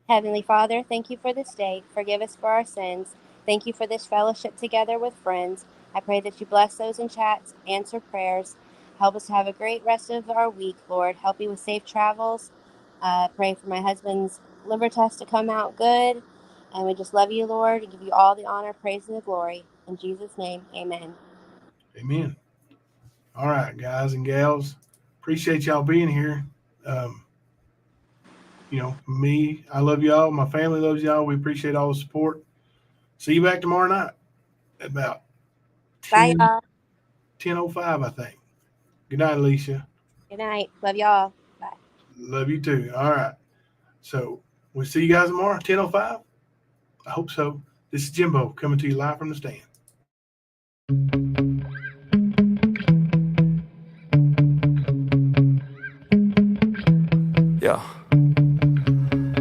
Heavenly Father, thank you for this day. Forgive us for our sins. Thank you for this fellowship together with friends. I pray that you bless those in chats, answer prayers. Help us to have a great rest of our week, Lord. Help me with safe travels. Pray for my husband's liver test to come out good. And we just love you, Lord, and give you all the honor, praise, and the glory. In Jesus' name, amen. Amen. All right, guys and gals. Appreciate y'all being here. Me, I love y'all. My family loves y'all. We appreciate all the support. See you back tomorrow night at about 10:05, I think. Good night, Alicia. Good night. Love y'all. Bye. Love you too. All right. So we'll see you guys tomorrow, 10:05. I hope so. This is Jimbo coming to you live from the stand. Yeah.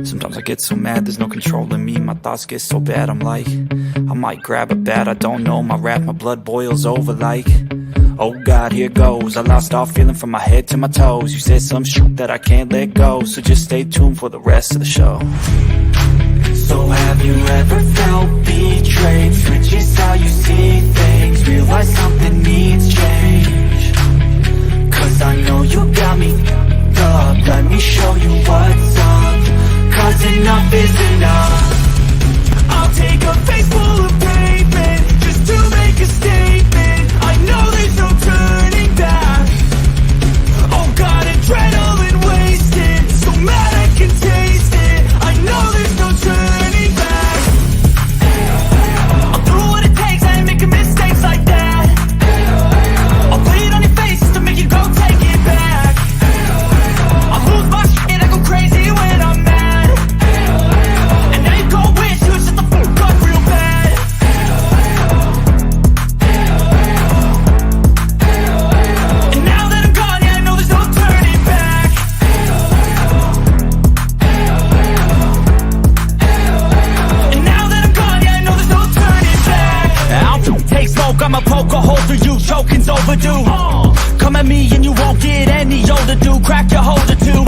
Sometimes I get so mad, there's no controlling me. My thoughts get so bad, I'm like, I might grab a bat, I don't know. My wrath, my blood boils over like, oh God, here goes. I lost all feeling from my head to my toes. You said some shit that I can't let go, so just stay tuned for the rest of the show. So have you ever felt betrayed? Switches how you see things, realize something needs change. Cause I know you got me up, let me show you what's up. Cause enough is enough. I'll take a face full of pavement just to make a statement. I know there's no turning back. Oh God, adrenaline wasted, so mad I can taste it. I know there's no turning back. brokens overdue. Come at me and you won't get any older, dude. Crack your holder too.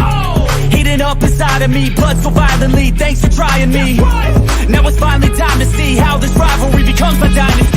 Heating up inside of me, blood so violently. Thanks for trying me. Now it's finally time to see how this rivalry becomes my dynasty.